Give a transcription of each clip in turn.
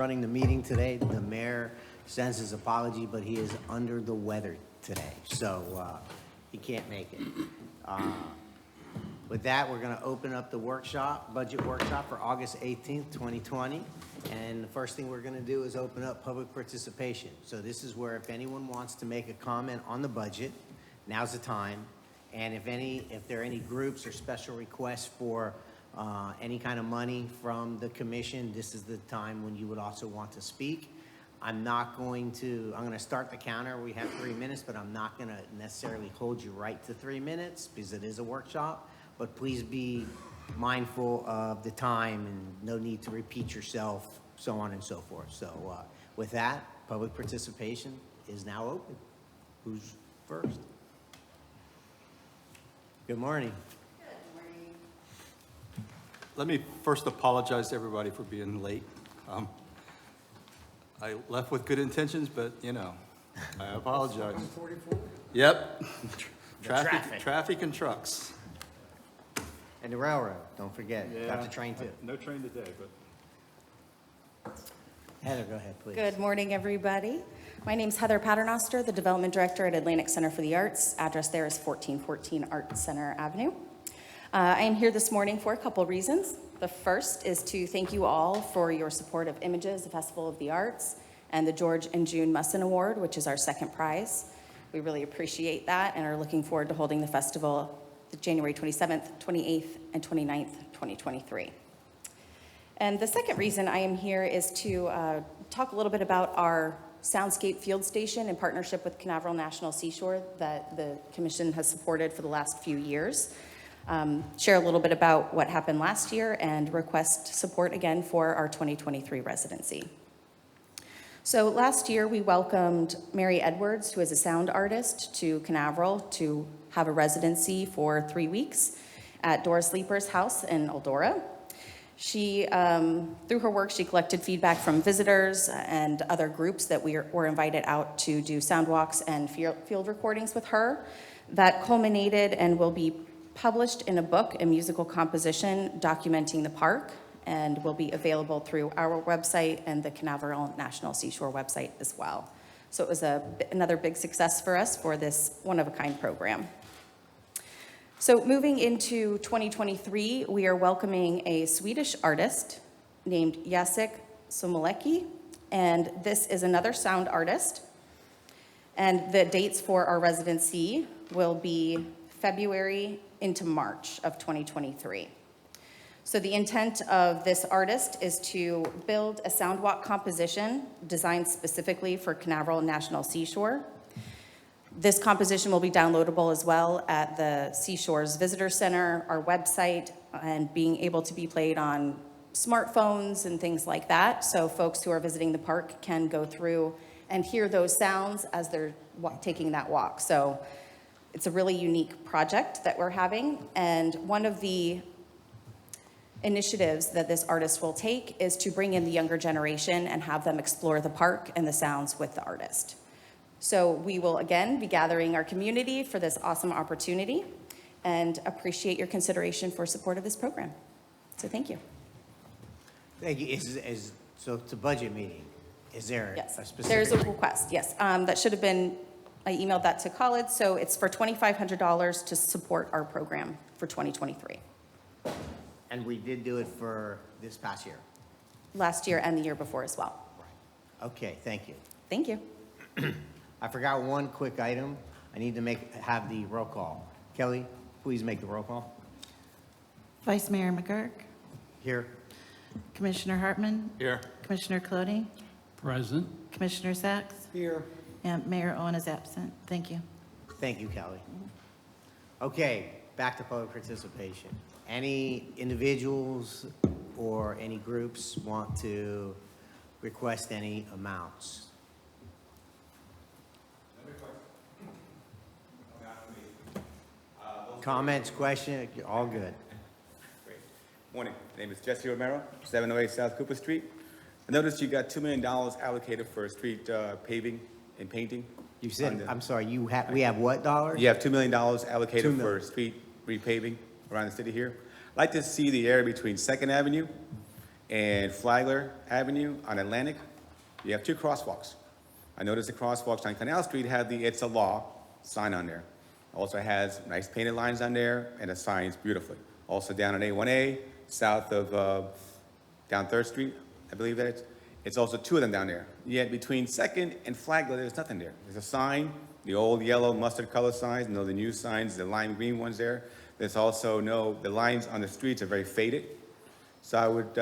Running the meeting today. The mayor sends his apology, but he is under the weather today, so he can't make it. With that, we're going to open up the budget workshop for August 18th, 2020. And the first thing we're going to do is open up public participation. So this is where if anyone wants to make a comment on the budget, now's the time. And if there are any groups or special requests for any kind of money from the commission, this is the time when you would also want to speak. I'm going to start the counter. We have 3 minutes, but I'm not going to necessarily hold you right to 3 minutes because it is a workshop. But please be mindful of the time and no need to repeat yourself, so on and so forth. So with that, public participation is now open. Who's first? Good morning. Let me first apologize to everybody for being late. I left with good intentions, but I apologize. 44? Yep. Traffic and trucks. And the railroad, don't forget. Yeah, Got the train too. No train today, but. Heather, go ahead, please. Good morning, everybody. My name's Heather Paternoster, the Development Director at Atlantic Center for the Arts. Address there is 1414 Art Center Avenue. I am here this morning for a couple reasons. The first is to thank you all for your support of Images, the Festival of the Arts, and the George and June Musson Award, which is our second prize. We really appreciate that and are looking forward to holding the festival January 27th, 28th, and 29th, 2023. And the second reason I am here is to talk a little bit about our Soundscape Field Station in partnership with Canaveral National Seashore that the Commission has supported for the last few years. Share a little bit about what happened last year and request support again for our 2023 residency. So last year we welcomed Mary Edwards, who is a sound artist, to Canaveral to have a residency for 3 weeks at Doris Leeper's house in Eldora. She, through her work, she collected feedback from visitors and other groups that were invited out to do sound walks and field recordings with her. That culminated and will be published in a book, a musical composition documenting the park, and will be available through our website and the Canaveral National Seashore website as well. So it was another big success for us for this one-of-a-kind program. So moving into 2023, we are welcoming a Swedish artist named Jacek Somolecki, and this is another sound artist. And the dates for our residency will be February into March of 2023. So the intent of this artist is to build a soundwalk composition designed specifically for Canaveral National Seashore. This composition will be downloadable as well at the Seashore's Visitor Center, our website, and being able to be played on smartphones and things like that. So folks who are visiting the park can go through and hear those sounds as they're taking that walk. So it's a really unique project that we're having. And one of the initiatives that this artist will take is to bring in the younger generation and have them explore the park and the sounds with the artist. So we will again be gathering our community for this awesome opportunity and appreciate your consideration for support of this program. So thank you. Thank you. So it's a budget meeting. Is there Yes, a specific? there's a request, yes. That should have been, I emailed that to college, so it's for $2,500 to support our program for 2023. And we did do it for this past year. Last year and the year before as well. Right. Okay, thank you. Thank you. I forgot one quick item. I need to have the roll call. Kelly, please make the roll call. Vice Mayor McGurk, Here. Commissioner Hartman, Here. Commissioner Clody, Present. Commissioner Sachs, Here. and Mayor Owen is absent. Thank you. Thank you, Kelly. Okay, back to public participation. Any individuals or any groups want to request any amounts? Comments, questions, all good. Great. Morning. My name is Jesse Romero, 708 South Cooper Street. I noticed you got $2 million allocated for street paving and painting. You said, I'm sorry, we have what dollars? You have $2 million allocated $2 for million. street repaving around the city here. I'd like to see the area between 2nd Avenue and Flagler Avenue on Atlantic, you have two crosswalks. I noticed the crosswalks on Canal Street have the "It's a Law" sign on there. Also has nice painted lines on there and the signs beautifully. Also down on A1A, south of, down 3rd Street, I believe that it's also two of them down there. Yet between 2nd and Flagler, there's nothing there. There's a sign, the old yellow mustard color signs, and the new signs, the lime green ones there. There's also the lines on the streets are very faded. So I would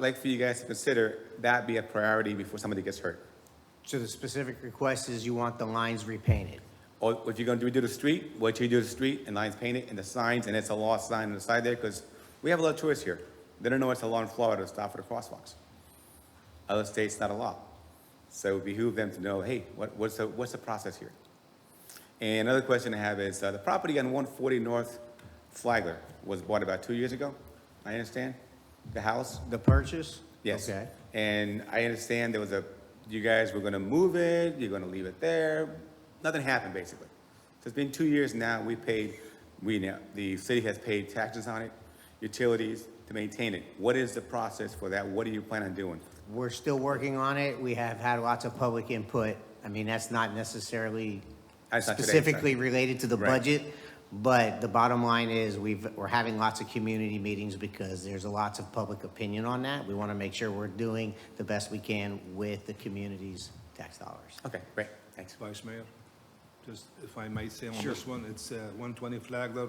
like for you guys to consider that be a priority before somebody gets hurt. So the specific request is you want the lines repainted? Or if you're gonna redo the street, wait till you do the street and lines painted and the signs, and "It's a Law" sign on the side there, because we have a lot of tourists here. They don't know it's a law in Florida to stop for the crosswalks. Other states, not a law. So it would behoove them to know, hey, what's the process here? And another question I have is, the property on 140 North Flagler was bought about 2 years ago, I understand? The house? The purchase? Yes. Okay. And I understand you guys were gonna move it, you're gonna leave it there. Nothing happened, basically. So it's been 2 years now, the city has paid taxes on it, utilities to maintain it. What is the process for that? What do you plan on doing? We're still working on it. We have had lots of public input. I mean, that's not necessarily That's not today, specifically sorry. related to the Right. budget, but the bottom line is we're having lots of community meetings because there's lots of public opinion on that. We want to make sure we're doing the best we can with the community's tax dollars. Okay, great, thanks. Vice Mayor, just if I might say on Sure. this one, it's 120 Flagler.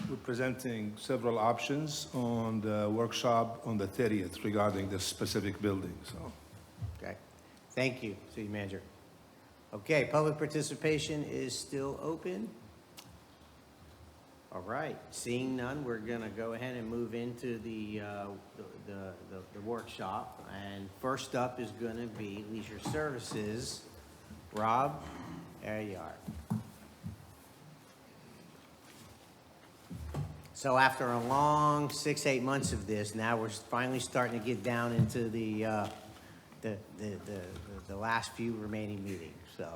We're presenting several options on the workshop on the 30th regarding this specific building, so. Okay, thank you, City Manager. Okay, public participation is still open. All right, seeing none, we're gonna go ahead and move into the workshop. And first up is gonna be Leisure Services. Rob, there you are. So after a long 6-8 months of this, now we're finally starting to get down into the last few remaining meetings, so.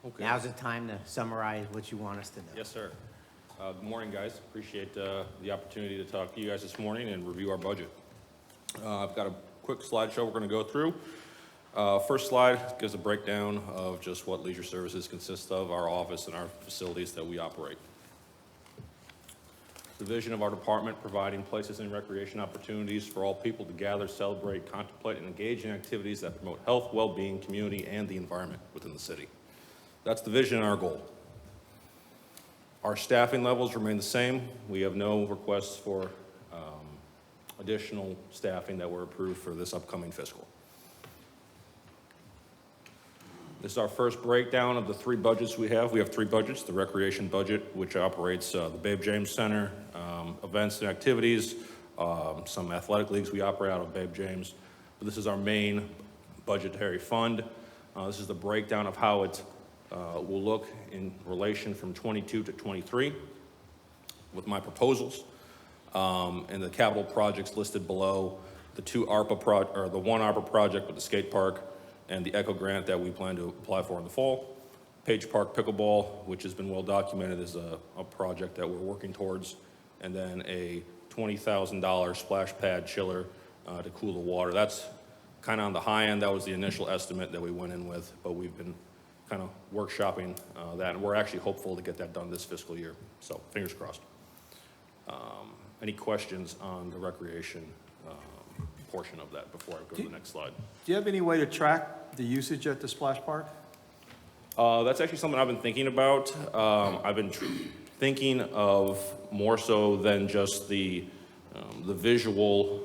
Okay. Now's the time to summarize what you want us to know. Yes, sir. Good morning, guys. Appreciate the opportunity to talk to you guys this morning and review our budget. I've got a quick slideshow we're going to go through. First slide gives a breakdown of just what Leisure Services consists of, our office and our facilities that we operate. The vision of our department, providing places and recreation opportunities for all people to gather, celebrate, contemplate, and engage in activities that promote health, well-being, community, and the environment within the city. That's the vision and our goal. Our staffing levels remain the same. We have no requests for additional staffing that were approved for this upcoming fiscal. This is our first breakdown of the three budgets we have. We have three budgets: the recreation budget, which operates the Babe James Center, events and activities, some athletic leagues we operate out of Babe James. But this is our main budgetary fund. This is the breakdown of how it will look in relation from 22 to 23 with my proposals. And the capital projects listed below, the one ARPA project with the skate park and the ECHO grant that we plan to apply for in the fall. Page Park Pickleball, which has been well documented, is a project that we're working towards. And then a $20,000 splash pad chiller to cool the water. That's kind of on the high end. That was the initial estimate that we went in with, but we've been kind of workshopping that, and we're actually hopeful to get that done this fiscal year. So fingers crossed. Any questions on the recreation portion of that before I go to the next slide? Do you have any way to track the usage at the splash park? That's actually something I've been thinking about. I've been thinking of more so than just the visual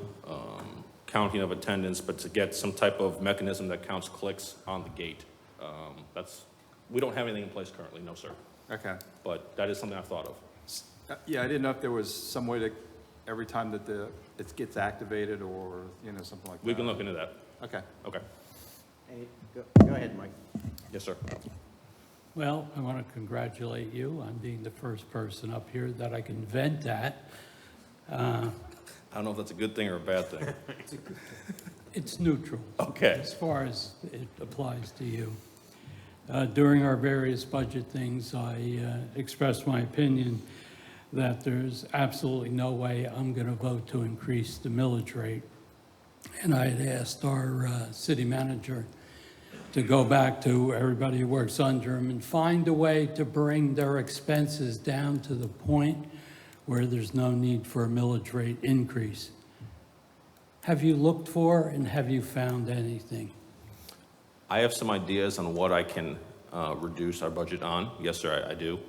counting of attendance, but to get some type of mechanism that counts clicks on the gate. We don't have anything in place currently, no, sir. Okay. But that is something I've thought of. Yeah, I didn't know if there was some way to, every time that it gets activated or, something like that. We can look into that. Okay. Okay. Go ahead, Mike. Yes, sir. Well, I want to congratulate you on being the first person up here that I can vent at. I don't know if that's a good thing or a bad thing. It's neutral. Okay. As far as it applies to you. During our various budget things, I expressed my opinion that there's absolutely no way I'm going to vote to increase the millage rate. And I had asked our city manager to go back to everybody who works under him and find a way to bring their expenses down to the point where there's no need for a millage rate increase. Have you looked for and have you found anything? I have some ideas on what I can reduce our budget on. Yes, sir, I do.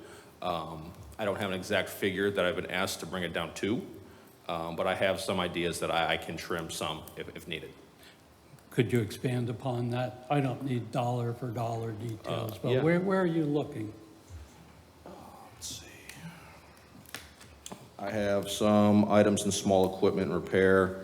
I don't have an exact figure that I've been asked to bring it down to, but I have some ideas that I can trim some if needed. Could you expand upon that? I don't need dollar for dollar details, but yeah. where are you looking? Let's see. I have some items in small equipment repair.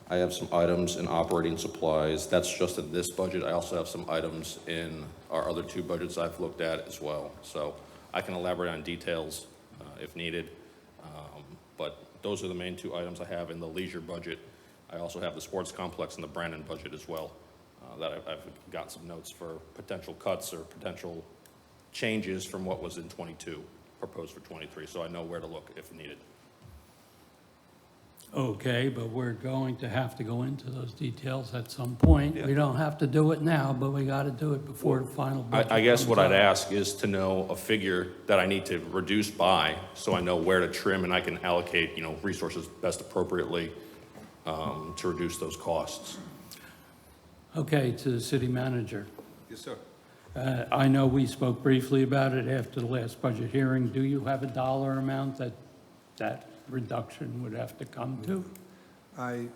I have some items in operating supplies. That's just in this budget. I also have some items in our other two budgets I've looked at as well. So I can elaborate on details if needed. But those are the main two items I have in the leisure budget. I also have the sports complex and the Brandon budget as well, that I've got some notes for potential cuts or potential changes from what was in 22, proposed for 23, so I know where to look if needed. Okay, but we're going to have to go into those details at some point. We don't have to do it now, but we got to do it before the final budget I guess comes what I'd out. ask is to know a figure that I need to reduce by, so I know where to trim and I can allocate, resources best appropriately to reduce those costs. Okay, to the city manager. Yes, sir. I know we spoke briefly about it after the last budget hearing. Do you have a dollar amount that reduction would have to come to? I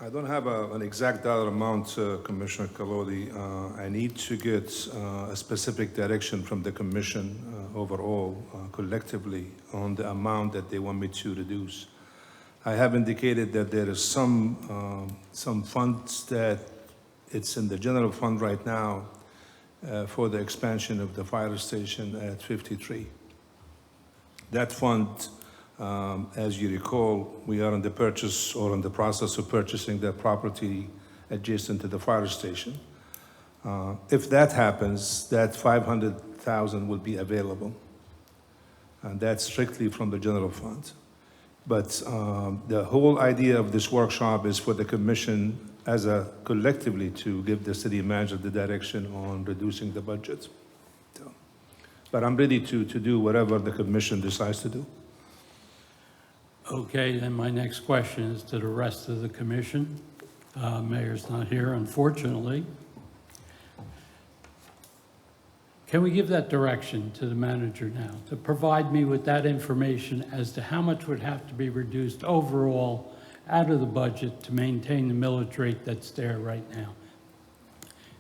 don't have an exact dollar amount, Commissioner Colodi. I need to get a specific direction from the commission overall, collectively, on the amount that they want me to reduce. I have indicated that there is some funds that it's in the general fund right now for the expansion of the fire station at 53. That fund, as you recall, we are in the purchase or in the process of purchasing the property adjacent to the fire station. If that happens, that 500,000 will be available. And that's strictly from the general fund. But the whole idea of this workshop is for the commission as a collectively to give the city manager the direction on reducing the budget. So, but I'm ready to do whatever the commission decides to do. Okay, then my next question is to the rest of the commission. Mayor's not here, unfortunately. Can we give that direction to the manager now, to provide me with that information as to how much would have to be reduced overall out of the budget to maintain the millage rate that's there right now?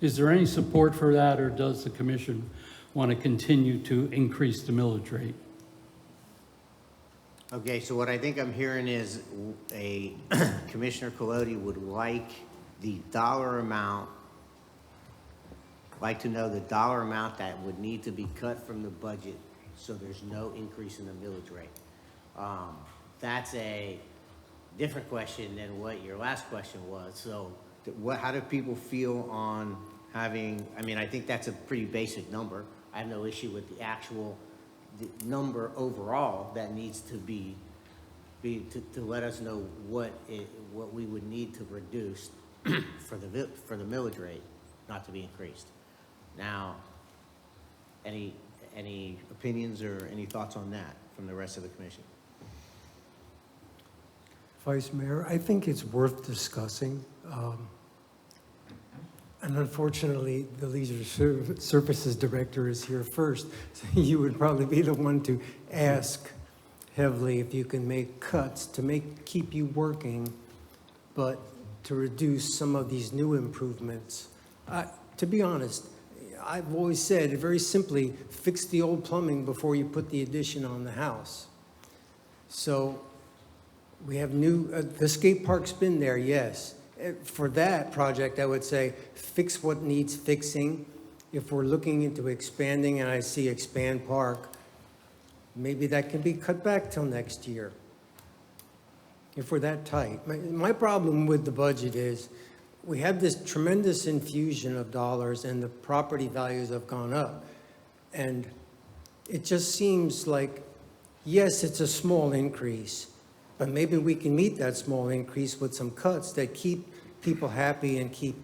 Is there any support for that, or does the commission want to continue to increase the millage rate? Okay, so what I think I'm hearing is a Commissioner Colodi would like the dollar amount, like to know the dollar amount that would need to be cut from the budget so there's no increase in the millage rate. That's a different question than what your last question was. So how do people feel on having, I think that's a pretty basic number. I have no issue with the actual number overall that needs to be to let us know what we would need to reduce for the millage rate not to be increased. Now, any opinions or any thoughts on that from the rest of the commission? Vice Mayor, I think it's worth discussing. And unfortunately, the Leisure Services Director is here first. So you would probably be the one to ask heavily if you can make cuts to keep you working, but to reduce some of these new improvements. To be honest, I've always said, very simply, fix the old plumbing before you put the addition on the house. So we have the skate park's been there, yes. For that project, I would say, fix what needs fixing. If we're looking into expanding, and I see expand park, maybe that can be cut back till next year, if we're that tight. My problem with the budget is, we have this tremendous infusion of dollars and the property values have gone up. And it just seems like yes, it's a small increase, but maybe we can meet that small increase with some cuts that keep people happy and keep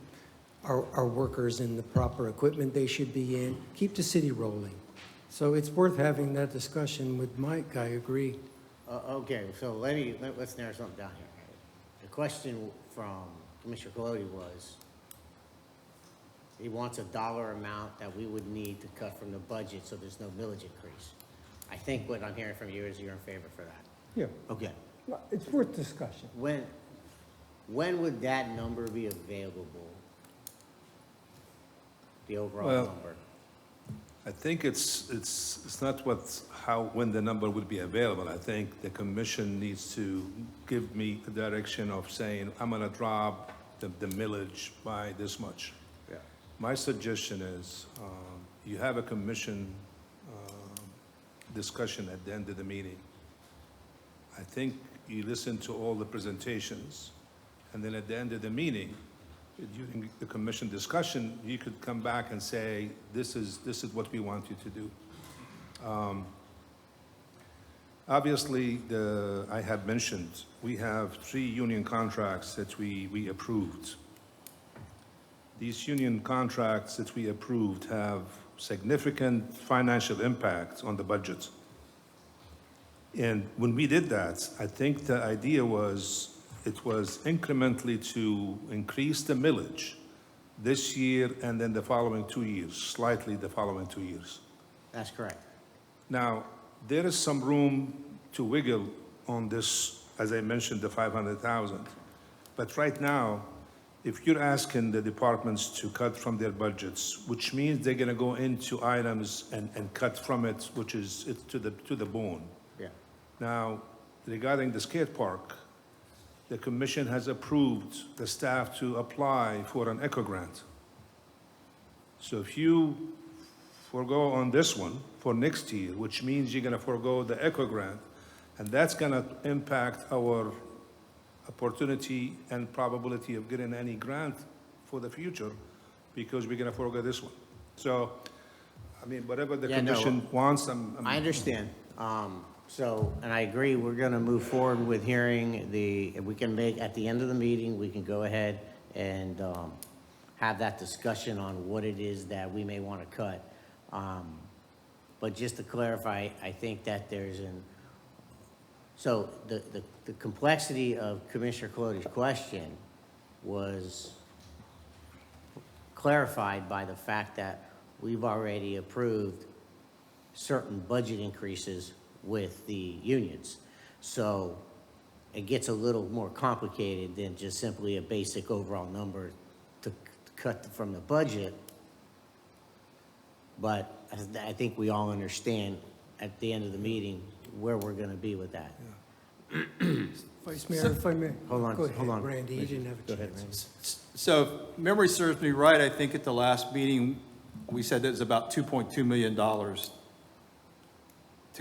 our workers in the proper equipment they should be in, keep the city rolling. So it's worth having that discussion with Mike, I agree. Okay, so let's narrow something down here. The question from Commissioner Colodi was, he wants a dollar amount that we would need to cut from the budget so there's no millage increase. I think what I'm hearing from you is you're in favor for that. Yeah, Okay. well, it's worth discussion. When would that number be available? The overall Well, number? I think it's not when the number will be available. I think the commission needs to give me a direction of saying, I'm gonna drop the millage by this much. Yeah. My suggestion is, you have a commission discussion at the end of the meeting. I think you listen to all the presentations, and then at the end of the meeting, during the commission discussion, you could come back and say, this is what we want you to do. Obviously, I had mentioned, we have 3 union contracts that we approved. These union contracts that we approved have significant financial impact on the budget. And when we did that, I think the idea was, it was incrementally to increase the millage this year and then the following 2 years, slightly the following 2 years. That's correct. Now, there is some room to wiggle on this, as I mentioned, the 500,000. But right now, if you're asking the departments to cut from their budgets, which means they're gonna go into items and cut from it, which is it's to the bone. Yeah. Now, regarding the skate park, the commission has approved the staff to apply for an eco grant. So if you forego on this one for next year, which means you're gonna forego the eco grant, and that's gonna impact our opportunity and probability of getting any grant for the future, because we're gonna forego this one. So, I mean, whatever the Yeah, no, commission wants, I understand. So, and I agree, we're gonna move forward with hearing if we can make, at the end of the meeting, we can go ahead and, have that discussion on what it is that we may wanna cut. But just to clarify, I think that so the complexity of Commissioner Colodi's question was clarified by the fact that we've already approved certain budget increases with the unions. So it gets a little more complicated than just simply a basic overall number to cut from the budget. But I think we all understand at the end of the meeting where we're gonna be with that. Vice Mayor, if I may. Hold on, Go ahead, hold on. Randy, you didn't have Go a ahead, chance. So if memory serves me right, I think at the last meeting, we said it was about $2.2 million to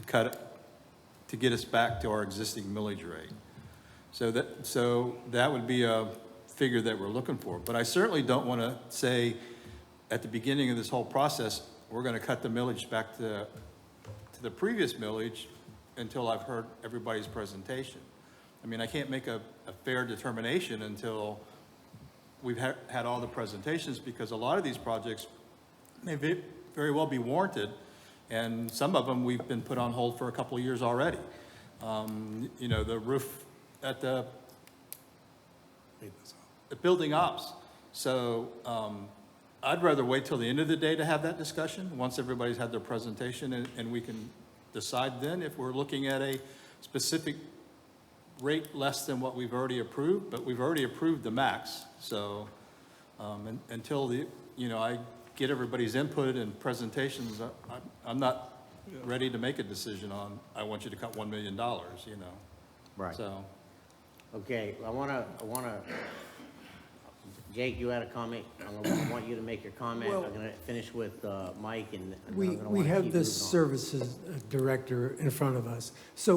cut it, to get us back to our existing millage rate. So that would be a figure that we're looking for. But I certainly don't want to say at the beginning of this whole process, we're going to cut the millage back to the previous millage until I've heard everybody's presentation. I mean, I can't make a fair determination until we've had all the presentations, because a lot of these projects may very well be warranted, and some of them we've been put on hold for a couple of years already. You know, the roof at the building ops. So I'd rather wait till the end of the day to have that discussion, once everybody's had their presentation, and we can decide then if we're looking at a specific rate less than what we've already approved, but we've already approved the max. So until I get everybody's input and presentations, I'm not ready to make a decision on, I want you to cut $1 million, Right. So, Okay, I wanna, Jake, you had a comment. I want you to make your comment. Well- I'm gonna finish with Mike and I'm We gonna wanna have keep the moving on. services director in front of us. So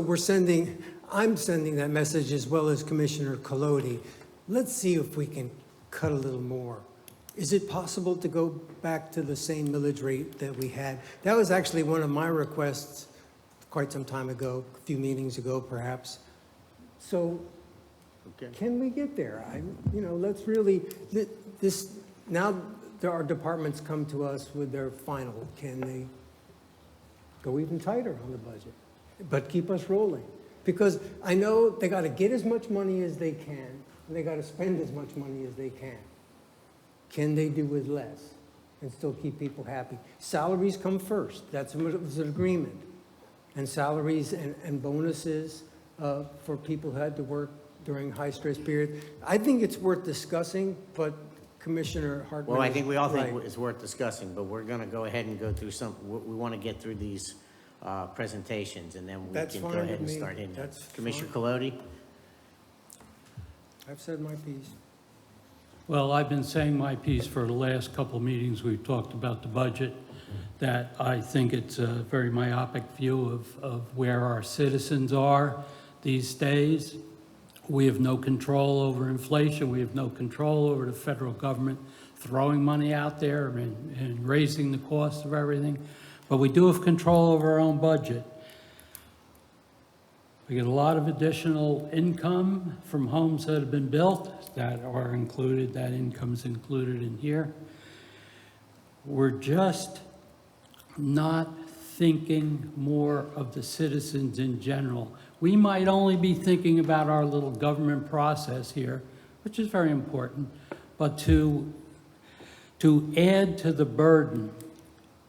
I'm sending that message as well as Commissioner Colodi. Let's see if we can cut a little more. Is it possible to go back to the same millage rate that we had? That was actually one of my requests quite some time ago, a few meetings ago perhaps. So Okay. can we get there? Let's really, this, now there are departments come to us with their final. Can they go even tighter on the budget? But keep us rolling. Because I know they got to get as much money as they can, and they got to spend as much money as they can. Can they do with less and still keep people happy? Salaries come first. That's an agreement. And salaries and bonuses for people who had to work during high-stress period. I think it's worth discussing, but Commissioner Hartman. Well, I think we all is think right. it's worth discussing, but we're gonna go ahead and go through we wanna get through these, presentations, and then we That's can go fine ahead with and me. start hitting. That's Commissioner fine. Colodi? I've said my piece. Well, I've been saying my piece for the last couple of meetings. We've talked about the budget, that I think it's a very myopic view of where our citizens are these days. We have no control over inflation. We have no control over the federal government throwing money out there and raising the cost of everything. But we do have control over our own budget. We get a lot of additional income from homes that have been built that are included, that income's included in here. We're just not thinking more of the citizens in general. We might only be thinking about our little government process here, which is very important, but to add to the burden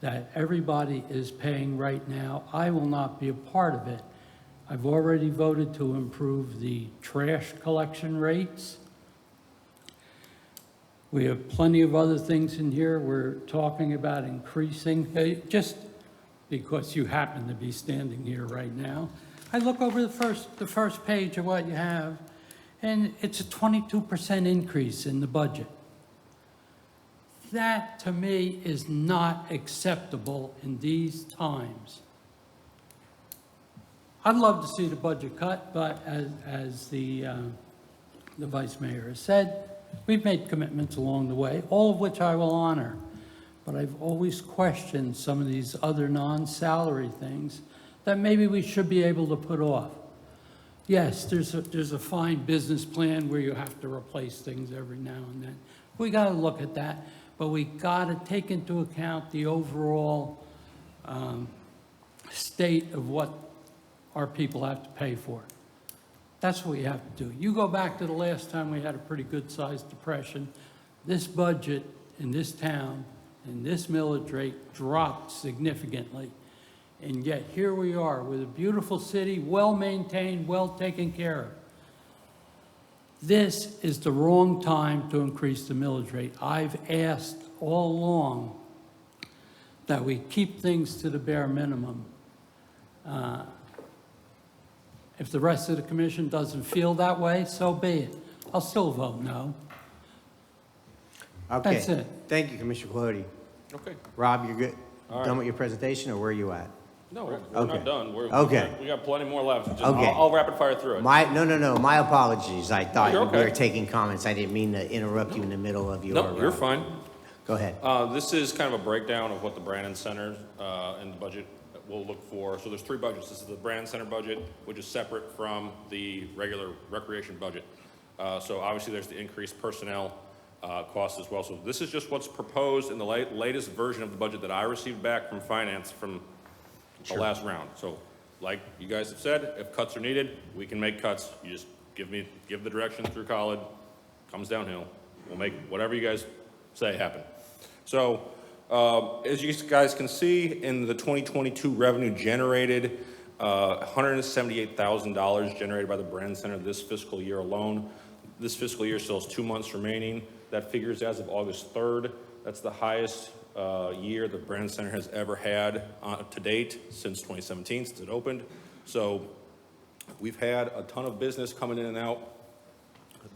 that everybody is paying right now, I will not be a part of it. I've already voted to improve the trash collection rates. We have plenty of other things in here. We're talking about increasing, just because you happen to be standing here right now. I look over the first page of what you have, and it's a 22% increase in the budget. That, to me, is not acceptable in these times. I'd love to see the budget cut, but as the Vice Mayor has said, we've made commitments along the way, all of which I will honor. But I've always questioned some of these other non-salary things that maybe we should be able to put off. Yes, there's a fine business plan where you have to replace things every now and then. We got to look at that, but we got to take into account the overall state of what our people have to pay for. That's what we have to do. You go back to the last time we had a pretty good-sized depression, this budget in this town, and this millage rate dropped significantly. And yet here we are with a beautiful city, well-maintained, well-taken care of. This is the wrong time to increase the millage rate. I've asked all along that we keep things to the bare minimum. If the rest of the commission doesn't feel that way, so be it. I'll still vote no. Okay. That's it. Thank you, Commissioner Colodi. Okay. Rob, you're good? All right. Done with your presentation, or where are you at? No, we're Okay. not done. Okay. We got plenty more left. Just, Okay. I'll rapid fire through it. No, my apologies. I thought You're we were okay. taking comments. I didn't mean to interrupt you in the middle of your. No, you're fine. Go ahead. This is kind of a breakdown of what the Brandon Center and the budget will look for. So there's three budgets. This is the Brandon Center budget, which is separate from the regular recreation budget. So obviously there's the increased personnel costs as well. So this is just what's proposed in the latest version of the budget that I received back from finance from the last round. So like you guys have said, if cuts are needed, we can make cuts. You just give the direction through college, comes downhill. We'll make whatever you guys say happen. So as you guys can see in the 2022 revenue generated, $178,000 generated by the Brand Center this fiscal year alone. This fiscal year still has 2 months remaining. That figures as of August 3rd. That's the highest year the Brand Center has ever had to date since 2017, since it opened. So we've had a ton of business coming in and out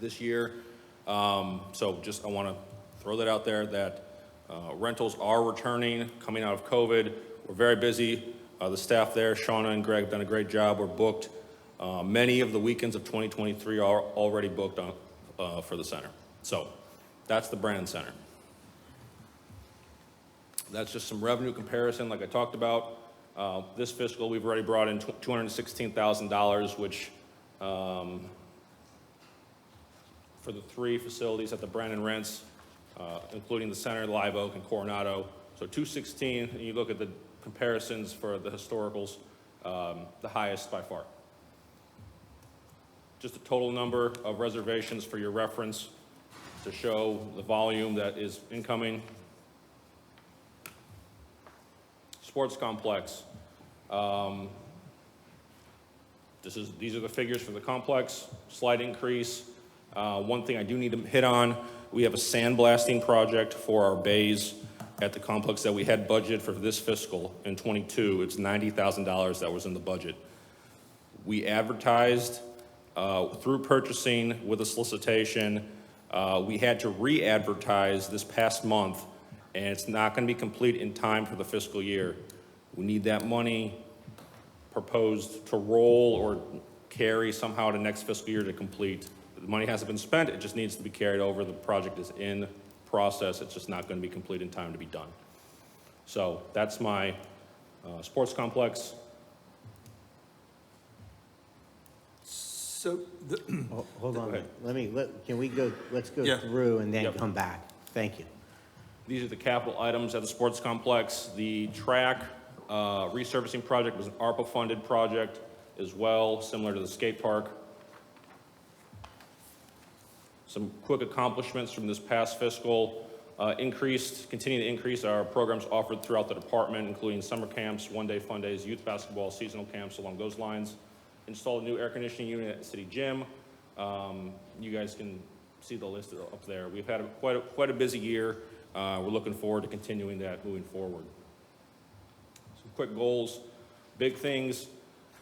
this year. So just I want to throw that out there that rentals are returning, coming out of COVID. We're very busy. The staff there, Shauna and Greg, have done a great job. We're booked. Many of the weekends of 2023 are already booked for the center. So that's the Brand Center. That's just some revenue comparison like I talked about. This fiscal, we've already brought in $216,000, which for the 3 facilities at the Brandon Rents, including the Center, Live Oak, and Coronado. So 216, and you look at the comparisons for the historicals, the highest by far. Just a total number of reservations for your reference to show the volume that is incoming. Sports complex. These are the figures for the complex, slight increase. One thing I do need to hit on, we have a sandblasting project for our bays at the complex that we had budgeted for this fiscal in '22. It's $90,000 that was in the budget. We advertised through purchasing with a solicitation. We had to re-advertise this past month, and it's not going to be complete in time for the fiscal year. We need that money proposed to roll or carry somehow to next fiscal year to complete. The money hasn't been spent, it just needs to be carried over. The project is in process, it's just not going to be complete in time to be done. So that's my sports complex. So, Hold on, Go ahead. can we go, let's go Yeah. through and then Yep. come back. Thank you. These are the capital items at the sports complex. The track resurfacing project was an ARPA-funded project as well, similar to the skate park. Some quick accomplishments from this past fiscal. Continue to increase our programs offered throughout the department, including summer camps, one-day fun days, youth basketball, seasonal camps along those lines. Installed a new air conditioning unit at the city gym. You guys can see the list up there. We've had quite a busy year. We're looking forward to continuing that moving forward. Some quick goals, big things.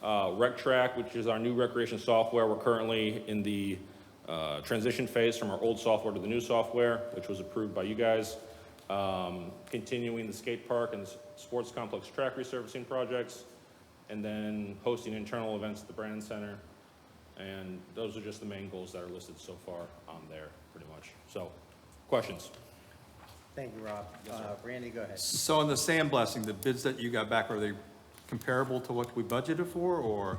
Rec Track, which is our new recreation software. We're currently in the transition phase from our old software to the new software, which was approved by you guys. Continuing the skate park and sports complex track resurfacing projects, and then hosting internal events at the Brandon Center. And those are just the main goals that are listed so far on there, pretty much. So, questions? Thank you, Rob. Randy, go ahead. so on the sandblasting, the bids that you got back, are they comparable to what we budgeted for, or?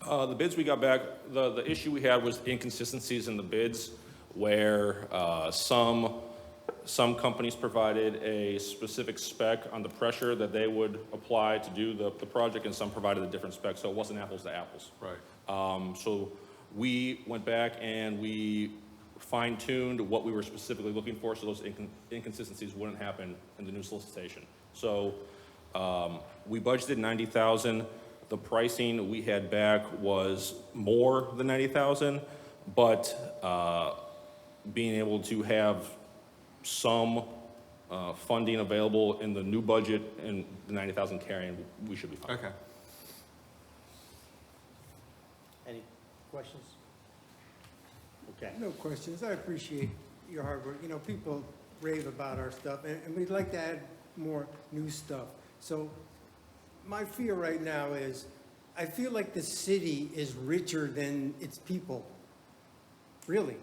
The bids we got back, the issue we had was inconsistencies in the bids, where some companies provided a specific spec on the pressure that they would apply to do the project, and some provided a different spec, so it wasn't apples to apples. Right. So we went back and we fine-tuned what we were specifically looking for, so those inconsistencies wouldn't happen in the new solicitation. So we budgeted $90,000. The pricing we had back was more than $90,000, but being able to have some funding available in the new budget and the $90,000 carrying, we should be fine. Okay. Any questions? Okay. No questions. I appreciate your hard work. You know, people rave about our stuff, and we'd like to add more new stuff. So my fear right now is, I feel like the city is richer than its people. Really.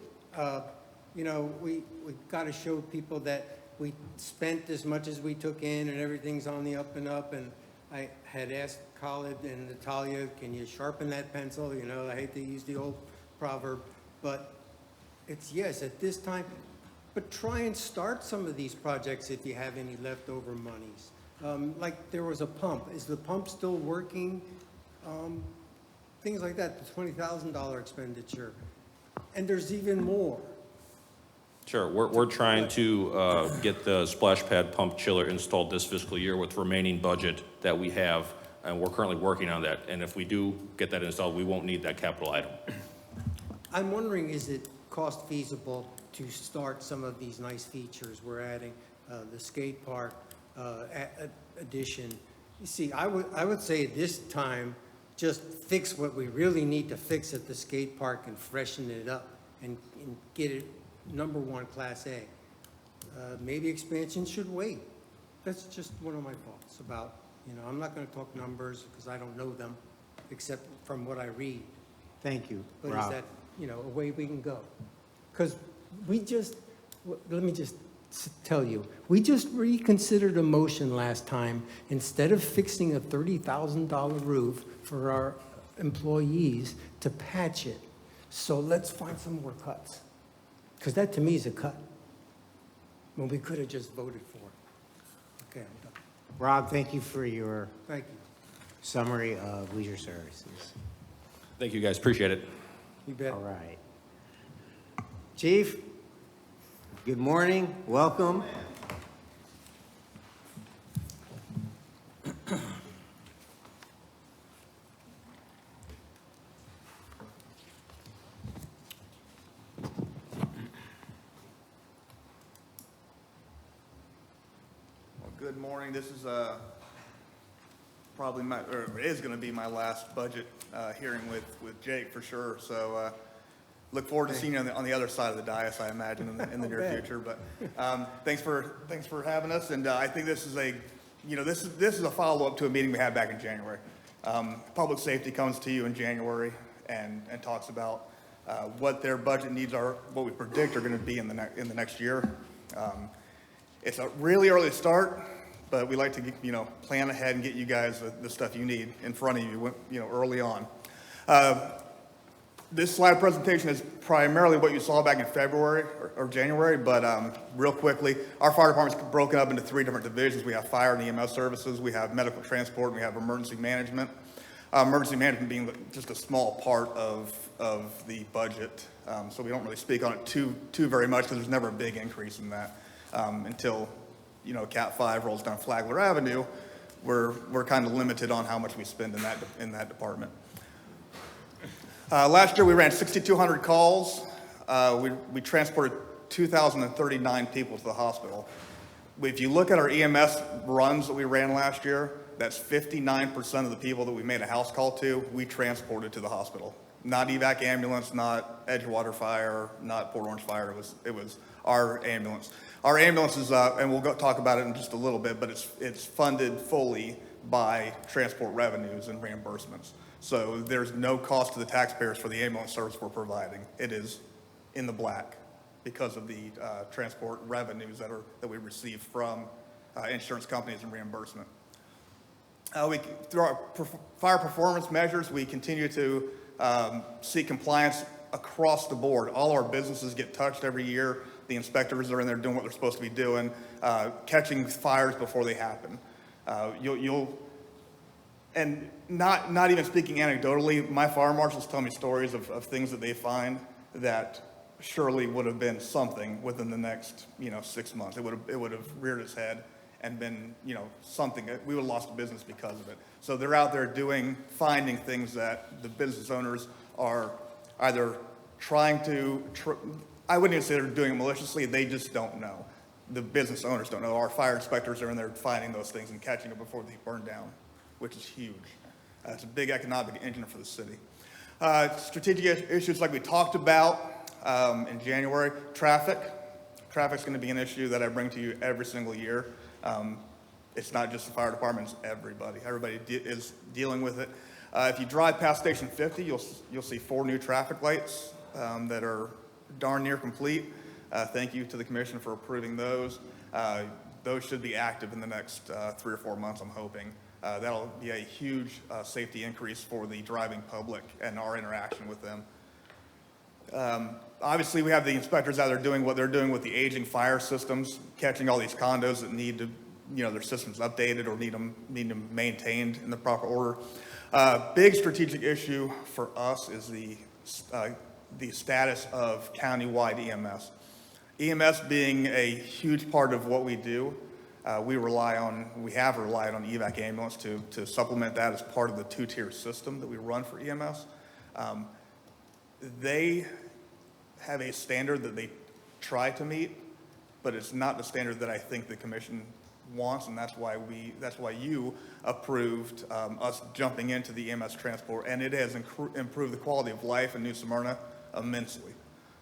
You know, we got to show people that we spent as much as we took in and everything's on the up and up. And I had asked Khalid and Natalia, can you sharpen that pencil? You know, I hate to use the old proverb, but it's yes at this time. But try and start some of these projects if you have any leftover monies. Like there was a pump. Is the pump still working? Things like that, the $20,000 expenditure. And there's even more. Sure, we're trying to get the splash pad pump chiller installed this fiscal year with remaining budget that we have, and we're currently working on that. And if we do get that installed, we won't need that capital item. I'm wondering, is it cost feasible to start some of these nice features? We're adding the skate park addition. You see, I would say at this time, just fix what we really need to fix at the skate park and freshen it up and get it #1 Class A. Maybe expansion should wait. That's just one of my thoughts about, you know, I'm not going to talk numbers because I don't know them, except from what I read. Thank you, But is Rob. that, you know, a way we can go? Because we just, let me just tell you. We just reconsidered a motion last time. Instead of fixing a $30,000 roof for our employees, to patch it. So let's find some more cuts. Because that to me is a cut. When we could have just voted for it. Okay, I'm done. Rob, thank you for your Thank you. summary of leisure services. Thank you, guys, appreciate it. You bet. All right. Chief, good morning, welcome. Well, good morning. This is probably my, or it is going to be my last budget hearing with Jake for sure. So look forward to seeing you on the other side of the dais, I imagine, in the near future. But thanks for having us. And I think this is this is a follow-up to a meeting we had back in January. Public safety comes to you in January and talks about what their budget needs are, what we predict are going to be in the next year. It's a really early start, but we like to plan ahead and get you guys the stuff you need in front of you, early on. This slide presentation is primarily what you saw back in February or January, but real quickly, our fire department's broken up into 3 different divisions. We have fire and EMS services, we have medical transport, and we have emergency management. Emergency management being just a small part of the budget, so we don't really speak on it too very much because there's never a big increase in that until Cat 5 rolls down Flagler Avenue. We're kind of limited on how much we spend in that department. Last year we ran 6,200 calls. We transported 2,039 people to the hospital. If you look at our EMS runs that we ran last year, that's 59% of the people that we made a house call to, we transported to the hospital. Not evac ambulance, not Edgewater Fire, not Port Orange Fire. It was our ambulance. Our ambulance is, and we'll talk about it in just a little bit, but it's funded fully by transport revenues and reimbursements. So there's no cost to the taxpayers for the ambulance service we're providing. It is in the black because of the transport revenues that we receive from insurance companies and reimbursement. Through our fire performance measures, we continue to seek compliance across the board. All our businesses get touched every year. The inspectors are in there doing what they're supposed to be doing, catching fires before they happen. And not even speaking anecdotally, my fire marshals tell me stories of things that they find that surely would have been something within the next 6 months. It would have reared its head and been something. We would have lost business because of it. So they're out there finding things that the business owners are either trying to. I wouldn't even say they're doing it maliciously. They just don't know. The business owners don't know. Our fire inspectors are in there finding those things and catching them before they burn down, which is huge. It's a big economic engine for the city. Strategic issues like we talked about in January. Traffic's going to be an issue that I bring to you every single year. It's not just the fire department, it's everybody. Everybody is dealing with it. If you drive past Station 50, you'll see 4 new traffic lights that are darn near complete. Thank you to the commission for approving those. Those should be active in the next 3 or 4 months, I'm hoping. That'll be a huge safety increase for the driving public and our interaction with them. Obviously, we have the inspectors out there doing what they're doing with the aging fire systems, catching all these condos that need to, their systems updated or need them maintained in the proper order. Big strategic issue for us is the status of countywide EMS. EMS being a huge part of what we do, we have relied on evac ambulance to supplement that as part of the 2-tier system that we run for EMS. They have a standard that they try to meet, but it's not the standard that I think the commission wants, and that's why you approved us jumping into the EMS transport, and it has improved the quality of life in New Smyrna immensely.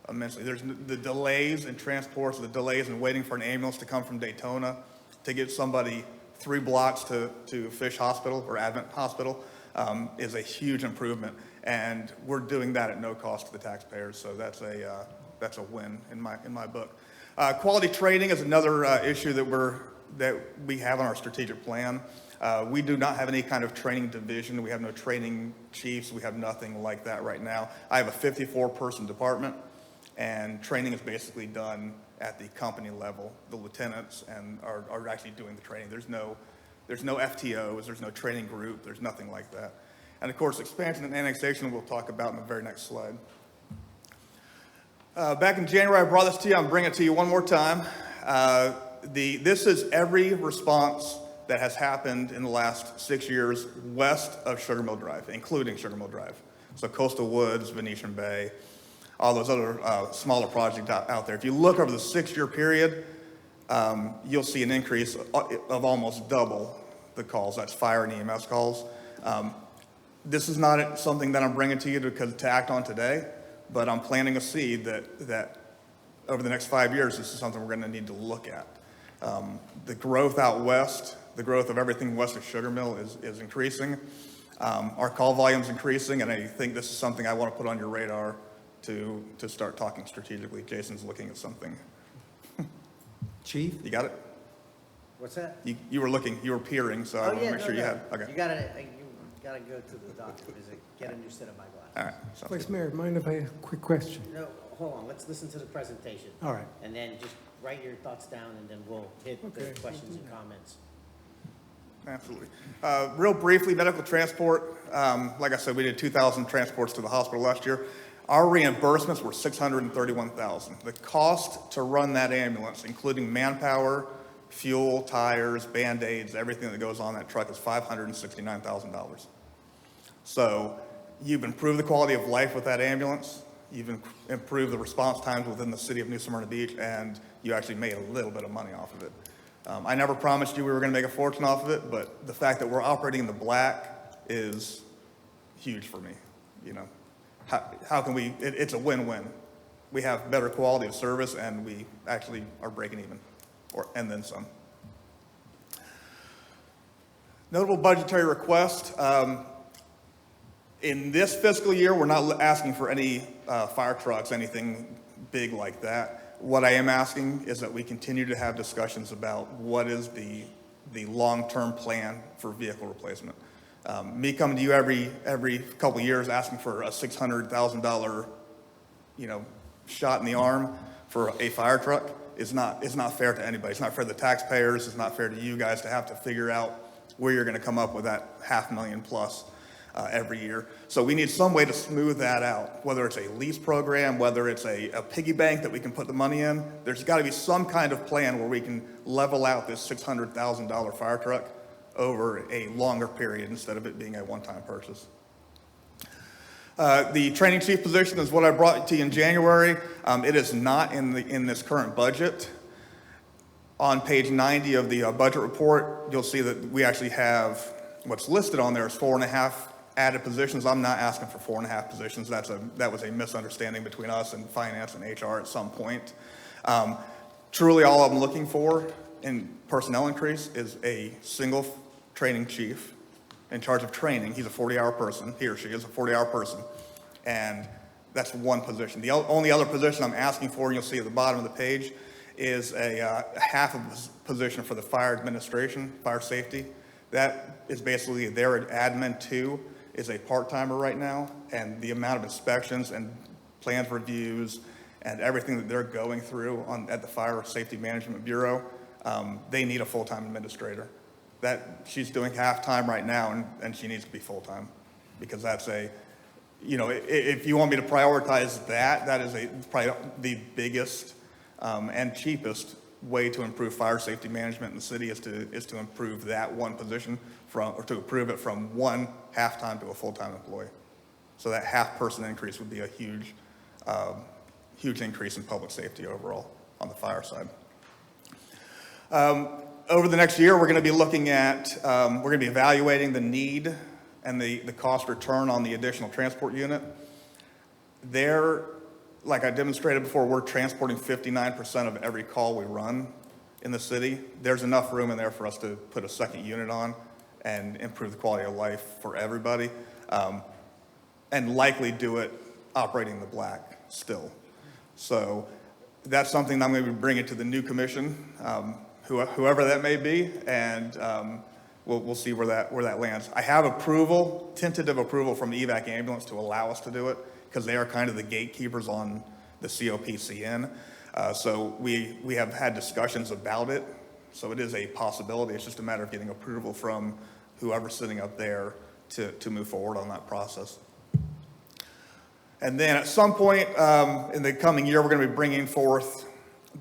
There's the delays in transports, the delays in waiting for an ambulance to come from Daytona to get somebody 3 blocks to Fish Hospital or Advent Hospital is a huge improvement, and we're doing that at no cost to the taxpayers. So that's a win in my book. Quality training is another issue that we have on our strategic plan. We do not have any kind of training division. We have no training chiefs. We have nothing like that right now. I have a 54-person department, and training is basically done at the company level. The lieutenants are actually doing the training. There's no FTOs. There's no training group. There's nothing like that. And of course, expansion and annexation we'll talk about in the very next slide. Back in January, I brought this to you. I'm bringing it to you one more time. This is every response that has happened in the last 6 years west of Sugar Mill Drive, including Sugar Mill Drive. So Coastal Woods, Venetian Bay, all those other smaller projects out there. If you look over the 6-year period, you'll see an increase of almost double the calls. That's fire and EMS calls. This is not something that I'm bringing to you to act on today, but I'm planting a seed that over the next 5 years, this is something we're going to need to look at. The growth out west, the growth of everything west of Sugar Mill is increasing. Our call volume's increasing, and I think this is something I want to put on your radar to start talking strategically. Jason's looking at something. Chief? You got it? What's that? You were peering, so I want to make sure you had. Okay. You gotta go to the doctor, get a new set of eyeglasses. All right. Sounds Vice good. Mayor, mind if I have a quick question? No, hold on, let's listen to the presentation. All right. And then just write your thoughts down, and then we'll hit Okay. the questions and comments. Absolutely. Real briefly, medical transport. Like I said, we did 2,000 transports to the hospital last year. Our reimbursements were $631,000. The cost to run that ambulance, including manpower, fuel, tires, Band-Aids, everything that goes on that truck, is $569,000. So you've improved the quality of life with that ambulance. You've improved the response times within the city of New Smyrna Beach, and you actually made a little bit of money off of it. I never promised you we were going to make a fortune off of it, but the fact that we're operating in the black is huge for me. You know, how can we? It's a win-win. We have better quality of service, and we actually are breaking even, and then some. Notable budgetary request. In this fiscal year, we're not asking for any fire trucks, anything big like that. What I am asking is that we continue to have discussions about what is the long-term plan for vehicle replacement. Me coming to you every couple of years asking for a $600,000, shot in the arm for a fire truck is not fair to anybody. It's not fair to the taxpayers. It's not fair to you guys to have to figure out where you're going to come up with that $500,000 plus every year. So we need some way to smooth that out, whether it's a lease program, whether it's a piggy bank that we can put the money in. There's got to be some kind of plan where we can level out this $600,000 fire truck over a longer period instead of it being a one-time purchase. The training chief position is what I brought to you in January. It is not in this current budget. On page 90 of the budget report, you'll see that we actually have what's listed on there is 4.5 added positions. I'm not asking for 4.5 positions. That was a misunderstanding between us and finance and HR at some point. Truly, all I'm looking for in personnel increase is a single training chief in charge of training. He's a 40-hour person. He or she is a 40-hour person, and that's one position. The only other position I'm asking for, and you'll see at the bottom of the page, is a half of a position for the fire administration, fire safety. That is basically their admin too, is a part-timer right now, and the amount of inspections and plans reviews and everything that they're going through at the Fire Safety Management Bureau, they need a full-time administrator. She's doing half-time right now, and she needs to be full-time, because that's if you want me to prioritize that is probably the biggest and cheapest way to improve fire safety management in the city is to improve that one position to improve it from one half-time to a full-time employee. So that half-person increase would be a huge increase in public safety overall on the fire side. Over the next year, we're going to be looking at, we're going to be evaluating the need and the cost return on the additional transport unit. Like I demonstrated before, we're transporting 59% of every call we run in the city. There's enough room in there for us to put a second unit on and improve the quality of life for everybody, and likely do it operating the black still. So that's something I'm going to be bringing to the new commission, whoever that may be, and we'll see where that lands. I have approval, tentative approval from EVAC Ambulance to allow us to do it, because they are kind of the gatekeepers on the COPCN. So we have had discussions about it, so it is a possibility. It's just a matter of getting approval from whoever's sitting up there to move forward on that process. And then at some point in the coming year, we're going to be bringing forth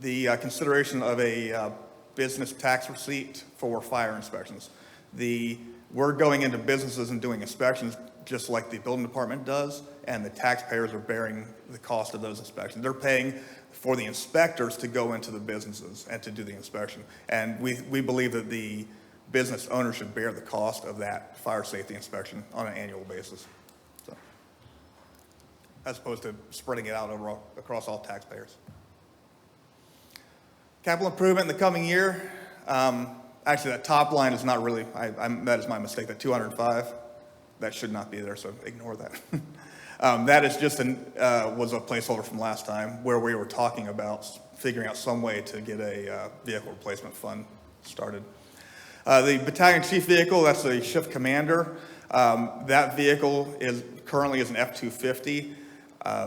the consideration of a business tax receipt for fire inspections. We're going into businesses and doing inspections just like the building department does, and the taxpayers are bearing the cost of those inspections. They're paying for the inspectors to go into the businesses and to do the inspection. And we believe that the business owner should bear the cost of that fire safety inspection on an annual basis, so, as opposed to spreading it out across all taxpayers. Capital improvement in the coming year, actually that top line is not really, that is my mistake, that 205, that should not be there, so ignore that. That is just was a placeholder from last time where we were talking about figuring out some way to get a vehicle replacement fund started. The battalion chief vehicle, that's the shift commander. That vehicle currently is an F-250.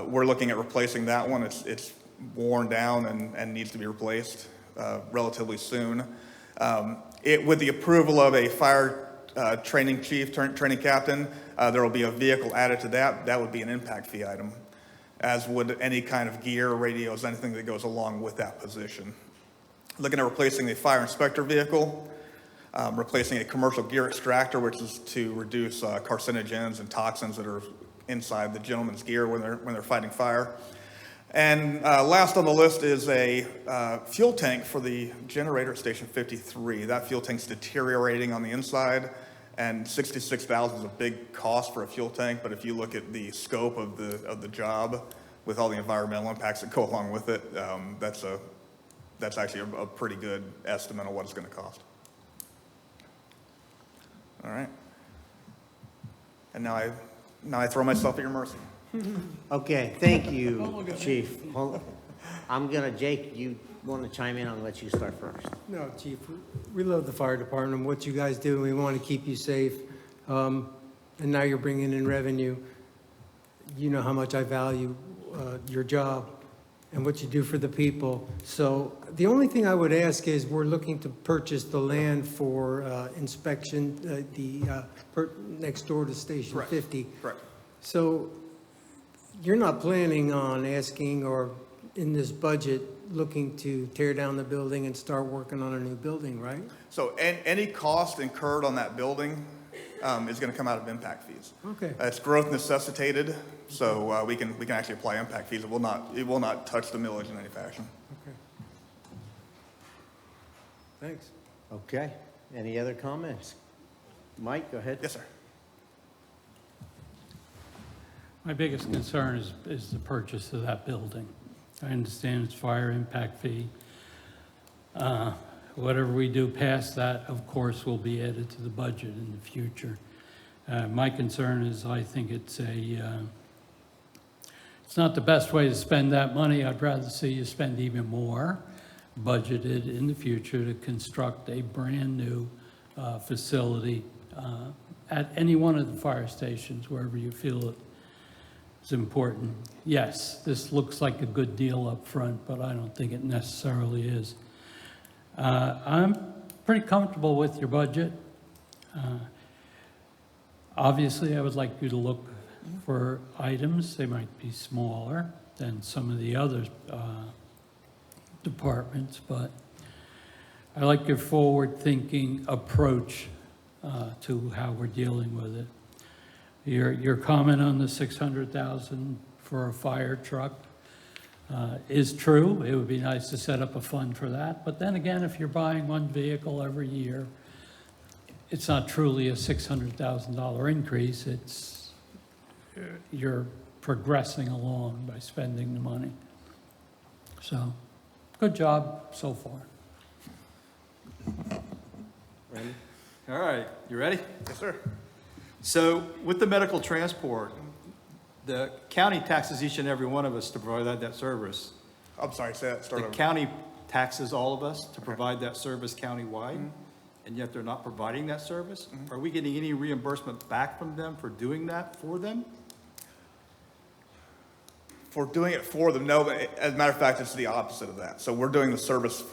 We're looking at replacing that one. It's worn down and needs to be replaced relatively soon. With the approval of a fire training chief, training captain, there will be a vehicle added to that. That would be an impact fee item, as would any kind of gear, radios, anything that goes along with that position. Looking at replacing the fire inspector vehicle, replacing a commercial gear extractor, which is to reduce carcinogens and toxins that are inside the gentleman's gear when they're fighting fire. And last on the list is a fuel tank for the generator at Station 53. That fuel tank's deteriorating on the inside, and $66,000 is a big cost for a fuel tank, but if you look at the scope of the job with all the environmental impacts that go along with it, that's actually a pretty good estimate of what it's going to cost. All right. And now I throw myself at your mercy. Okay, thank you, Chief. Jake, you want to chime in? I'll let you start first. No, Chief, we love the fire department, what you guys do, and we want to keep you safe. And now you're bringing in revenue. You know how much I value your job and what you do for the people. So the only thing I would ask is we're looking to purchase the land for inspection, next door to Station 50. Correct. So you're not planning on asking or in this budget looking to tear down the building and start working on a new building, right? So any cost incurred on that building is going to come out of impact fees. Okay. It's growth necessitated, so we can actually apply impact fees. It will not touch the millage in any fashion. Okay. Thanks. Okay, any other comments? Mike, go ahead. Yes, sir. My biggest concern is the purchase of that building. I understand it's fire impact fee. Whatever we do past that, of course, will be added to the budget in the future. My concern is I think it's not the best way to spend that money. I'd rather see you spend even more budgeted in the future to construct a brand-new facility at any one of the fire stations, wherever you feel it is important. Yes, this looks like a good deal up front, but I don't think it necessarily is. I'm pretty comfortable with your budget. Obviously, I would like you to look for items. They might be smaller than some of the other departments, but I like your forward-thinking approach to how we're dealing with it. Your comment on the $600,000 for a fire truck is true. It would be nice to set up a fund for that. But then again, if you're buying one vehicle every year, it's not truly a $600,000 increase. It's you're progressing along by spending the money. So, good job so far. Randy? All right, you ready? Yes, sir. So with the medical transport, the county taxes each and every one of us to provide that service. I'm sorry, say that, start The over. county taxes all of us to provide that service countywide, and yet they're not providing that service? Are we getting any reimbursement back from them for doing that for them? For doing it for them, no, but as a matter of fact, it's the opposite of that. So we're doing the service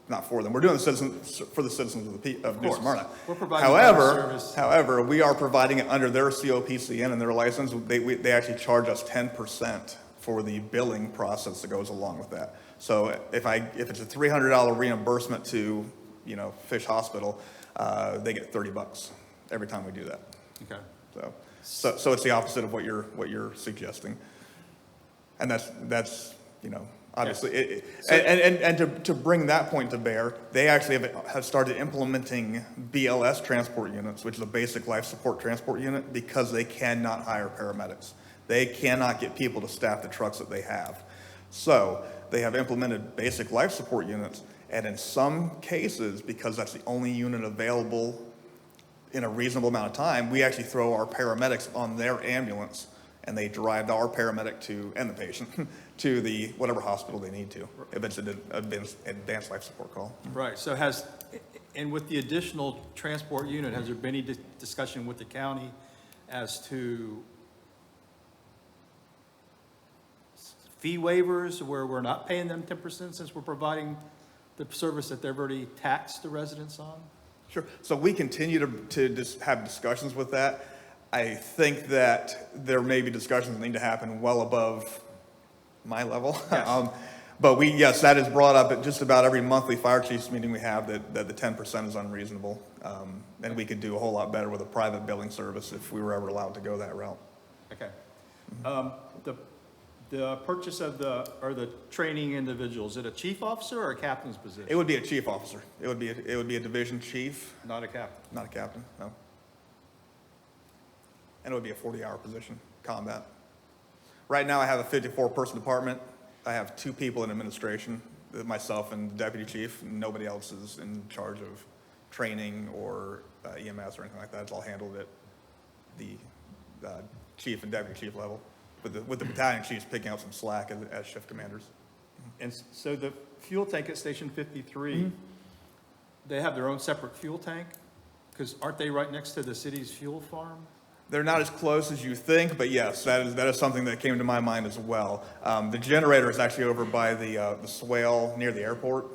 not for them, we're doing for the citizens of New course. Smyrna. We're providing better However, service. however, we are providing it under their COPCN and their license. They actually charge us 10% for the billing process that goes along with that. So if it's a $300 reimbursement to, Fish Hospital, they get $30 every time we do that. Okay. So it's the opposite of what you're suggesting. And that's obviously, to bring that point to bear, they actually have started implementing BLS transport units, which is a basic life support transport unit, because they cannot hire paramedics. They cannot get people to staff the trucks that they have. So they have implemented basic life support units, and in some cases, because that's the only unit available in a reasonable amount of time, we actually throw our paramedics on their ambulance, and they drive our paramedic and the patient to the whatever hospital they need to, if it's an advanced life support call. Right, so and with the additional transport unit, has there been any discussion with the county as to fee waivers where we're not paying them 10% since we're providing the service that they've already taxed the residents on? Sure. So we continue to just have discussions with that. I think that there may be discussions that need to happen well above my level. Yes. But yes, that is brought up at just about every monthly fire chiefs meeting we have, that the 10% is unreasonable. And we could do a whole lot better with a private billing service if we were ever allowed to go that route. Okay. The purchase of the training individuals, is it a chief officer or a captain's position? It would be a chief officer. It would be a division chief, Not a captain. not a captain, no. And it would be a 40-hour position, combat. Right now, I have a 54-person department. I have 2 people in administration, myself and the deputy chief. Nobody else is in charge of training or EMS or anything like that. It's all handled at the chief and deputy chief level, with the battalion chiefs picking up some slack as shift commanders. And so the fuel tank at Station 53, they have their own separate fuel tank? Because aren't they right next to the city's fuel farm? They're not as close as you think, but yes, that is something that came to my mind as well. The generator is actually over by the swale near the airport,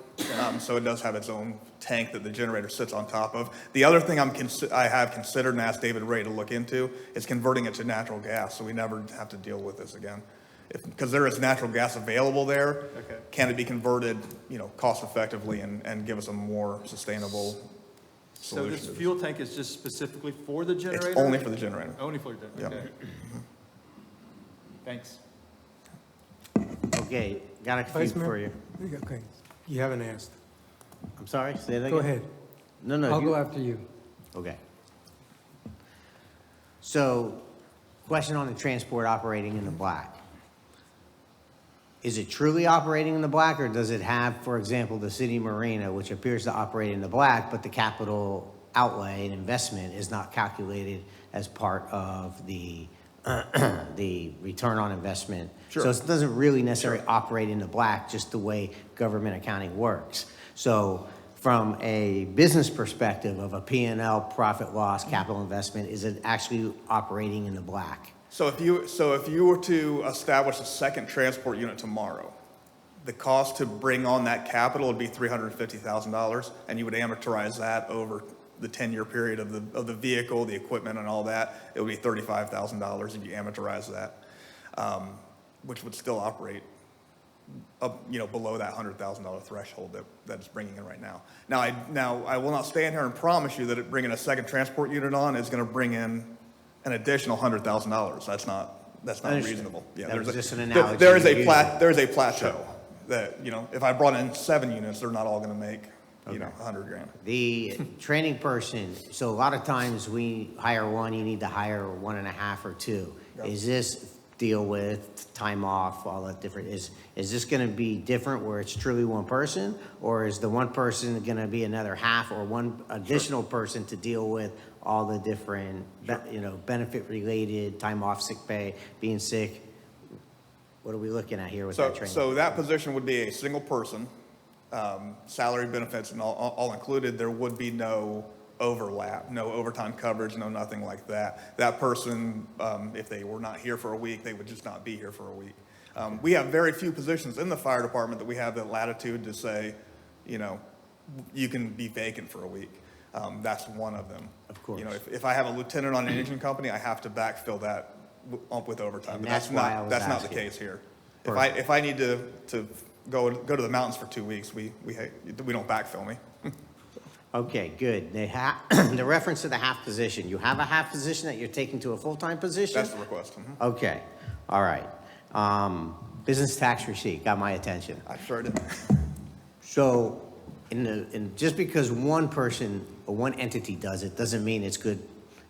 so it does have its own tank that the generator sits on top of. The other thing I have considered and asked David Ray to look into is converting it to natural gas, so we never have to deal with this again. Because there is natural gas available there, Okay. Can it be converted, cost effectively and give us a more sustainable So solution? this to fuel tank is just specifically for the generator? It's only for the generator. Only for the Yep. generator, okay. Thanks. Okay, got a few Vice Mayor? for you. Okay, you haven't asked. I'm sorry, say that again? Go ahead. No, I'll go after you. Okay. So, question on the transport operating in the black. Is it truly operating in the black, or does it have, for example, the city marina, which appears to operate in the black, but the capital outlay and investment is not calculated as part of the the return on investment? Sure. So it doesn't really necessarily operate in the black, just the way government accounting works. So from a business perspective of a P&L, profit loss, capital investment, is it actually operating in the black? So if you were to establish a second transport unit tomorrow, the cost to bring on that capital would be $350,000, and you would amortize that over the 10-year period of the vehicle, the equipment, and all that. It would be $35,000 if you amortize that, which would still operate below that $100,000 threshold that it's bringing in right now. Now I will not stand here and promise you that bringing a second transport unit on is going to bring in an additional $100,000. That's not Understood. reasonable. Yeah, That was there's just an analogy there is you a used. there is a plateau that if I brought in 7 units, they're not all going to make Okay. $100,000. The training person, so a lot of times we hire one, you need to hire 1.5 or 2. Yep. Is this deal with time off, all that different, is this gonna be different where it's truly one person? Or is the one person gonna be another half or one additional person to deal with all the different, benefit related, time off, sick pay, being sick? What are we looking at here with that training? So that position would be a single person, salary, benefits, and all included. There would be no overlap, no overtime coverage, no nothing like that. That person, if they were not here for a week, they would just not be here for a week. We have very few positions in the fire department that we have the latitude to say, you know, you can be vacant for a week. That's one of them. Of course. You know, if I have a lieutenant on an engine company, I have to backfill that with overtime. And But that's why I was that's not the asking. case here. Perfect. If I need to go to the mountains for 2 weeks, we don't backfill me. Okay, good. The reference to the half position, you have a half position that you're taking to a full-time position? That's the request. Okay, all right. Business tax receipt got my attention. I sure did. So, just because one person or one entity does it, doesn't mean it's good.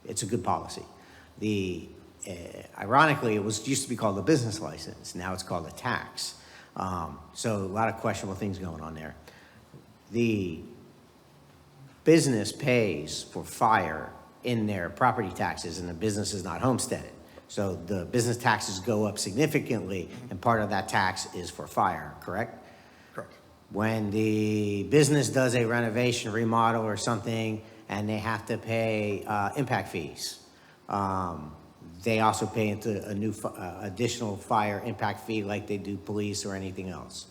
It's a good policy. Ironically, it used to be called a business license. Now it's called a tax. So a lot of questionable things going on there. The business pays for fire in their property taxes, and the business is not homesteaded. So the business taxes go up significantly, and part of that tax is for fire, correct? Correct. When the business does a renovation, remodel, or something, and they have to pay impact fees, they also pay into a new additional fire impact fee like they do police or anything else.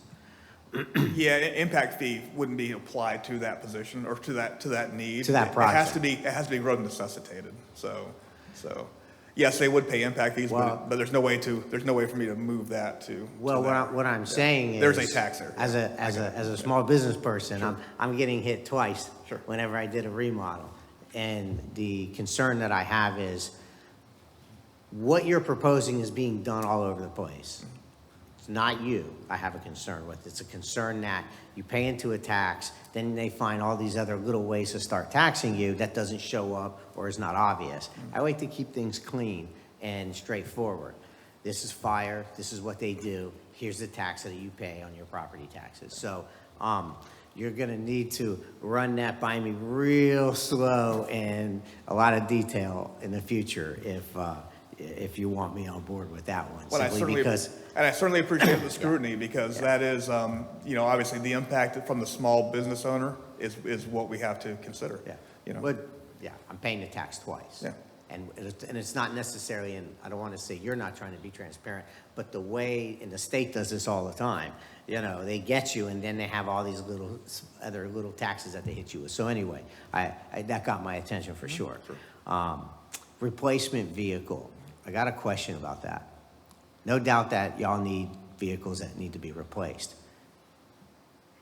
Yeah, impact fee wouldn't be applied to that position or to that need. To that It project. has to be road necessitated. So yes, they would pay impact fees, Well- but there's no way for me to move that to. Well, that. what I'm saying is. There's a tax there. As a small business person, I'm getting hit twice. Sure. Whenever I did a remodel. And the concern that I have is what you're proposing is being done all over the place. It's not you I have a concern with. It's a concern that you pay into a tax, then they find all these other little ways to start taxing you that doesn't show up or is not obvious. I like to keep things clean and straightforward. This is fire, this is what they do, here's the tax that you pay on your property taxes. So, you're gonna need to run that by me real slow and a lot of detail in the future if you want me on board with that one. Well, Simply because, I certainly appreciate the scrutiny because that is, you know, obviously the impact from the small business owner is what we have to consider. yeah, You know. but, yeah, I'm paying the tax twice. Yeah. And it's not necessarily, and I don't want to say you're not trying to be transparent, but the way, and the state does this all the time, you know, they get you and then they have all these other little taxes that they hit you with. So anyway, that got my attention for sure. Replacement vehicle, I got a question about that. No doubt that y'all need vehicles that need to be replaced.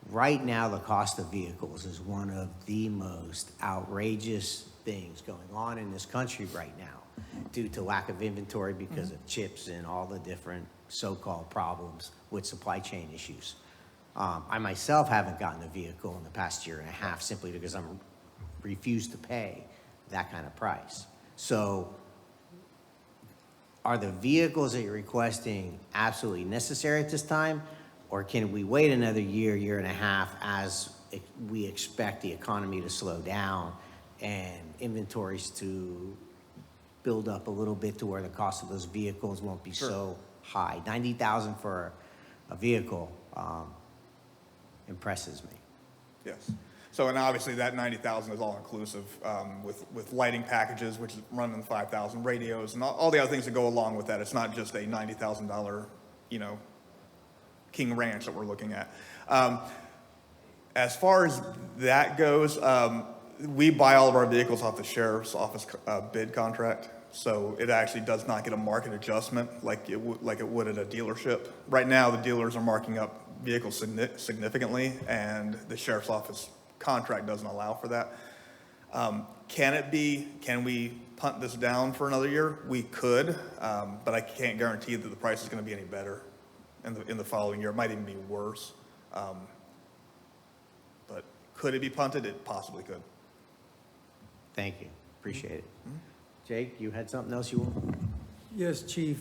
Right now, the cost of vehicles is one of the most outrageous things going on in this country right now due to lack of inventory because of chips and all the different so-called problems with supply chain issues. I myself haven't gotten a vehicle in the past year and a half simply because I'm refused to pay that kind of price. So are the vehicles that you're requesting absolutely necessary at this time? Or can we wait another year and a half as we expect the economy to slow down and inventories to build up a little bit to where the cost of those vehicles won't be so high? 90,000 for a vehicle impresses me. Yes. So, and obviously that 90,000 is all inclusive with lighting packages, which is running 5,000 radios and all the other things that go along with that. It's not just a $90,000, you know, King Ranch that we're looking at. As far as that goes, we buy all of our vehicles off the sheriff's office bid contract. So it actually does not get a market adjustment like it would at a dealership. Right now, the dealers are marking up vehicles significantly, and the sheriff's office contract doesn't allow for that. Can we punt this down for another year? We could, but I can't guarantee that the price is going to be any better in the following year. It might even be worse. But could it be punted? It possibly could. Thank you, appreciate it. Jake, you had something else you want? Yes, Chief.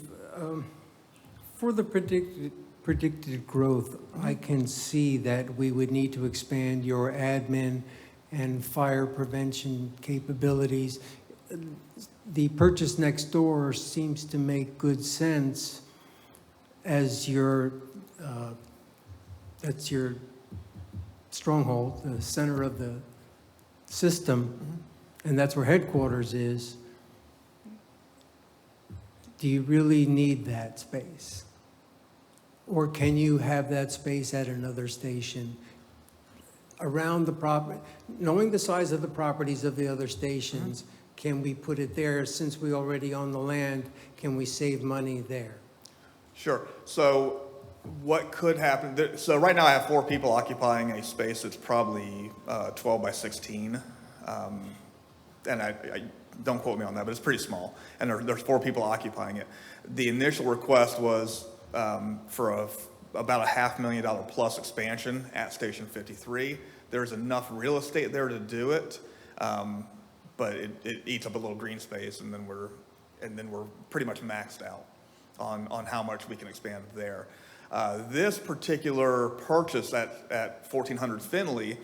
For the predicted growth, I can see that we would need to expand your admin and fire prevention capabilities. The purchase next door seems to make good sense as your, that's your stronghold, the center of the system, and that's where headquarters is, do you really need that space? Or can you have that space at another station around the property? Knowing the size of the properties of the other stations, can we put it there? Since we already own the land, can we save money there? Sure. So what could happen, so right now I have 4 people occupying a space that's probably 12 by 16. And I don't quote me on that, but it's pretty small. And there's 4 people occupying it. The initial request was for about a $500,000 plus expansion at Station 53. There's enough real estate there to do it, but it eats up a little green space, and then we're pretty much maxed out on how much we can expand there. This particular purchase at 1400 Finley,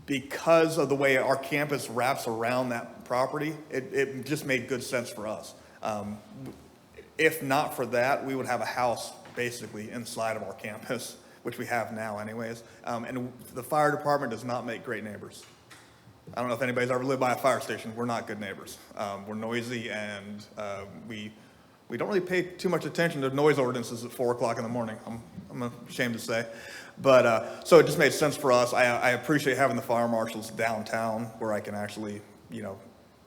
because of the way our campus wraps around that property, it just made good sense for us. If not for that, we would have a house basically inside of our campus, which we have now anyways. And the fire department does not make great neighbors. I don't know if anybody's ever lived by a fire station. We're not good neighbors. We're noisy, and we don't really pay too much attention to noise ordinances at 4 o'clock in the morning, I'm ashamed to say. But, so it just made sense for us. I appreciate having the fire marshals downtown where I can actually,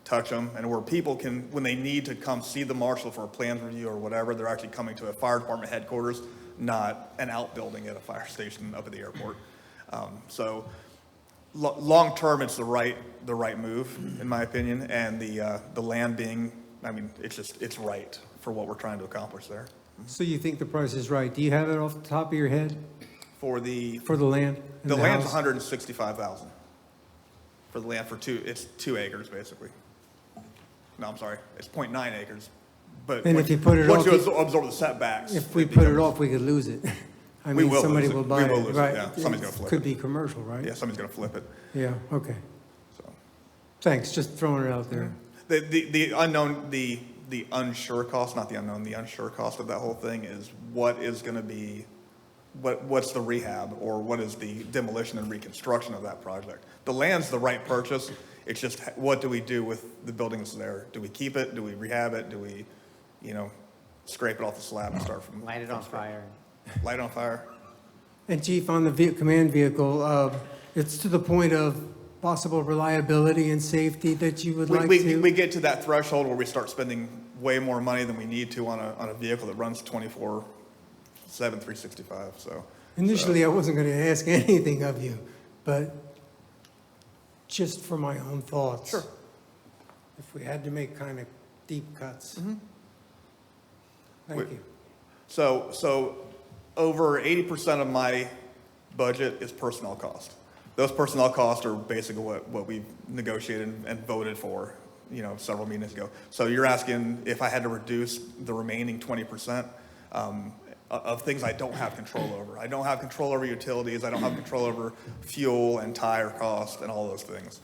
touch them, and where people can, when they need to come see the marshal for a plans review or whatever, they're actually coming to a fire department headquarters, not an outbuilding at a fire station up at the airport. So long term, it's the right move, in my opinion, and the land being, it's right for what we're trying to accomplish there. So you think the price is right? Do you have it off the top of your head For the land? and the land's house? 165,000 for the land it's 2 acres basically. No, I'm sorry, it's 0.9 acres. But And if you put it once off, you absorb the setbacks, If we put it off, we could lose it. I We mean, will somebody lose it. will We buy will it, lose it, right? yeah. Somebody's gonna flip Could it. be commercial, right? yeah, somebody's gonna flip it. Yeah, okay. So Thanks, just throwing it out there. the unknown, the unsure cost, not the unknown, the unsure cost of that whole thing is what is going to be, what's the rehab, or what is the demolition and reconstruction of that project. The land's the right purchase. It's just what do we do with the buildings there? Do we keep it? Do we rehab it? Do we, scrape it off the slab and start from Light it on fire. light it on fire? And Chief, on the command vehicle, it's to the point of possible reliability and safety that you would like to? We get to that threshold where we start spending way more money than we need to on a vehicle that runs 24/7, 365, so. Initially, I wasn't going to ask anything of you, but just for my own thoughts. Sure. If we had to make kind of deep cuts. Thank We- you. So over 80% of my budget is personnel cost. Those personnel costs are basically what we negotiated and voted for, several meetings ago. So you're asking if I had to reduce the remaining 20% of things I don't have control over. I don't have control over utilities. I don't have control over fuel and tire cost and all those things.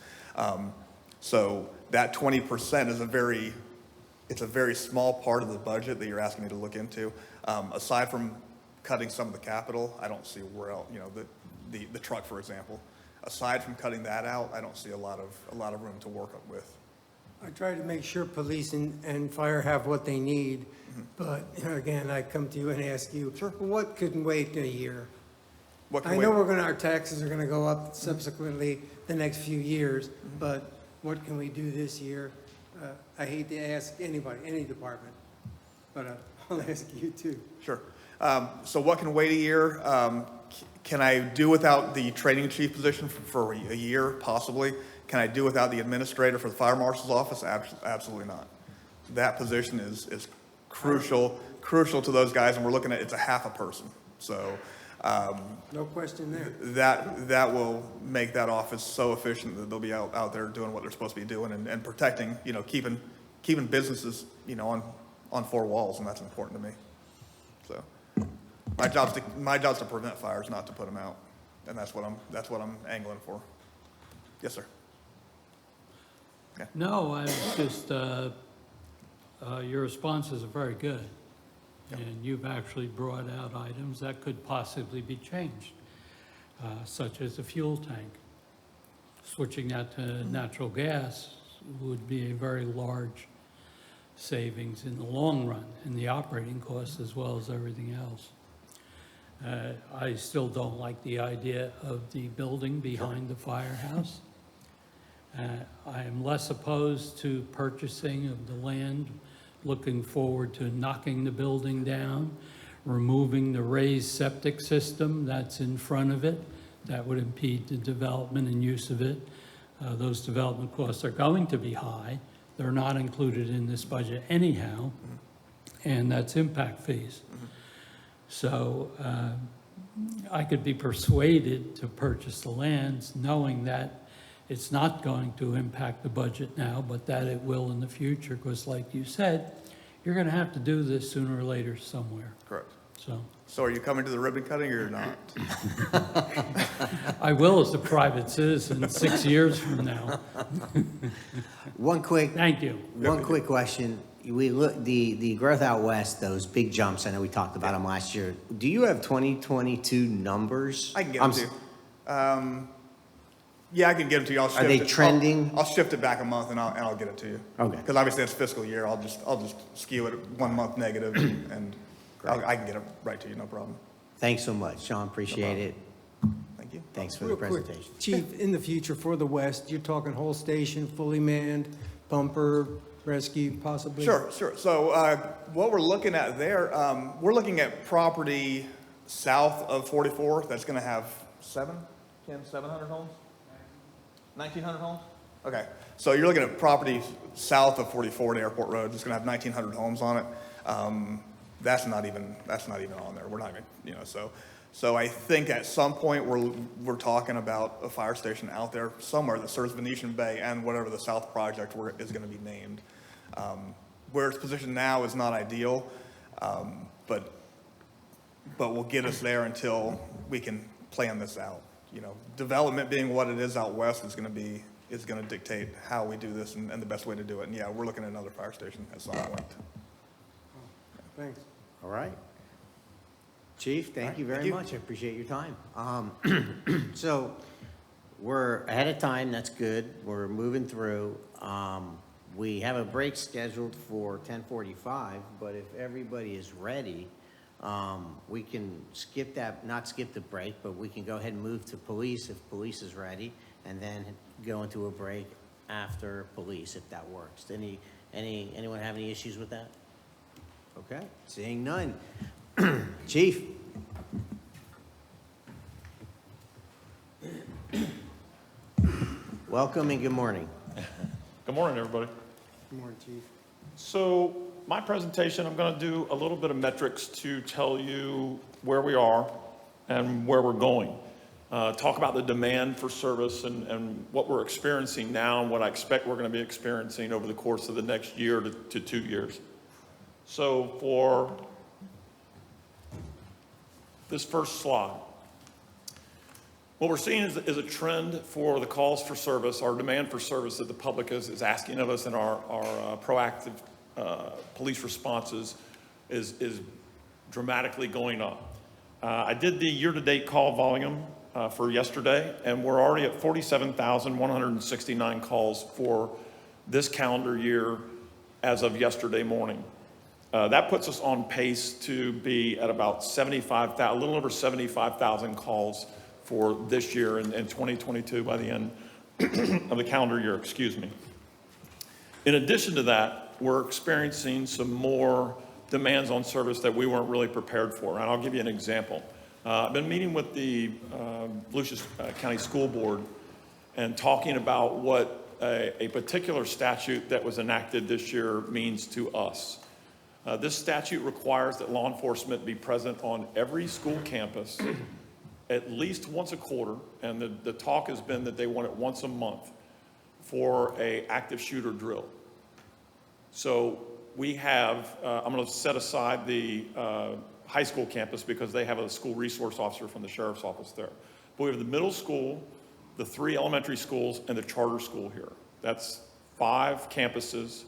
So that 20% is it's a very small part of the budget that you're asking me to look into. Aside from cutting some of the capital, I don't see where else, the truck, for example. Aside from cutting that out, I don't see a lot of room to work with. I try to make sure police and fire have what they need, but again, I come to you and ask you, what could wait a year? What can I wait? know our taxes are going to go up subsequently the next few years, but what can we do this year? I hate to ask anybody, any department, but I'll ask you too. Sure. So what can wait a year? Can I do without the training chief position for a year, possibly? Can I do without the administrator for the fire marshal's office? Absolutely not. That position is crucial to those guys, and we're looking at, it's a half a person. So No question there. that will make that office so efficient that they'll be out there doing what they're supposed to be doing and protecting, keeping businesses, on 4 walls, and that's important to me. So my job's to prevent fires, not to put them out, and that's what I'm angling for. Yes, sir. No, I was just, your responses are very good. And you've actually brought out items that could possibly be changed, such as a fuel tank. Switching that to natural gas would be a very large savings in the long run, in the operating costs as well as everything else. I still don't like the idea of the building behind the firehouse. I am less opposed to purchasing of the land, looking forward to knocking the building down, removing the raised septic system that's in front of it. That would impede the development and use of it. Those development costs are going to be high. They're not included in this budget anyhow, and that's impact fees. So I could be persuaded to purchase the lands knowing that it's not going to impact the budget now, but that it will in the future, because like you said, you're going to have to do this sooner or later somewhere. Correct. So are you coming to the ribbon cutting or you're not? I will as a private citizen 6 years from now. Thank you. One quick question. We look, the growth out west, those big jumps, I know we talked about them last year. Do you have 2022 numbers? I can get them to you. Yeah, I can get them to you. I'll shift Are they it. trending? I'll shift it back a month and I'll get it to you. Okay. Because obviously it's fiscal year. I'll just skew it 1 month negative and I can get it right to you, no problem. Thanks so much, Sean, appreciate it. Thank you. Thanks for the Real quick, presentation. Chief, in the future for the west, you're talking whole station, fully manned, bumper, rescue possibly? Sure. So what we're looking at there, we're looking at property south of 44 that's going to have 700 homes? 1,900 homes? Okay. So you're looking at property south of 44 at Airport Road. It's going to have 1,900 homes on it. That's not even on there. We're not even, so I think at some point we're talking about a fire station out there somewhere that serves Venetian Bay and whatever the South Project is going to be named. Where it's positioned now is not ideal, but will get us there until we can plan this out. Development being what it is out west is going to dictate how we do this and the best way to do it. And yeah, we're looking at another fire station at some point. Thanks. All right. Chief, thank you very thank you. much. I appreciate your time. So we're ahead of time. That's good. We're moving through. We have a break scheduled for 10:45, but if everybody is ready, we can skip that, not skip the break, but we can go ahead and move to police if police is ready, and then go into a break after police if that works. Anyone have any issues with that? Okay, seeing none. Chief? Welcome and good morning. Good morning, everybody. Good morning, Chief. So my presentation, I'm going to do a little bit of metrics to tell you where we are and where we're going. Talk about the demand for service and what we're experiencing now and what I expect we're going to be experiencing over the course of the next year to 2 years. So for this first slide, what we're seeing is a trend for the calls for service, our demand for service that the public is asking of us, and our proactive police responses is dramatically going up. I did the year-to-date call volume for yesterday, and we're already at 47,169 calls for this calendar year as of yesterday morning. That puts us on pace to be at about 75,000, a little over 75,000 calls for this year in 2022 by the end of the calendar year, excuse me. In addition to that, we're experiencing some more demands on service that we weren't really prepared for. And I'll give you an example. I've been meeting with the Volusia County School Board and talking about what a particular statute that was enacted this year means to us. This statute requires that law enforcement be present on every school campus at least once a quarter, and the talk has been that they want it once a month for a active shooter drill. So we have, I'm going to set aside the high school campus because they have a school resource officer from the sheriff's office there. But we have the middle school, the 3 elementary schools, and the charter school here. That's 5 campuses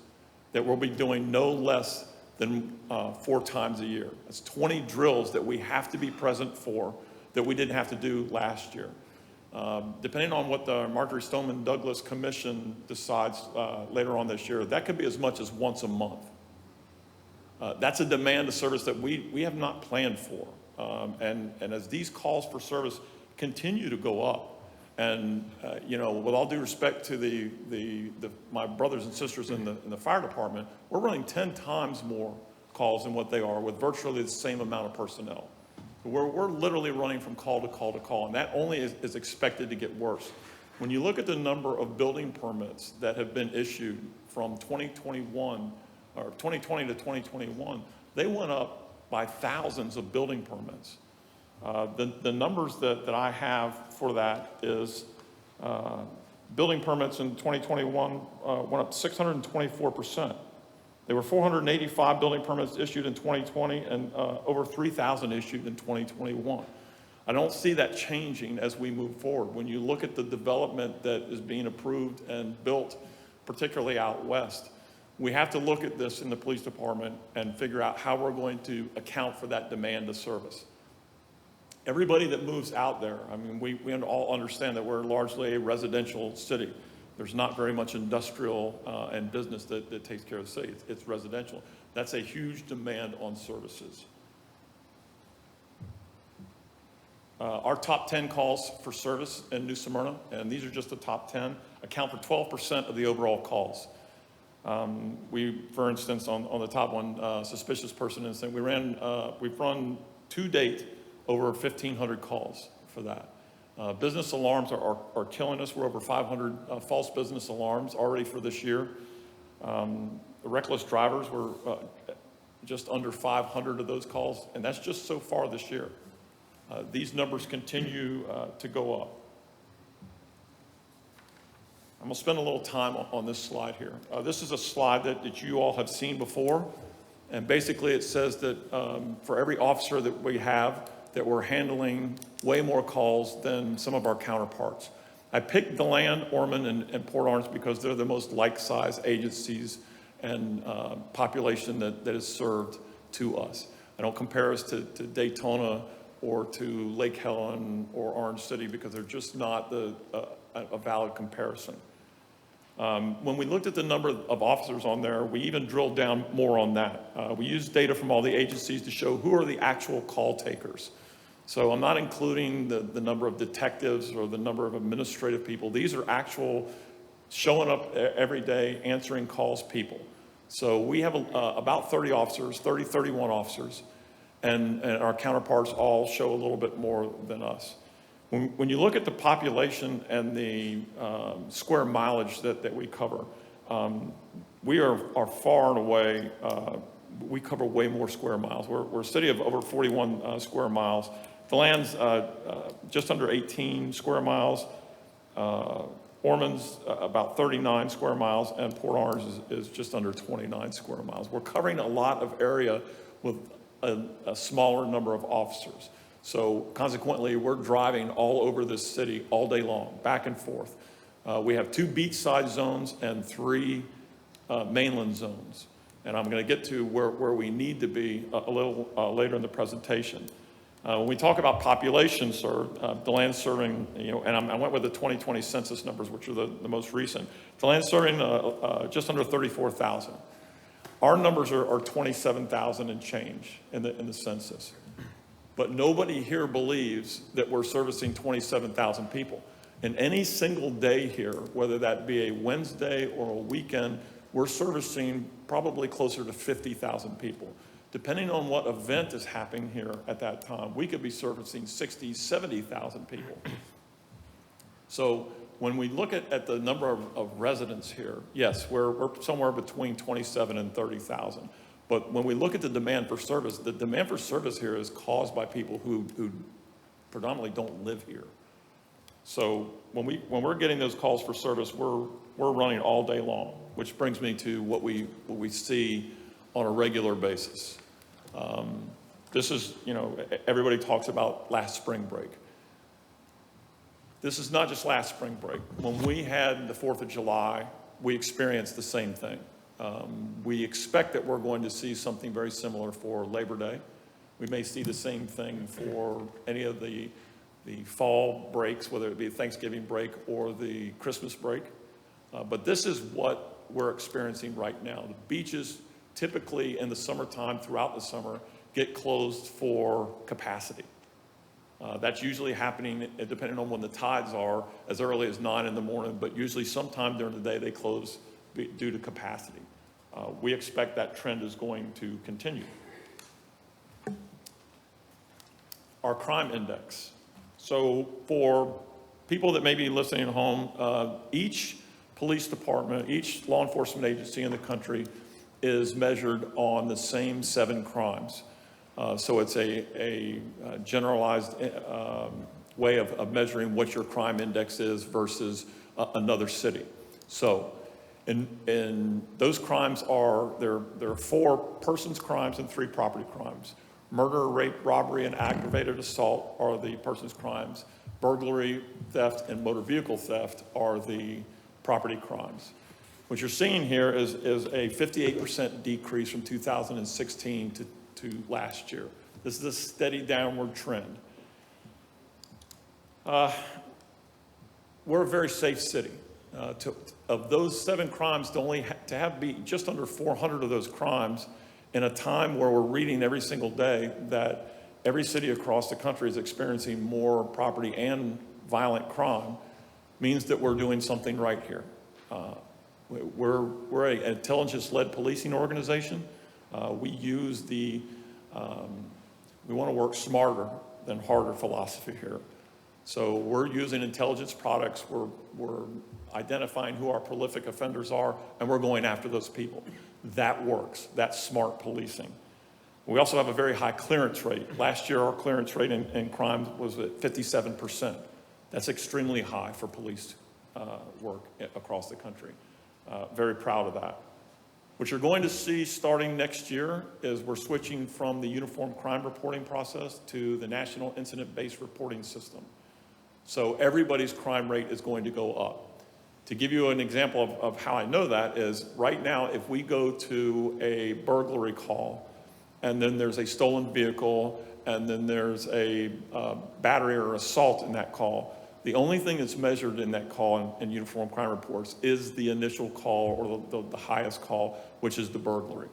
that we'll be doing no less than 4 times a year. That's 20 drills that we have to be present for that we didn't have to do last year. Depending on what the Marjorie Stoneman Douglas Commission decides later on this year, that could be as much as once a month. That's a demand of service that we have not planned for. And as these calls for service continue to go up, and you know, with all due respect to my brothers and sisters in the fire department, we're running 10 times more calls than what they are with virtually the same amount of personnel. We're literally running from call to call to call, and that only is expected to get worse. When you look at the number of building permits that have been issued from 2021 or 2020 to 2021, they went up by thousands of building permits. The numbers that I have for that is building permits in 2021 went up 624%. There were 485 building permits issued in 2020 and over 3,000 issued in 2021. I don't see that changing as we move forward. When you look at the development that is being approved and built, particularly out west, we have to look at this in the police department and figure out how we're going to account for that demand of service. Everybody that moves out there, I mean, we all understand that we're largely a residential city. There's not very much industrial and business that takes care of the city. It's residential. That's a huge demand on services. Our top 10 calls for service in New Smyrna, and these are just the top 10, account for 12% of the overall calls. For instance, on the top one, suspicious person incident, we've run to date over 1,500 calls for that. Business alarms are killing us. We're over 500 false business alarms already for this year. Reckless drivers were just under 500 of those calls, and that's just so far this year. These numbers continue to go up. I'm gonna spend a little time on this slide here. This is a slide that you all have seen before, and basically it says that for every officer that we have, that we're handling way more calls than some of our counterparts. I picked DeLand, Ormond, and Port Orange because they're the most like-sized agencies and population that is served to us. I don't compare us to Daytona or to Lake Helen or Orange City because they're just not a valid comparison. When we looked at the number of officers on there, we even drilled down more on that. We used data from all the agencies to show who are the actual call takers. So I'm not including the number of detectives or the number of administrative people. These are actual showing up every day, answering calls people. So we have about 30 officers, 31 officers, and our counterparts all show a little bit more than us. When you look at the population and the square mileage that we cover, we are far and away, we cover way more square miles. We're a city of over 41 square miles. DeLand's just under 18 square miles. Ormond's about 39 square miles, and Port Orange is just under 29 square miles. We're covering a lot of area with a smaller number of officers. So consequently, we're driving all over this city all day long, back and forth. We have 2 beachside zones and 3 mainland zones. And I'm going to get to where we need to be a little later in the presentation. When we talk about population, sir, DeLand's serving, and I went with the 2020 census numbers, which are the most recent. DeLand's serving just under 34,000. Our numbers are 27,000 and change in the census. But nobody here believes that we're servicing 27,000 people. In any single day here, whether that be a Wednesday or a weekend, we're servicing probably closer to 50,000 people. Depending on what event is happening here at that time, we could be servicing 60, 70,000 people. So when we look at the number of residents here, yes, we're somewhere between 27 and 30,000. But when we look at the demand for service, the demand for service here is caused by people who predominantly don't live here. So when we're getting those calls for service, we're running all day long, which brings me to what we see on a regular basis. This is, everybody talks about last spring break. This is not just last spring break. When we had the 4th of July, we experienced the same thing. We expect that we're going to see something very similar for Labor Day. We may see the same thing for any of the fall breaks, whether it be Thanksgiving break or the Christmas break. But this is what we're experiencing right now. The beaches typically in the summertime, throughout the summer, get closed for capacity. That's usually happening, depending on when the tides are, as early as 9 in the morning, but usually sometime during the day they close due to capacity. We expect that trend is going to continue. Our crime index. So for people that may be listening at home, each police department, each law enforcement agency in the country is measured on the same 7 crimes. So it's a generalized way of measuring what your crime index is versus another city. So in those crimes there are 4 persons crimes and 3 property crimes. Murder, rape, robbery, and aggravated assault are the persons crimes. Burglary, theft, and motor vehicle theft are the property crimes. What you're seeing here is a 58% decrease from 2016 to last year. This is a steady downward trend. We're a very safe city. Of those 7 crimes, to have be just under 400 of those crimes in a time where we're reading every single day that every city across the country is experiencing more property and violent crime, means that we're doing something right here. We're an intelligence-led policing organization. We use we want to work smarter than harder philosophy here. So we're using intelligence products, we're identifying who our prolific offenders are, and we're going after those people. That works. That's smart policing. We also have a very high clearance rate. Last year, our clearance rate in crime was at 57%. That's extremely high for police work across the country. Very proud of that. What you're going to see starting next year is we're switching from the uniform crime reporting process to the National Incident-Based Reporting System. So everybody's crime rate is going to go up. To give you an example of how I know that is, right now, if we go to a burglary call, and then there's a stolen vehicle, and then there's a battery or assault in that call, the only thing that's measured in that call in uniform crime reports is the initial call or the highest call, which is the burglary.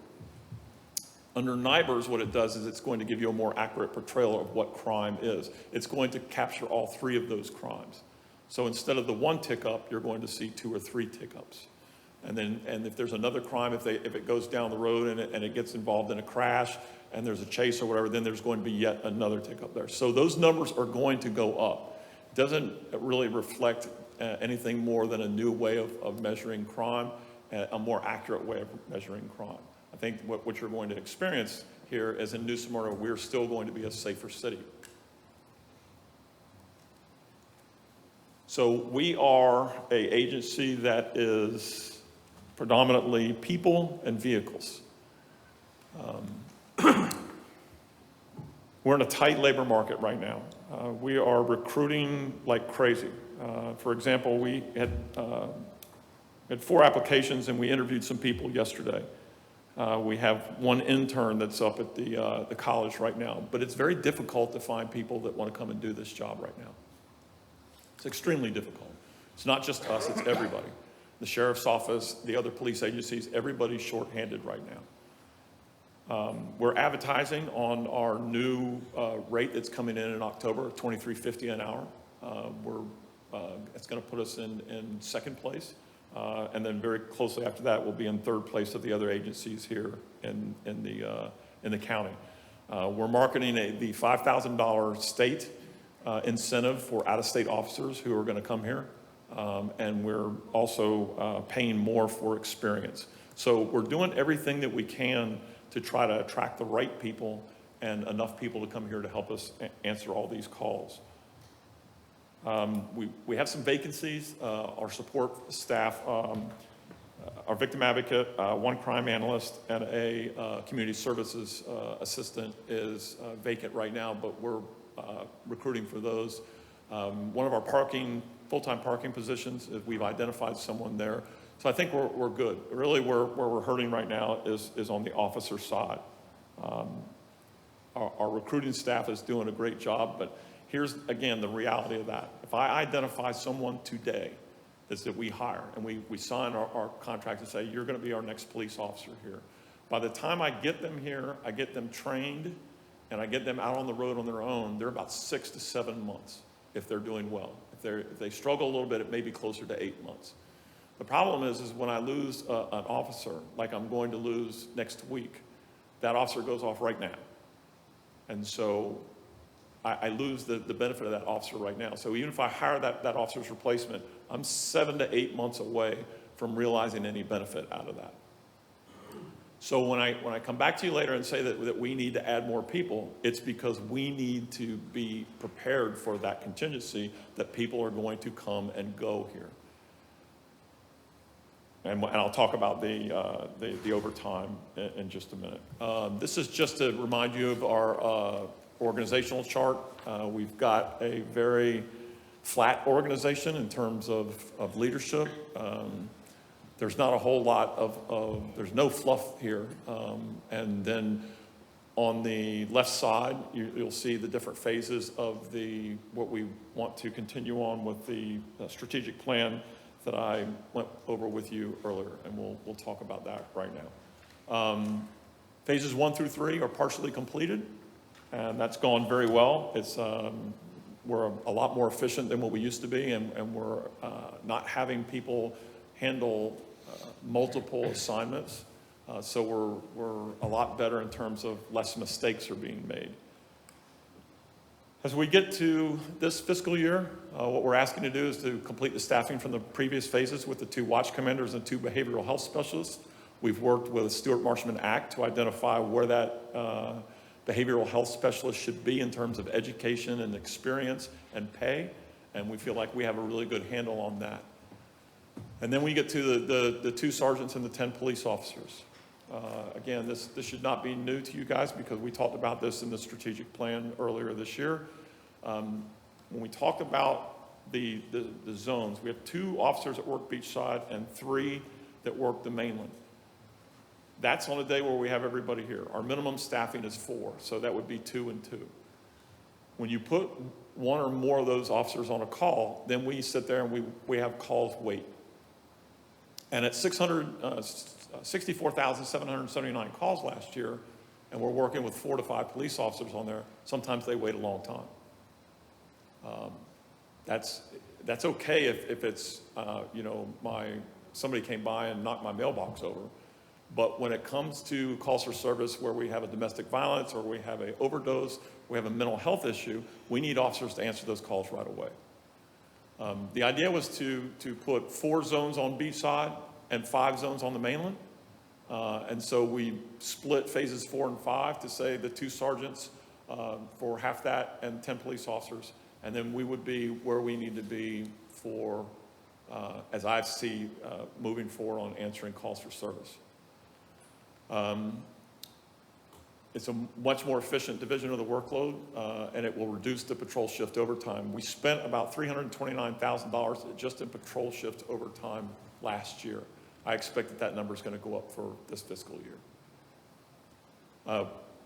Under NIBRS, what it does is it's going to give you a more accurate portrayal of what crime is. It's going to capture all 3 of those crimes. So instead of the 1 tick up, you're going to see 2 or 3 tick ups. And if there's another crime, if it goes down the road and it gets involved in a crash and there's a chase or whatever, then there's going to be yet another tick up there. So those numbers are going to go up. It doesn't really reflect anything more than a new way of measuring crime, a more accurate way of measuring crime. I think what you're going to experience here is in New Smyrna, we're still going to be a safer city. So we are an agency that is predominantly people and vehicles. We're in a tight labor market right now. We are recruiting like crazy. For example, we had 4 applications and we interviewed some people yesterday. We have 1 intern that's up at the college right now, but it's very difficult to find people that want to come and do this job right now. It's extremely difficult. It's not just us, it's everybody. The sheriff's office, the other police agencies, everybody's shorthanded right now. We're advertising on our new rate that's coming in October, $23.50 an hour. It's going to put us in 2nd place. And then very closely after that, we'll be in 3rd place of the other agencies here in the county. We're marketing the $5,000 state incentive for out-of-state officers who are going to come here. And we're also paying more for experience. So we're doing everything that we can to try to attract the right people and enough people to come here to help us answer all these calls. We have some vacancies. Our support staff, our victim advocate, 1 crime analyst, and a community services assistant is vacant right now, but we're recruiting for those. One of our full-time parking positions, we've identified someone there So I think we're good. Really, where we're hurting right now is on the officer side. Our recruiting staff is doing a great job, but here's, again, the reality of that. If I identify someone today that we hire, and we sign our contract and say, you're gonna be our next police officer here, by the time I get them here, I get them trained, and I get them out on the road on their own, they're about 6 to 7 months if they're doing well. If they struggle a little bit, it may be closer to 8 months. The problem is when I lose an officer, like I'm going to lose next week, that officer goes off right now. And so I lose the benefit of that officer right now. So even if I hire that officer's replacement, I'm 7 to 8 months away from realizing any benefit out of that. So when I come back to you later and say that we need to add more people, it's because we need to be prepared for that contingency that people are going to come and go here. And I'll talk about the overtime in just a minute. This is just to remind you of our organizational chart. We've got a very flat organization in terms of leadership. There's not a whole lot there's no fluff here. And then on the left side, you'll see the different phases of what we want to continue on with the strategic plan that I went over with you earlier, and we'll talk about that right now. Phases 1 through 3 are partially completed, and that's gone very well. We're a lot more efficient than what we used to be, and we're not having people handle multiple assignments. So we're a lot better in terms of less mistakes are being made. As we get to this fiscal year, what we're asking to do is to complete the staffing from the previous phases with the 2 watch commanders and 2 behavioral health specialists. We've worked with Stewart Marshman Act to identify where that behavioral health specialist should be in terms of education and experience and pay, and we feel like we have a really good handle on that. And then we get to the 2 sergeants and the 10 police officers. Again, this should not be new to you guys because we talked about this in the strategic plan earlier this year. When we talked about the zones, we have 2 officers that work beachside and 3 that work the mainland. That's on a day where we have everybody here. Our minimum staffing is 4, so that would be 2 and 2. When you put 1 or more of those officers on a call, then we sit there and we have calls wait. And at 64,779 calls last year, and we're working with 4 to 5 police officers on there, sometimes they wait a long time. That's okay if it's, somebody came by and knocked my mailbox over. But when it comes to calls for service where we have a domestic violence or we have an overdose, we have a mental health issue, we need officers to answer those calls right away. The idea was to put 4 zones on beachside and 5 zones on the mainland. And so we split phases 4 and 5 to say the 2 sergeants for half that and 10 police officers. And then we would be where we need to be for, as I see, moving forward on answering calls for service. It's a much more efficient division of the workload, and it will reduce the patrol shift overtime. We spent about $329,000 just in patrol shift overtime last year. I expect that number is going to go up for this fiscal year.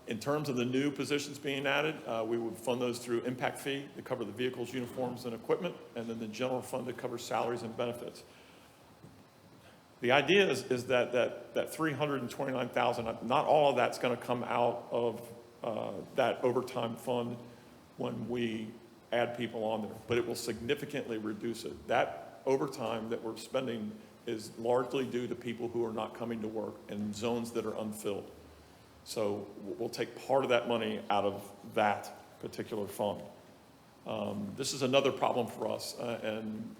In terms of the new positions being added, we would fund those through impact fee to cover the vehicles, uniforms, and equipment, and then the general fund to cover salaries and benefits. The idea is that $329,000, not all of that's going to come out of that overtime fund when we add people on there, but it will significantly reduce it. That overtime that we're spending is largely due to people who are not coming to work in zones that are unfilled. So we'll take part of that money out of that particular fund. This is another problem for us, and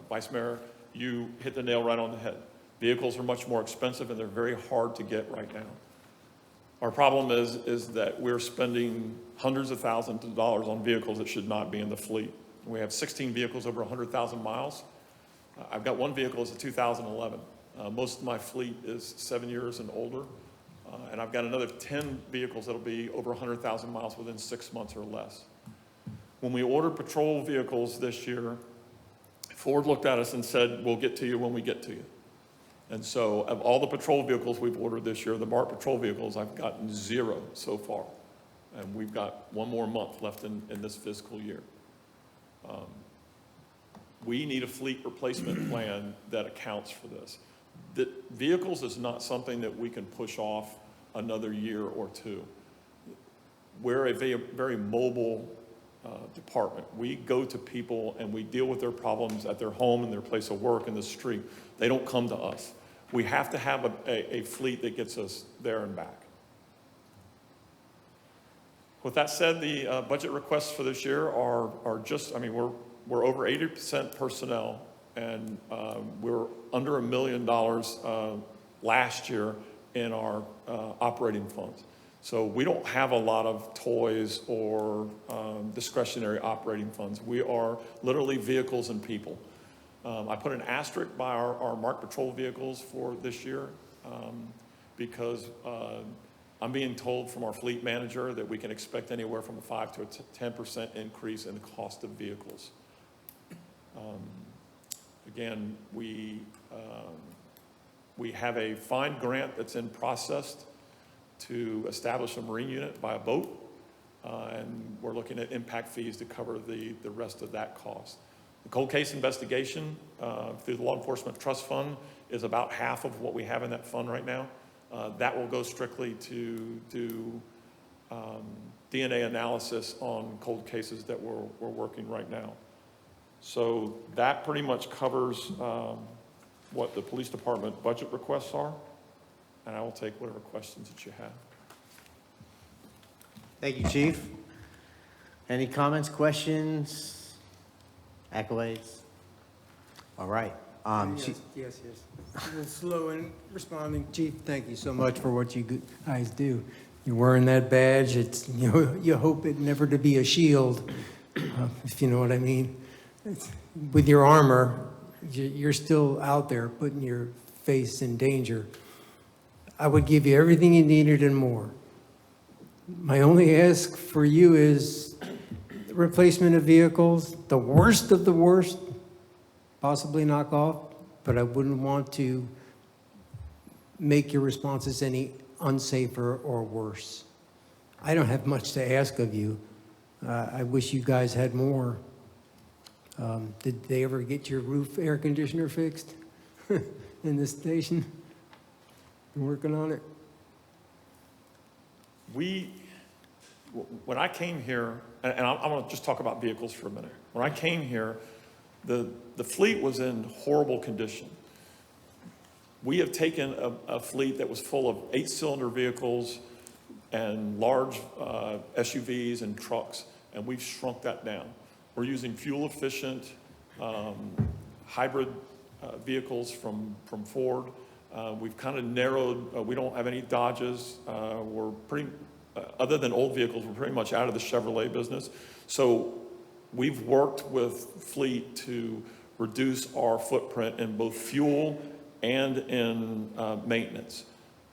Vice Mayor, you hit the nail right on the head. Vehicles are much more expensive and they're very hard to get right now. Our problem is that we're spending hundreds of thousands of dollars on vehicles that should not be in the fleet. We have 16 vehicles over 100,000 miles. I've got 1 vehicle, it's a 2011. Most of my fleet is 7 years and older. And I've got another 10 vehicles that'll be over 100,000 miles within 6 months or less. When we ordered patrol vehicles this year, Ford looked at us and said, we'll get to you when we get to you. And so of all the patrol vehicles we've ordered this year, the marked patrol vehicles, I've gotten 0 so far. And we've got one more month left in this fiscal year. We need a fleet replacement plan that accounts for this. The vehicles is not something that we can push off another year or two. We're a very mobile department. We go to people and we deal with their problems at their home and their place of work in the street. They don't come to us. We have to have a fleet that gets us there and back. With that said, the budget requests for this year are just, I mean, we're over 80% personnel, and we're under $1 million last year in our operating funds. So we don't have a lot of toys or discretionary operating funds. We are literally vehicles and people. I put an asterisk by our marked patrol vehicles for this year because I'm being told from our fleet manager that we can expect anywhere from a 5 to a 10% increase in the cost of vehicles. Again, we have a fine grant that's in process to establish a marine unit by a boat, and we're looking at impact fees to cover the rest of that cost. The cold case investigation through the Law Enforcement Trust Fund is about half of what we have in that fund right now. That will go strictly to do DNA analysis on cold cases that we're working right now. So that pretty much covers what the police department budget requests are, and I will take whatever questions that you have. Thank you, Chief. Any comments, questions, accolades? All right. Yes. A little slow in responding. Chief, thank you so much for what you guys do. You're wearing that badge. It's, you hope it never to be a shield, if you know what I mean. With your armor, you're still out there putting your face in danger. I would give you everything you needed and more. My only ask for you is the replacement of vehicles, the worst of the worst, possibly knock off, but I wouldn't want to make your responses any unsafer or worse. I don't have much to ask of you. I wish you guys had more. Did they ever get your roof air conditioner fixed in this station? You're working on it? When I came here, and I'm going to just talk about vehicles for a minute. When I came here, the fleet was in horrible condition. We have taken a fleet that was full of 8-cylinder vehicles and large SUVs and trucks, and we've shrunk that down. We're using fuel-efficient hybrid vehicles from Ford. We've kind of narrowed, we don't have any Dodges. We're pretty, other than old vehicles, we're pretty much out of the Chevrolet business. So we've worked with fleet to reduce our footprint in both fuel and in maintenance.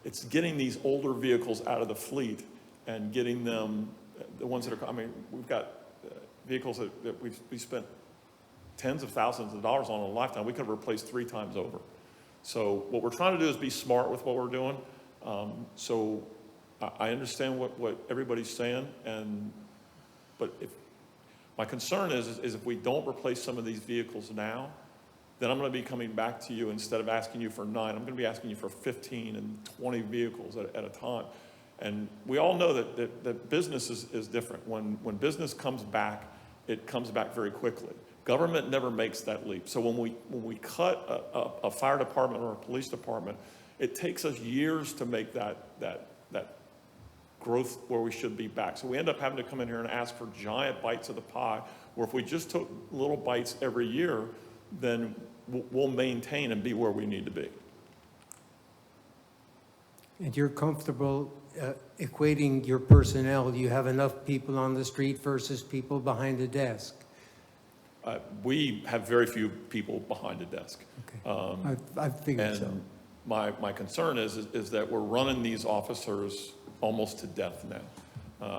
It's getting these older vehicles out of the fleet and getting them, the ones that are, I mean, we've got vehicles that we spent tens of thousands of dollars on in a lifetime. We could have replaced 3 times over. So what we're trying to do is be smart with what we're doing. So I understand what everybody's saying, but my concern is if we don't replace some of these vehicles now, then I'm going to be coming back to you instead of asking you for 9. I'm going to be asking you for 15 and 20 vehicles at a time. And we all know that business is different. When business comes back, it comes back very quickly. Government never makes that leap. So when we cut a fire department or a police department, it takes us years to make that growth where we should be back. So we end up having to come in here and ask for giant bites of the pie, where if we just took little bites every year, then we'll maintain and be where we need to be. And you're comfortable equating your personnel? Do you have enough people on the street versus people behind the desk? We have very few people behind the desk. Okay. I figured so. And my concern is that we're running these officers almost to death now.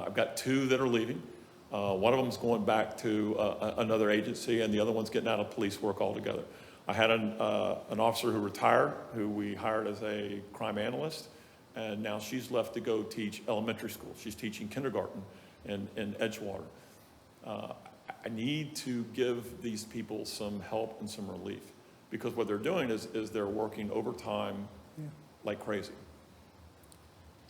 I've got 2 that are leaving. One of them's going back to another agency, and the other one's getting out of police work altogether. I had an officer who retired, who we hired as a crime analyst, and now she's left to go teach elementary school. She's teaching kindergarten in Edgewater. I need to give these people some help and some relief, because what they're doing is they're working overtime like crazy.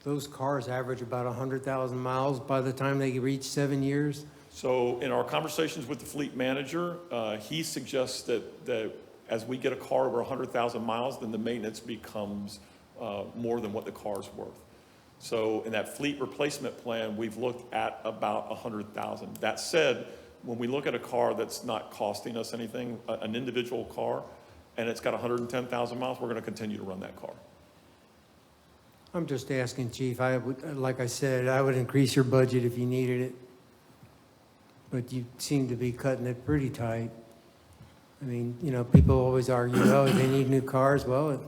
Those cars average about 100,000 miles by the time they reach 7 years. So in our conversations with the fleet manager, he suggests that as we get a car over 100,000 miles, then the maintenance becomes more than what the car's worth. So in that fleet replacement plan, we've looked at about 100,000. That said, when we look at a car that's not costing us anything, an individual car, and it's got 110,000 miles, we're going to continue to run that car. I'm just asking, Chief. Like I said, I would increase your budget if you needed it. But you seem to be cutting it pretty tight. I mean, you know, people always argue, oh, they need new cars. Well,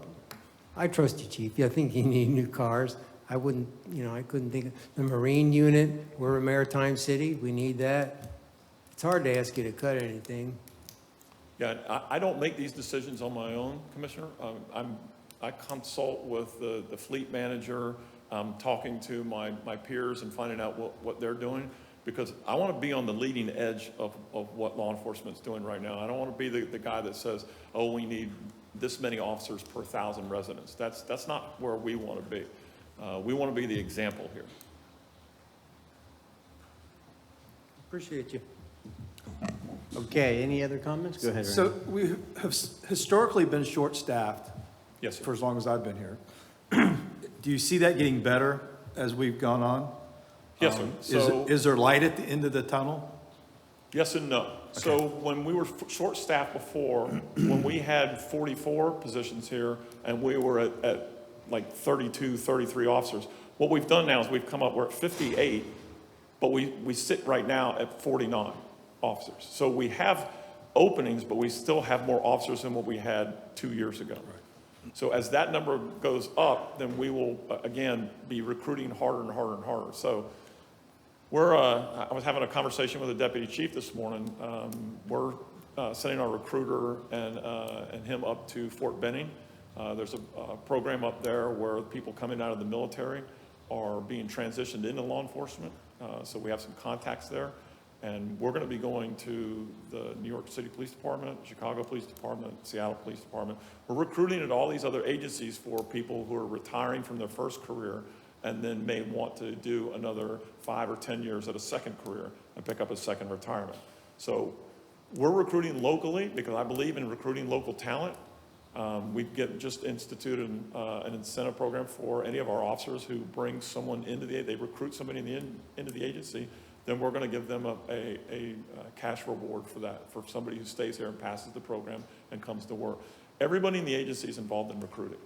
I trust you, Chief. I think you need new cars. I wouldn't, you know, I couldn't think of the Marine unit. We're a maritime city. We need that. It's hard to ask you to cut anything. Yeah, I don't make these decisions on my own, Commissioner. I consult with the fleet manager, talking to my peers and finding out what they're doing, because I want to be on the leading edge of what law enforcement's doing right now. I don't want to be the guy that says, oh, we need this many officers per 1,000 residents. That's not where we want to be. We want to be the example here. Appreciate you. Okay, any other comments? Go ahead, So Randy. we have historically been short-staffed Yes, sir. for as long as I've been here. Do you see that getting better as we've gone on? Yes, sir. Is there light at the end of the tunnel? Yes and no. So when we were short-staffed before, when we had 44 positions here and we were at like 32, 33 officers, what we've done now is we've come up, we're at 58, but we sit right now at 49 officers. So we have openings, but we still have more officers than what we had 2 years ago. So as that number goes up, then we will, again, be recruiting harder and harder and harder. So I was having a conversation with the deputy chief this morning. We're sending our recruiter and him up to Fort Benning. There's a program up there where people coming out of the military are being transitioned into law enforcement. So we have some contacts there. And we're going to be going to the New York City Police Department, Chicago Police Department, Seattle Police Department. We're recruiting at all these other agencies for people who are retiring from their first career and then may want to do another 5 or 10 years at a second career and pick up a second retirement. So we're recruiting locally because I believe in recruiting local talent. We've just instituted an incentive program for any of our officers who bring someone into they recruit somebody into the agency. Then we're going to give them a cash reward for that, for somebody who stays here and passes the program and comes to work. Everybody in the agency is involved in recruiting.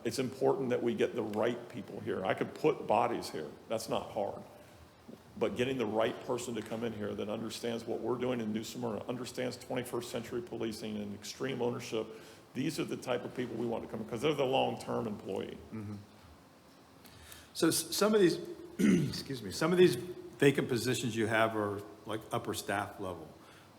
It's important that we get the right people here. I could put bodies here. That's not hard. But getting the right person to come in here that understands what we're doing in New Smyrna, understands 21st century policing and extreme ownership, these are the type of people we want to come in because they're the long-term employee. Mm-hmm. So some of these, excuse me, some of these vacant positions you have are like upper staff level.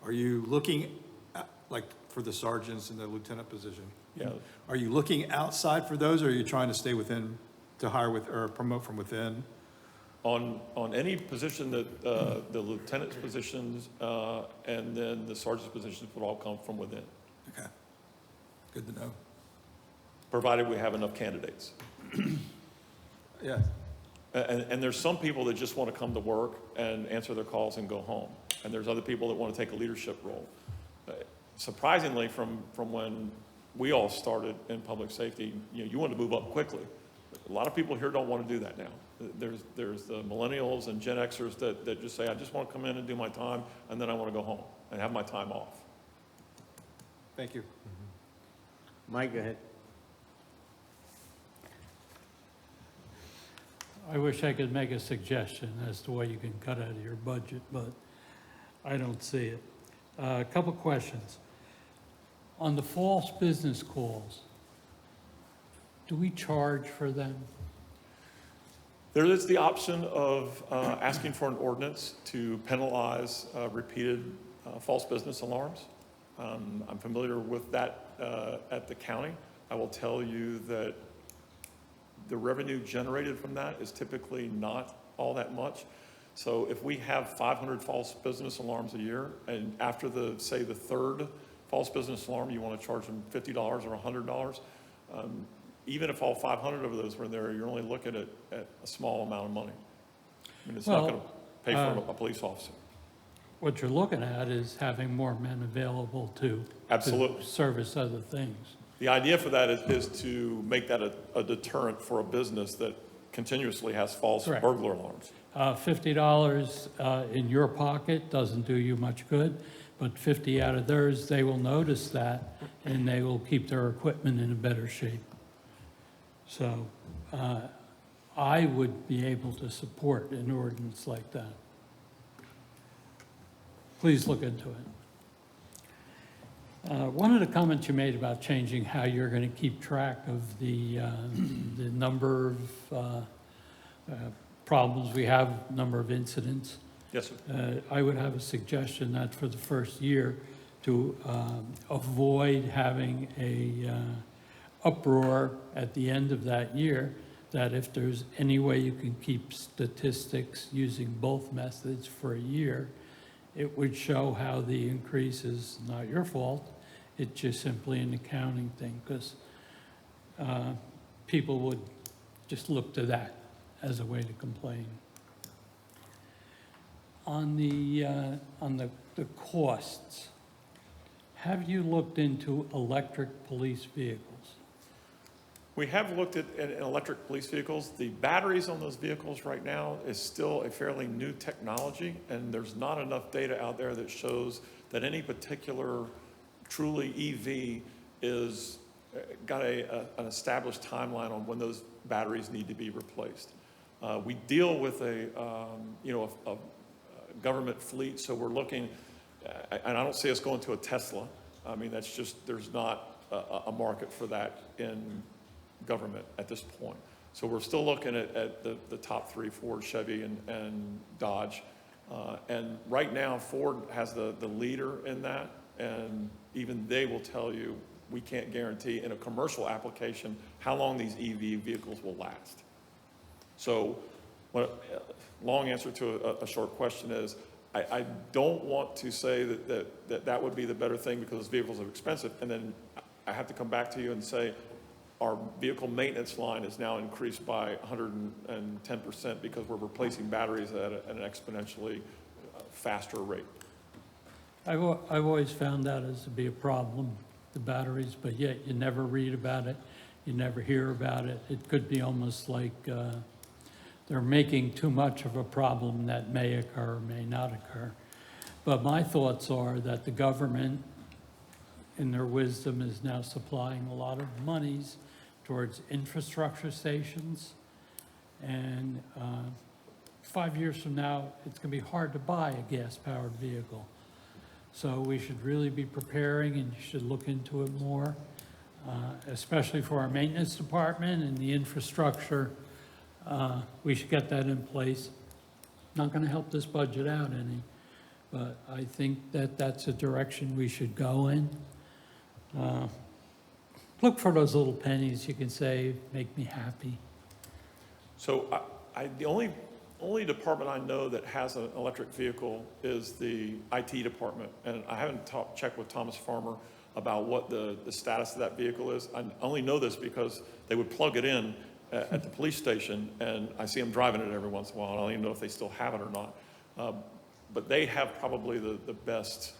Are you looking at, like for the sergeants and the lieutenant position? Yeah. Are you looking outside for those, or are you trying to stay within, to hire with, or promote from within? On any position that the lieutenant's positions and then the sergeant's positions would all come from within, Okay, good to know. provided we have enough candidates. Yeah, And there's some people that just want to come to work and answer their calls and go home. And there's other people that want to take a leadership role. Surprisingly, from when we all started in public safety, you want to move up quickly. A lot of people here don't want to do that now. There's the millennials and Gen Xers that just say, I just want to come in and do my time, and then I want to go home and have my time off. thank you. Mike, go ahead. I wish I could make a suggestion as to what you can cut out of your budget, but I don't see it. A couple questions. On the false business calls, do we charge for them? There is the option of asking for an ordinance to penalize repeated false business alarms. I'm familiar with that at the county. I will tell you that the revenue generated from that is typically not all that much. So if we have 500 false business alarms a year, and after say the third false business alarm, you want to charge them $50 or $100, even if all 500 of those were there, you're only looking at a small amount of money. I mean, it's not Well, going to pay for a police officer. What you're looking at is having more men available to Absolutely. to service other things. The idea for that is to make that a deterrent for a business that continuously has false Correct. burglar alarms. $50 in your pocket doesn't do you much good, but 50 out of theirs, they will notice that, and they will keep their equipment in a better shape. So I would be able to support an ordinance like that. Please look into it. One of the comments you made about changing how you're going to keep track of the number of problems we have, number of incidents. Yes, sir. I would have a suggestion that for the first year, to avoid having a uproar at the end of that year, that if there's any way you can keep statistics using both methods for a year, it would show how the increase is not your fault. It's just simply an accounting thing, because people would just look to that as a way to complain. On the costs, have you looked into electric police vehicles? We have looked at electric police vehicles. The batteries on those vehicles right now is still a fairly new technology, and there's not enough data out there that shows that any particular truly EV is got an established timeline on when those batteries need to be replaced. We deal with a government fleet, so we're looking, and I don't see us going to a Tesla. I mean, that's just, there's not a market for that in government at this point. So we're still looking at the top three, Ford, Chevy, and Dodge. And right now, Ford has the leader in that, and even they will tell you, we can't guarantee in a commercial application how long these EV vehicles will last. So, long answer to a short question is, I don't want to say that would be the better thing because those vehicles are expensive, and then I have to come back to you and say, our vehicle maintenance line is now increased by 110% because we're replacing batteries at an exponentially faster rate. I've always found that as to be a problem, the batteries, but yet you never read about it, you never hear about it. It could be almost like they're making too much of a problem that may occur or may not occur. But my thoughts are that the government, in their wisdom, is now supplying a lot of monies towards infrastructure stations. And 5 years from now, it's going to be hard to buy a gas-powered vehicle. So we should really be preparing, and you should look into it more, especially for our maintenance department and the infrastructure. We should get that in place. Not going to help this budget out any, but I think that that's a direction we should go in. Look for those little pennies you can save, make me happy. So the only department I know that has an electric vehicle is the IT department. And I haven't checked with Thomas Farmer about what the status of that vehicle is. I only know this because they would plug it in at the police station, and I see them driving it every once in a while. I don't even know if they still have it or not. But they have probably the best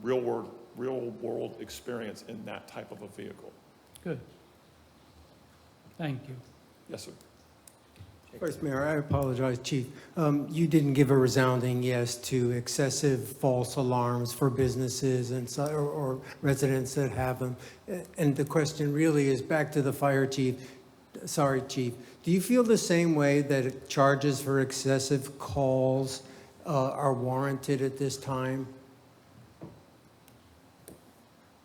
real world experience in that type of a vehicle. Good. Thank you. Yes, sir. First, Mayor, I apologize, Chief. You didn't give a resounding yes to excessive false alarms for businesses and or residents that have them. And the question really is back to the fire chief. Sorry, Chief. Do you feel the same way that charges for excessive calls are warranted at this time?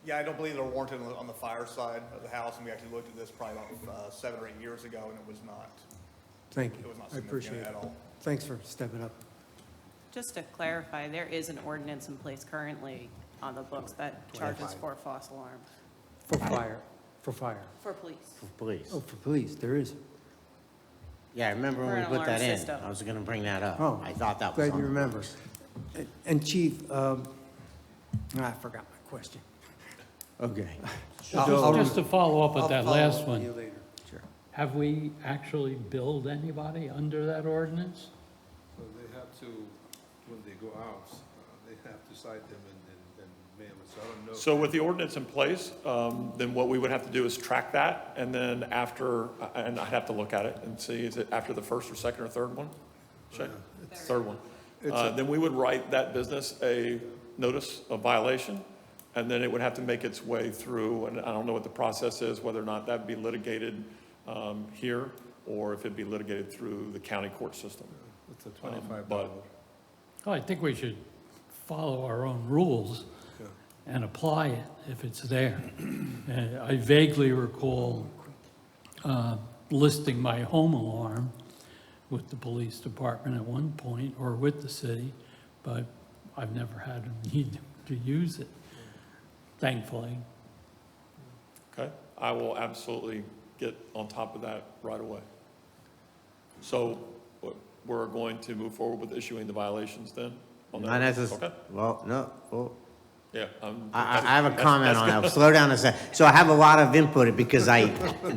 Yeah, I don't believe they're warranted on the fire side of the house, and we actually looked at this probably about 7 or 8 years ago, and it was not. Thank you. It was not I appreciate significant it. at all. Thanks for stepping up. Just to clarify, there is an ordinance in place currently on the books that charges for false alarms. For fire, for fire. For police. For police. Oh, for police, there is. Yeah, I remember For when we an put that alarm in. system. I was gonna bring that up. Oh, I thought that was glad on you the remember. books. And Chief, I forgot my question. Okay. Just to follow up with that last one, Sure. have we actually billed anybody under that ordinance? So they have to, when they go out, they have to cite them and mail it, so I don't know. So with the ordinance in place, then what we would have to do is track that, and then after, and I'd have to look at it and see, is it after the first or second or third one? Shay? Third one. Then we would write that business a notice of violation, and then it would have to make its way through, and I don't know what the process is, whether or not that'd be litigated here, or if it'd be litigated through the county court system. It's a $25. But Well, I think we should follow our own rules Yeah. and apply it if it's there. And I vaguely recall listing my home alarm with the police department at one point, or with the city, but I've never had a need to use it, thankfully. Okay, I will absolutely get on top of that right away. So we're going to move forward with issuing the violations then? on that? Not necessarily, Okay, well, no, well, yeah. I have a comment on that. Slow down a sec. So I have a lot of input because I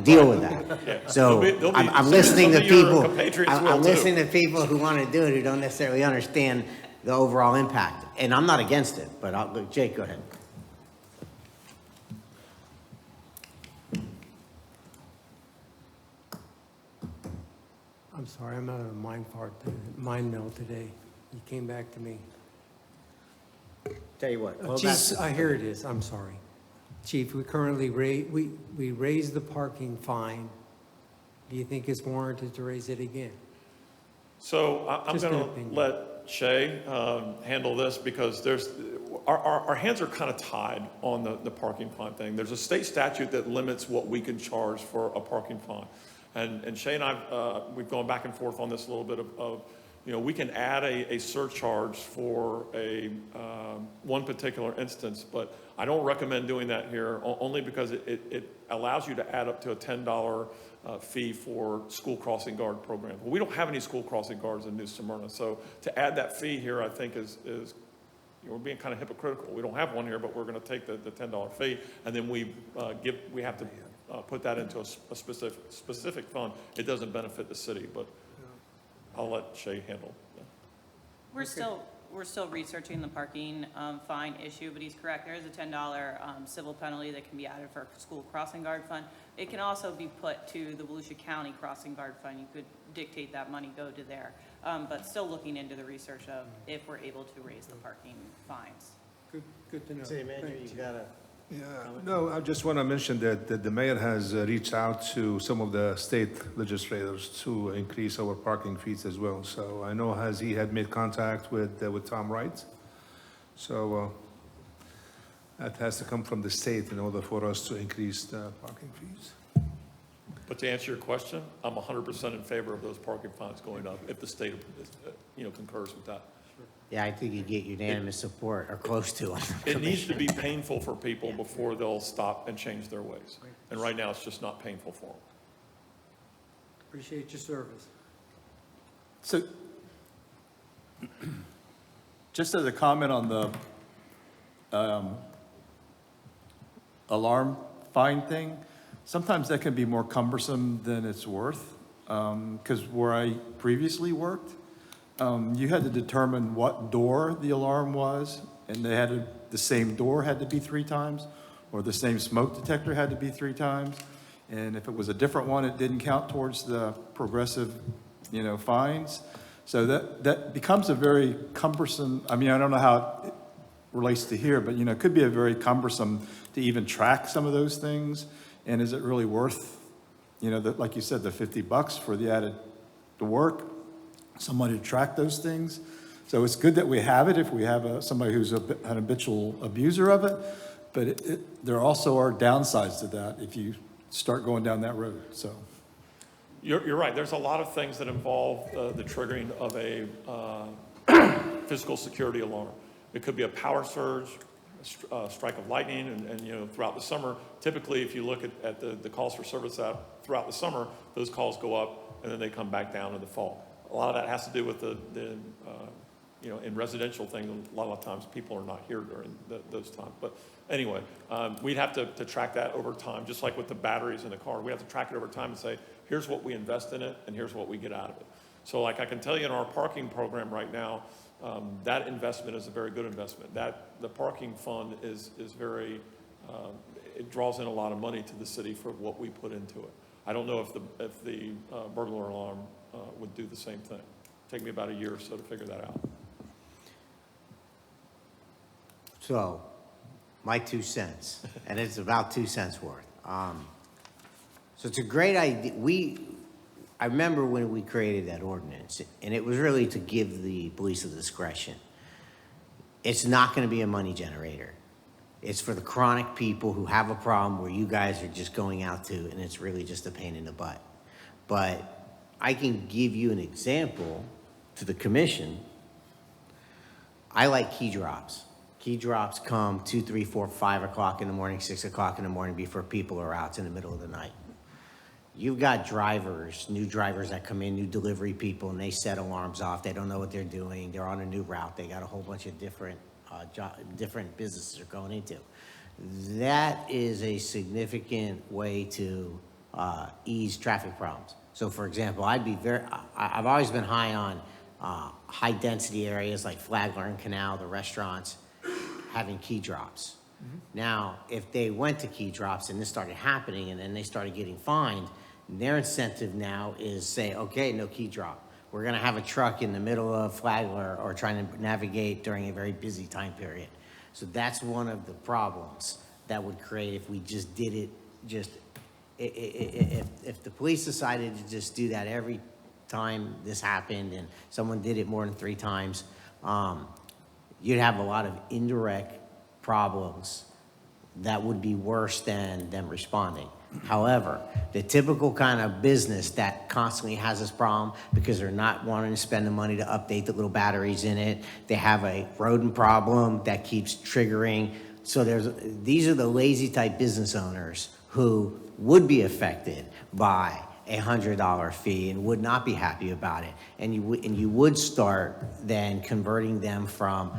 deal with that. So There'll be I'm some listening to of your people, compatriots will I'm too. listening to people who want to do it, who don't necessarily understand the overall impact. And I'm not against it, but Jake, go ahead. I'm sorry, I'm out of the mind meld today. You came back to me. Tell you what. well, Chief, here it is, I'm sorry. Chief, we currently we raised the parking fine. Do you think it's warranted to raise it again? So I'm Just an going to opinion. let Shay handle this because our hands are kind of tied on the parking fine thing. There's a state statute that limits what we can charge for a parking fine. And Shay and I, we've gone back and forth on this a little bit of we can add a surcharge for one particular instance, but I don't recommend doing that here only because it allows you to add up to a $10 fee for school crossing guard program. Well, we don't have any school crossing guards in New Smyrna, so to add that fee here, I think is we're being kind of hypocritical. We don't have one here, but we're going to take the $10 fee, and then we have to put that into a specific fund. It doesn't benefit the city, but I'll let Shay handle that. We're still researching the parking fine issue, but he's correct. There is a $10 civil penalty that can be added for school crossing guard fund. It can also be put to the Volusia County Crossing Guard Fund. You could dictate that money go to there. But still looking into the research of if we're able to raise the parking fines. Good to know. City manager, you got a Yeah, no, I just want to mention that the mayor has reached out to some of the state legislators to increase our parking fees as well. So I know he had made contact with Tom Wright. So that has to come from the state in order for us to increase the parking fees. But to answer your question, I'm 100% in favor of those parking fines going up if the state, concurs with that. Yeah, I think you get unanimous support, or close to it. It needs to be painful for people before they'll stop and change their ways. And right now, it's just not painful for them. Appreciate your service. So, just as a comment on the alarm fine thing, sometimes that can be more cumbersome than it's worth. Because where I previously worked, you had to determine what door the alarm was, and the same door had to be 3 times, or the same smoke detector had to be 3 times. And if it was a different one, it didn't count towards the progressive, fines. So that becomes a very cumbersome, I don't know how it relates to here, but, it could be a very cumbersome to even track some of those things. And is it really worth, like you said, the $50 for the work? Somebody to track those things. So it's good that we have it if we have somebody who's an habitual abuser of it, but there also are downsides to that if you start going down that road, so. You're right. There's a lot of things that involve the triggering of a physical security alarm. It could be a power surge, strike of lightning and throughout the summer. Typically, if you look at the calls for service out throughout the summer, those calls go up and then they come back down in the fall. A lot of that has to do with in residential things, a lot of times people are not here during those times. But anyway, we'd have to track that over time, just like with the batteries in the car. We have to track it over time and say, here's what we invest in it and here's what we get out of it. So like I can tell you in our parking program right now, that investment is a very good investment. The parking fund is very, it draws in a lot of money to the city for what we put into it. I don't know if the burglar alarm would do the same thing. Take me about a year or so to figure that out. So, my 2 cents, and it's about 2 cents worth. So it's a great idea. I remember when we created that ordinance, and it was really to give the police the discretion. It's not going to be a money generator. It's for the chronic people who have a problem where you guys are just going out to, and it's really just a pain in the butt. But I can give you an example to the commission. I like key drops. Key drops come 2, 3, 4, 5 o'clock in the morning, 6 o'clock in the morning before people are out in the middle of the night. You've got drivers, new drivers that come in, new delivery people, and they set alarms off. They don't know what they're doing. They're on a new route. They got a whole bunch of different businesses they're going into. That is a significant way to ease traffic problems. So, for example, I've always been high on high density areas like Flagler and Canal, the restaurants, having key drops. Now, if they went to key drops and this started happening and then they started getting fined, their incentive now is say, okay, no key drop. We're gonna have a truck in the middle of Flagler or trying to navigate during a very busy time period. So that's one of the problems that would create if we just did it, if the police decided to just do that every time this happened and someone did it more than 3 times, you'd have a lot of indirect problems that would be worse than them responding. However, the typical kind of business that constantly has this problem because they're not wanting to spend the money to update the little batteries in it, they have a rodent problem that keeps triggering. So these are the lazy type business owners who would be affected by a $100 fee and would not be happy about it. And you would start then converting them from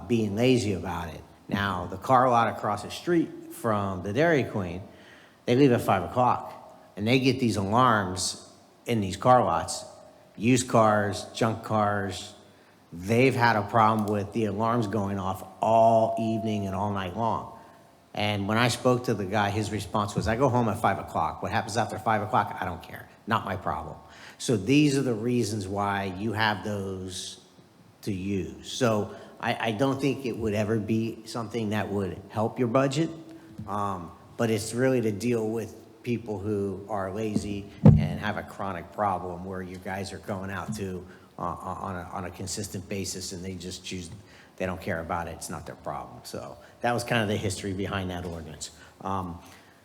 being lazy about it. Now, the car lot across the street from the Dairy Queen, they leave at 5 o'clock and they get these alarms in these car lots, used cars, junk cars. They've had a problem with the alarms going off all evening and all night long. And when I spoke to the guy, his response was, I go home at 5 o'clock. What happens after 5 o'clock? I don't care. Not my problem. So these are the reasons why you have those to use. So I don't think it would ever be something that would help your budget, but it's really to deal with people who are lazy and have a chronic problem where you guys are going out to on a consistent basis and they just choose, they don't care about it. It's not their problem. So that was kind of the history behind that ordinance.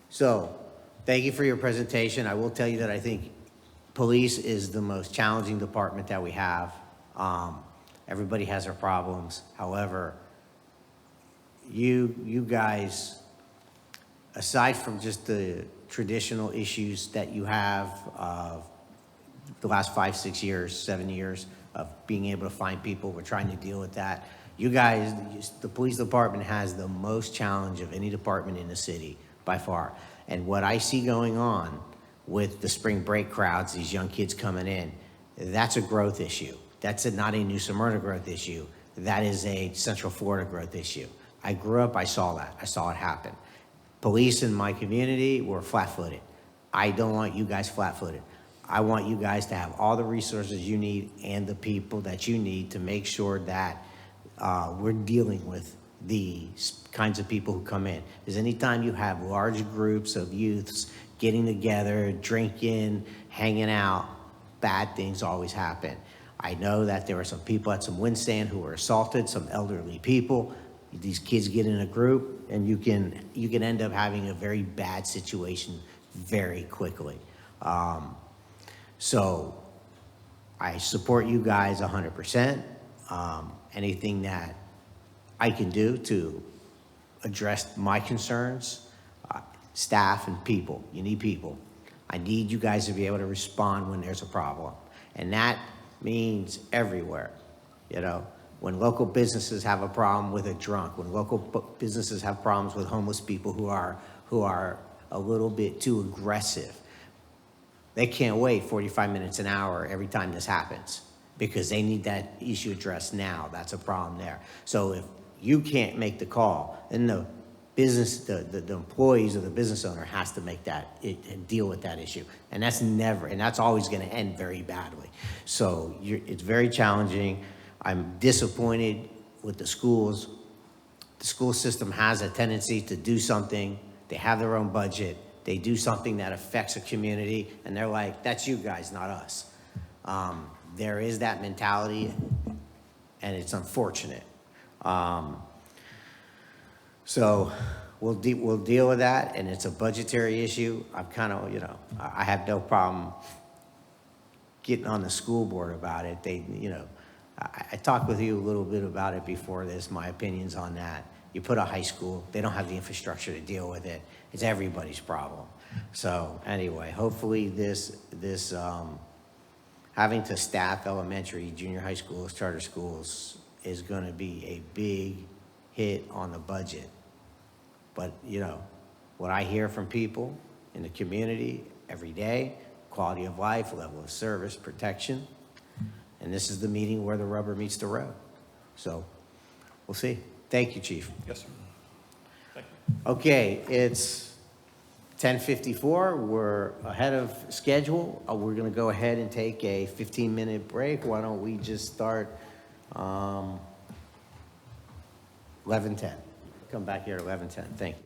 So thank you for your presentation. I will tell you that I think police is the most challenging department that we have. Everybody has their problems. However, you guys, aside from just the traditional issues that you have the last 5, 6 years, 7 years of being able to find people, we're trying to deal with that. You guys, the police department has the most challenge of any department in the city by far. And what I see going on with the spring break crowds, these young kids coming in, that's a growth issue. That's not a New Smyrna growth issue. That is a Central Florida growth issue. I grew up, I saw that. I saw it happen. Police in my community were flat-footed. I don't want you guys flat-footed. I want you guys to have all the resources you need and the people that you need to make sure that we're dealing with the kinds of people who come in. Because anytime you have large groups of youths getting together, drinking, hanging out, bad things always happen. I know that there were some people at some wind stand who were assaulted, some elderly people. These kids get in a group and you can end up having a very bad situation very quickly. So I support you guys 100%. Anything that I can do to addressed my concerns. Staff and people, you need people. I need you guys to be able to respond when there's a problem. And that means everywhere, you know? When local businesses have a problem with a drunk, when local businesses have problems with homeless people who are a little bit too aggressive, they can't wait 45 minutes an hour every time this happens because they need that issue addressed now. That's a problem there. So if you can't make the call, then the business, the employees or the business owner has to make that, deal with that issue. And that's always gonna end very badly. So it's very challenging. I'm disappointed with the schools. The school system has a tendency to do something. They have their own budget. They do something that affects a community, and they're like, that's you guys, not us. There is that mentality, and it's unfortunate. So we'll deal with that, and it's a budgetary issue. I'm kind of, you know, I have no problem getting on the school board about it. They, you know, I talked with you a little bit about it before this, my opinions on that. You put a high school, they don't have the infrastructure to deal with it. It's everybody's problem. So anyway, hopefully this having to staff elementary, junior high schools, charter schools is gonna be a big hit on the budget. But you know, what I hear from people in the community every day, quality of life, level of service, protection, and this is the meeting where the rubber meets the road. So we'll see. Thank you, Chief. Yes, sir. Thank you. Okay, it's 10:54. We're ahead of schedule. We're going to go ahead and take a 15-minute break. Why don't we just start 11:10. Come back here at 11:10. Thank you.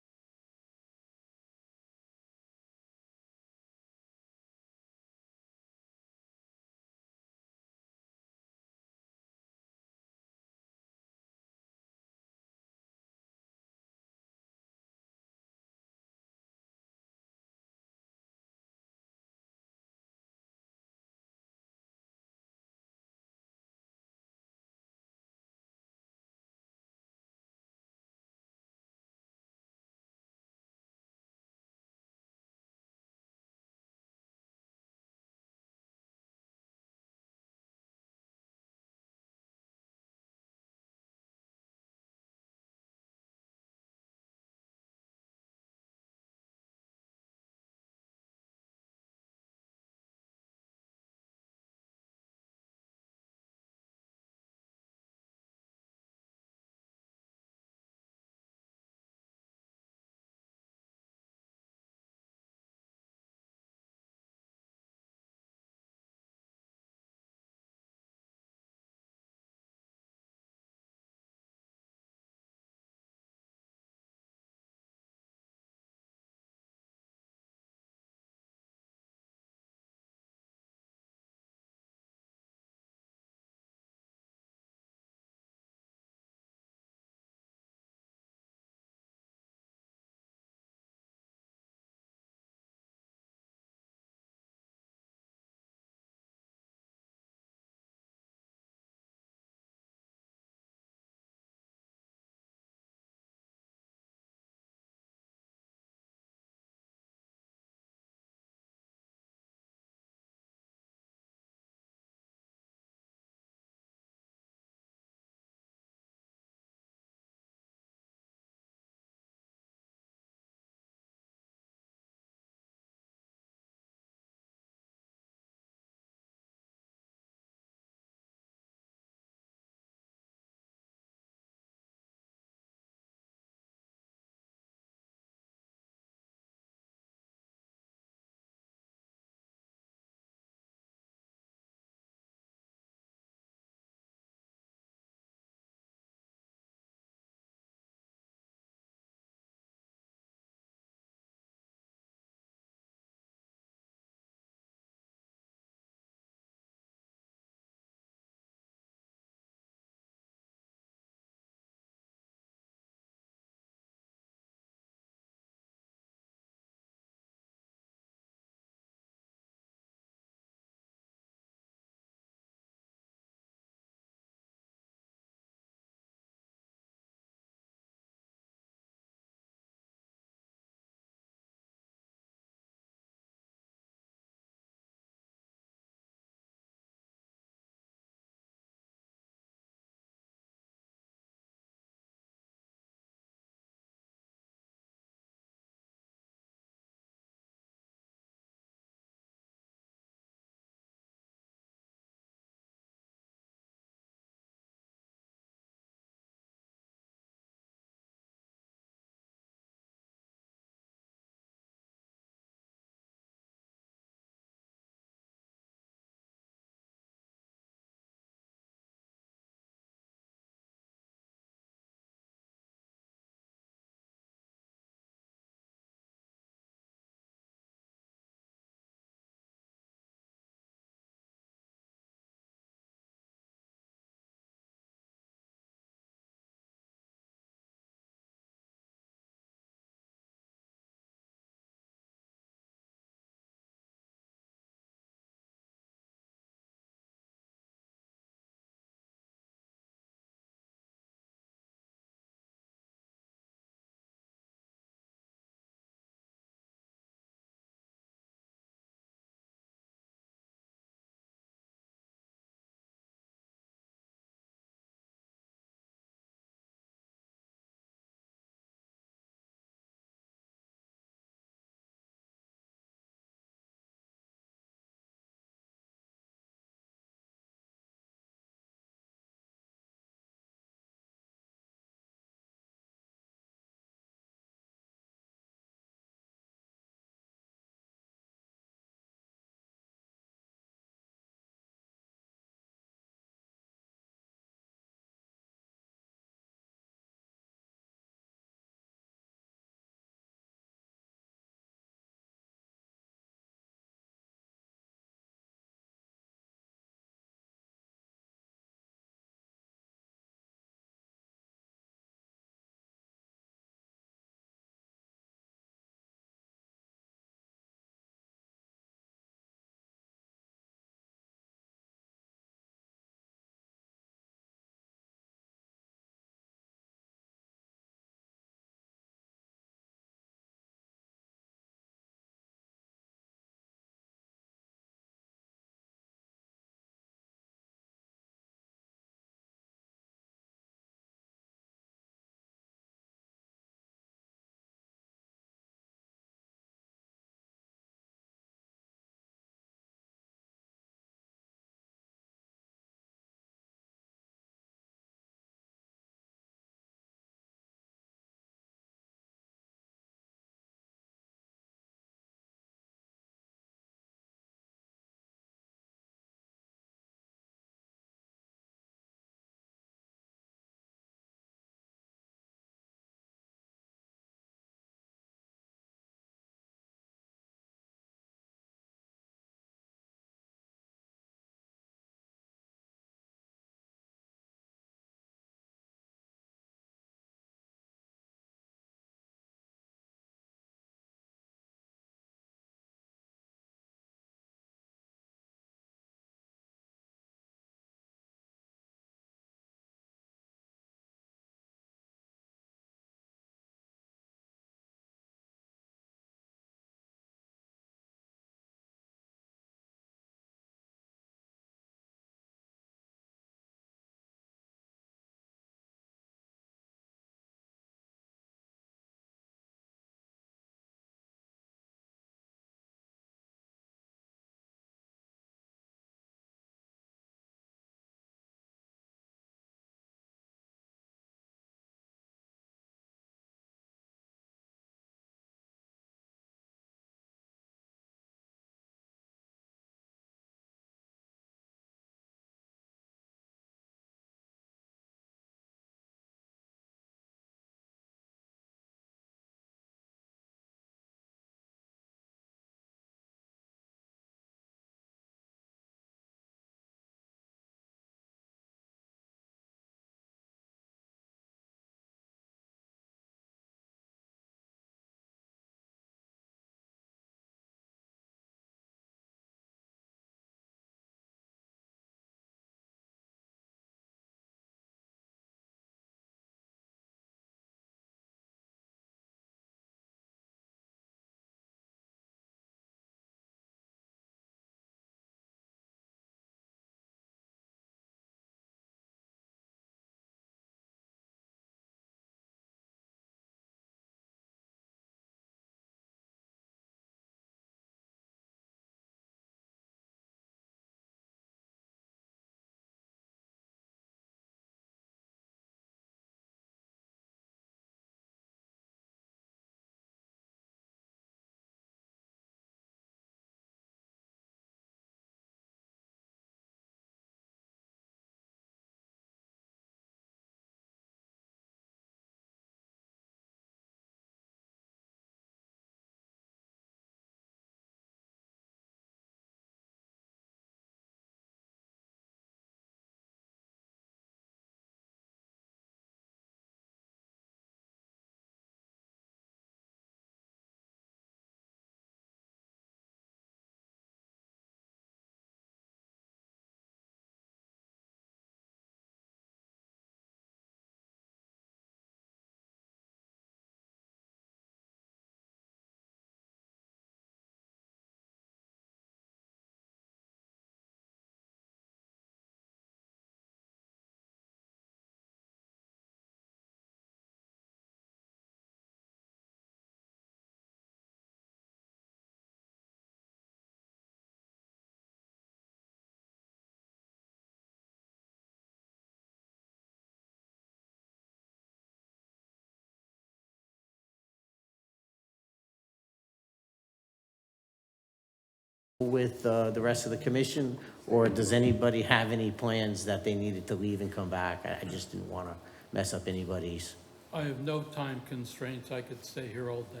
with the rest of the commission, or does anybody have any plans that they needed to leave and come back? I just didn't want to mess up anybody's. I have no time constraints. I could stay here all day.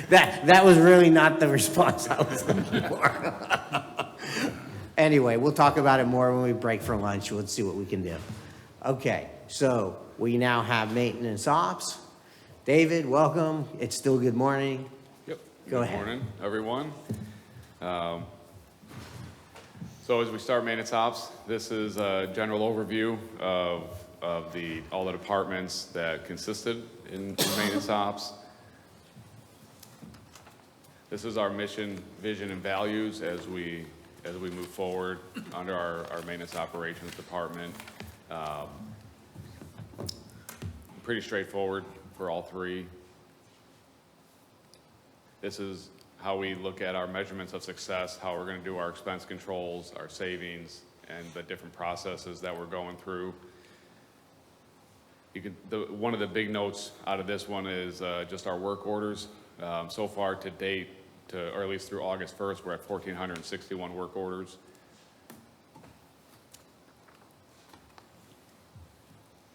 That was really not the response I was looking for. Anyway, we'll talk about it more when we break for lunch. Let's see what we can do. Okay, so we now have maintenance ops. David, welcome. It's still good morning. Yep. Go ahead. Good morning, everyone. So as we start maintenance ops, this is a general overview of all the departments that consisted in maintenance ops. This is our mission, vision, and values as we move forward under our maintenance operations department. Pretty straightforward for all three. This is how we look at our measurements of success, how we're going to do our expense controls, our savings, and the different processes that we're going through. One of the big notes out of this one is just our work orders. So far to date, or at least through August 1st, we're at 1,461 work orders.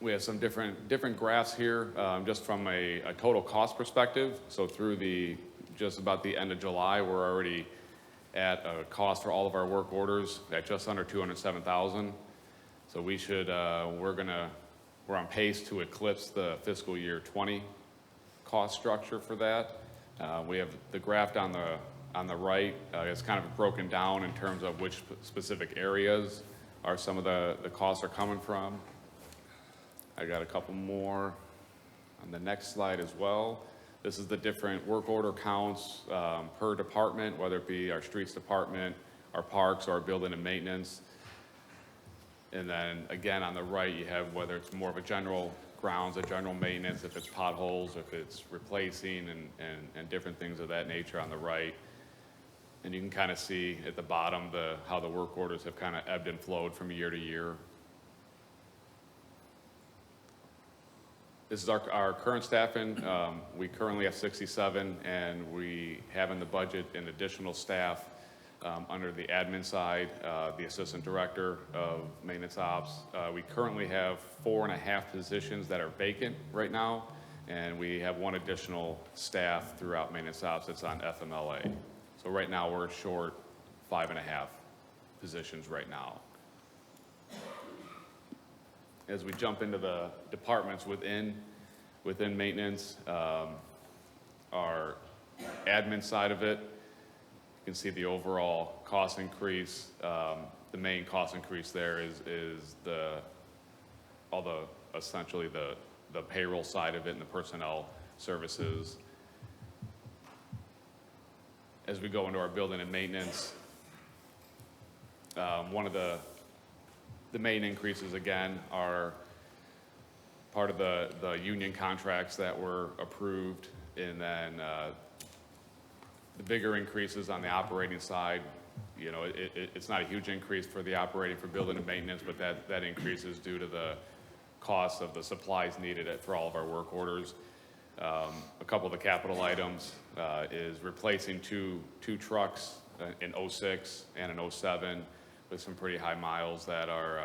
We have some different graphs here, just from a total cost perspective. So through just about the end of July, we're already at a cost for all of our work orders at just under $207,000. So we're on pace to eclipse the fiscal year 20 cost structure for that. We have the graph on the right. It's kind of broken down in terms of which specific areas are some of the costs are coming from. I got a couple more on the next slide as well. This is the different work order counts per department, whether it be our streets department, our parks, or our building and maintenance. And then again, on the right, you have whether it's more of a general grounds, a general maintenance, if it's potholes, if it's replacing and different things of that nature on the right. And you can kind of see at the bottom how the work orders have kind of ebbed and flowed from year to year. This is our current staffing. We currently have 67, and we have in the budget an additional staff under the admin side, the assistant director of maintenance ops. We currently have 4.5 positions that are vacant right now, and we have one additional staff throughout maintenance ops that's on FMLA. So right now we're short 5.5 positions right now. As we jump into the departments within maintenance, our admin side of it, you can see the overall cost increase. The main cost increase there is essentially the payroll side of it and the personnel services. As we go into our building and maintenance, one of the main increases again are part of the union contracts that were approved, and then the bigger increases on the operating side. You know, it's not a huge increase for the operating for building and maintenance, but that increase is due to the cost of the supplies needed for all of our work orders. A couple of the capital items is replacing two trucks in '06 and in '07 with some pretty high miles that are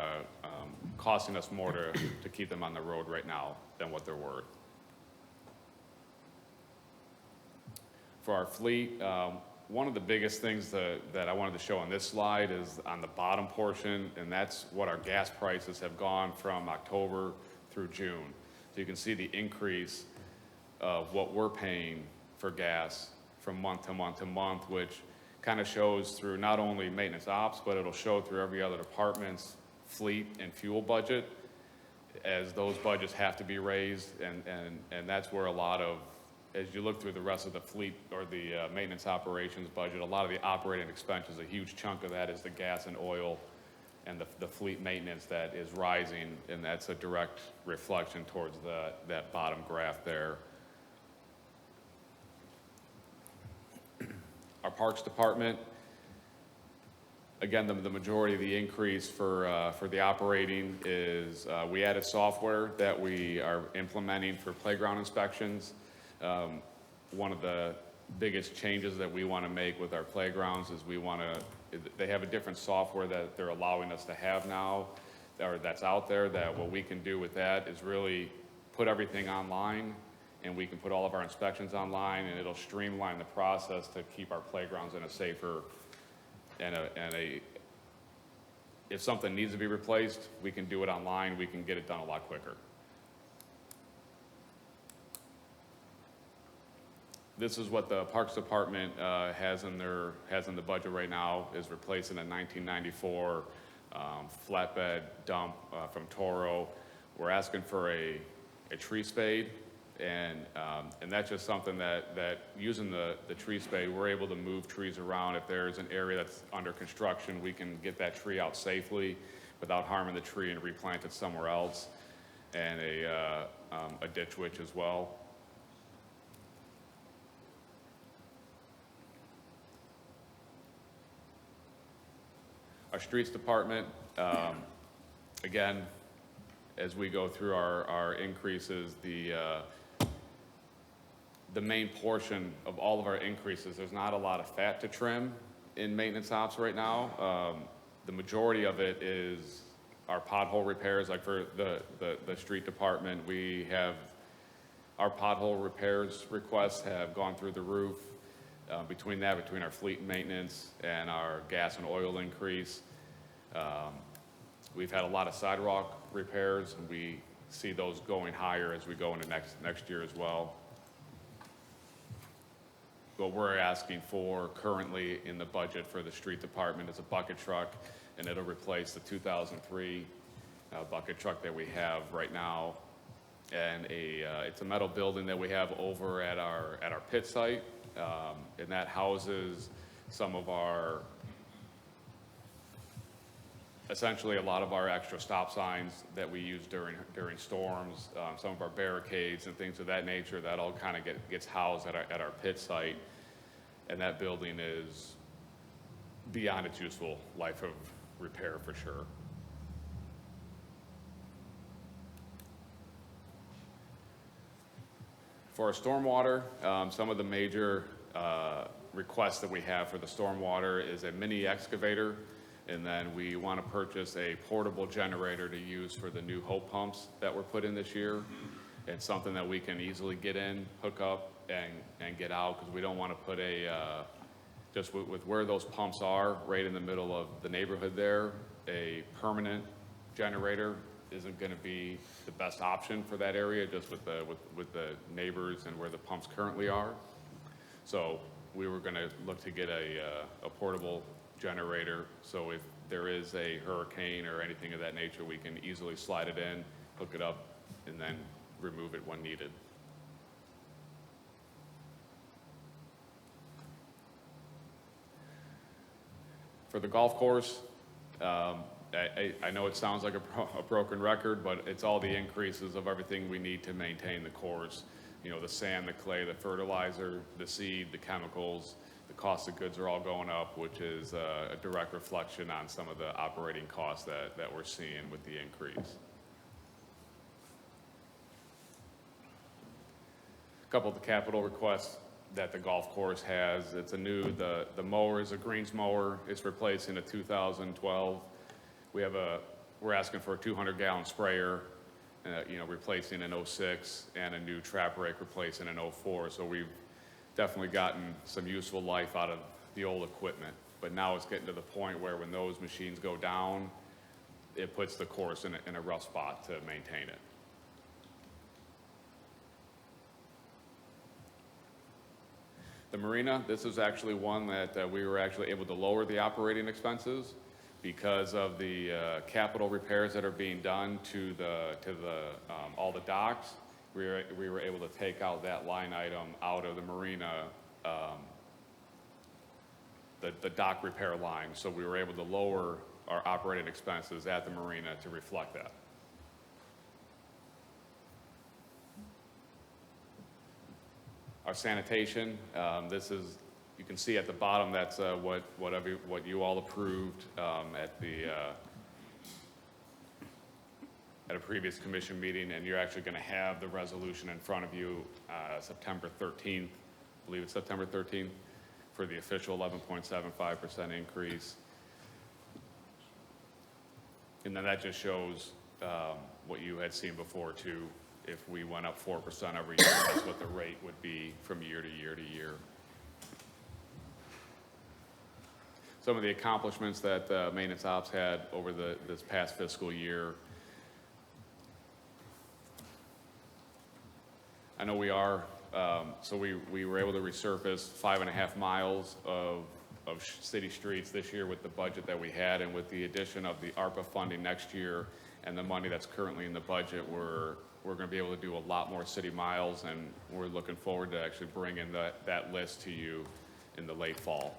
costing us more to keep them on the road right now than what they're worth. For our fleet, one of the biggest things that I wanted to show on this slide is on the bottom portion, and that's what our gas prices have gone from October through June. So you can see the increase of what we're paying for gas from month to month to month, which kind of shows through not only maintenance ops, but it'll show through every other department's fleet and fuel budget, as those budgets have to be raised, and that's where a lot of, as you look through the rest of the fleet or the maintenance operations budget, a lot of the operating expenses, a huge chunk of that is the gas and oil and the fleet maintenance that is rising, and that's a direct reflection towards that bottom graph there. Our parks department, again, the majority of the increase for the operating is we added software that we are implementing for playground inspections. One of the biggest changes that we want to make with our playgrounds is they have a different software that they're allowing us to have now, or that's out there, that what we can do with that is really put everything online, and we can put all of our inspections online, and it'll streamline the process to keep our playgrounds in a safer if something needs to be replaced, we can do it online, we can get it done a lot quicker. This is what the Parks Department has in the budget right now, is replacing a 1994 flatbed dump from Toro. We're asking for a tree spade, and that's just something that using the tree spade, we're able to move trees around. If there's an area that's under construction, we can get that tree out safely without harming the tree and replant it somewhere else, and a ditch witch as well. Our streets department, again, as we go through our increases, the main portion of all of our increases, there's not a lot of fat to trim in maintenance ops right now. The majority of it is our pothole repairs. Like for the street department, we have our pothole repairs requests have gone through the roof. Between our fleet maintenance and our gas and oil increase, we've had a lot of sidewalk repairs, and we see those going higher as we go into next year as well. What we're asking for currently in the budget for the street department is a bucket truck, and it'll replace the 2003 bucket truck that we have right now. And it's a metal building that we have over at our pit site. And that houses some of essentially a lot of our extra stop signs that we use during storms, some of our barricades and things of that nature. That all kind of gets housed at our pit site, and that building is beyond its useful life of repair for sure. For our stormwater, some of the major requests that we have for the stormwater is a mini excavator, and then we want to purchase a portable generator to use for the new Hope pumps that were put in this year. It's something that we can easily get in, hook up, and get out, because we don't want to put just with where those pumps are, right in the middle of the neighborhood there, a permanent generator isn't going to be the best option for that area, just with the neighbors and where the pumps currently are. So we were going to look to get a portable generator, so if there is a hurricane or anything of that nature, we can easily slide it in, hook it up, and then remove it when needed. For the golf course, I know it sounds like a broken record, but it's all the increases of everything we need to maintain the course. You know, the sand, the clay, the fertilizer, the seed, the chemicals, the cost of goods are all going up, which is a direct reflection on some of the operating costs that we're seeing with the increase. A couple of the capital requests that the golf course has, it's the mower is a greens mower. It's replacing a 2012. We're asking for a 200-gallon sprayer, replacing an 06, and a new trap rake replacing an 04. So we've definitely gotten some useful life out of the old equipment. But now it's getting to the point where when those machines go down, it puts the course in a rough spot to maintain it. The marina, this is actually one that we were actually able to lower the operating expenses because of the capital repairs that are being done to all the docks. We were able to take out that line item out of the marina, the dock repair line. So we were able to lower our operating expenses at the marina to reflect that. Our sanitation, you can see at the bottom, that's what you all approved at a previous commission meeting, and you're actually going to have the resolution in front of you September 13th believe it's September 13th, for the official 11.75% increase. And then that just shows what you had seen before too. If we went up 4% every year, that's what the rate would be from year to year to year. Some of the accomplishments that maintenance ops had over this past fiscal year. I know we are, so we were able to resurface 5.5 miles of city streets this year with the budget that we had, and with the addition of the ARPA funding next year and the money that's currently in the budget, we're going to be able to do a lot more city miles, and we're looking forward to actually bringing that list to you in the late fall.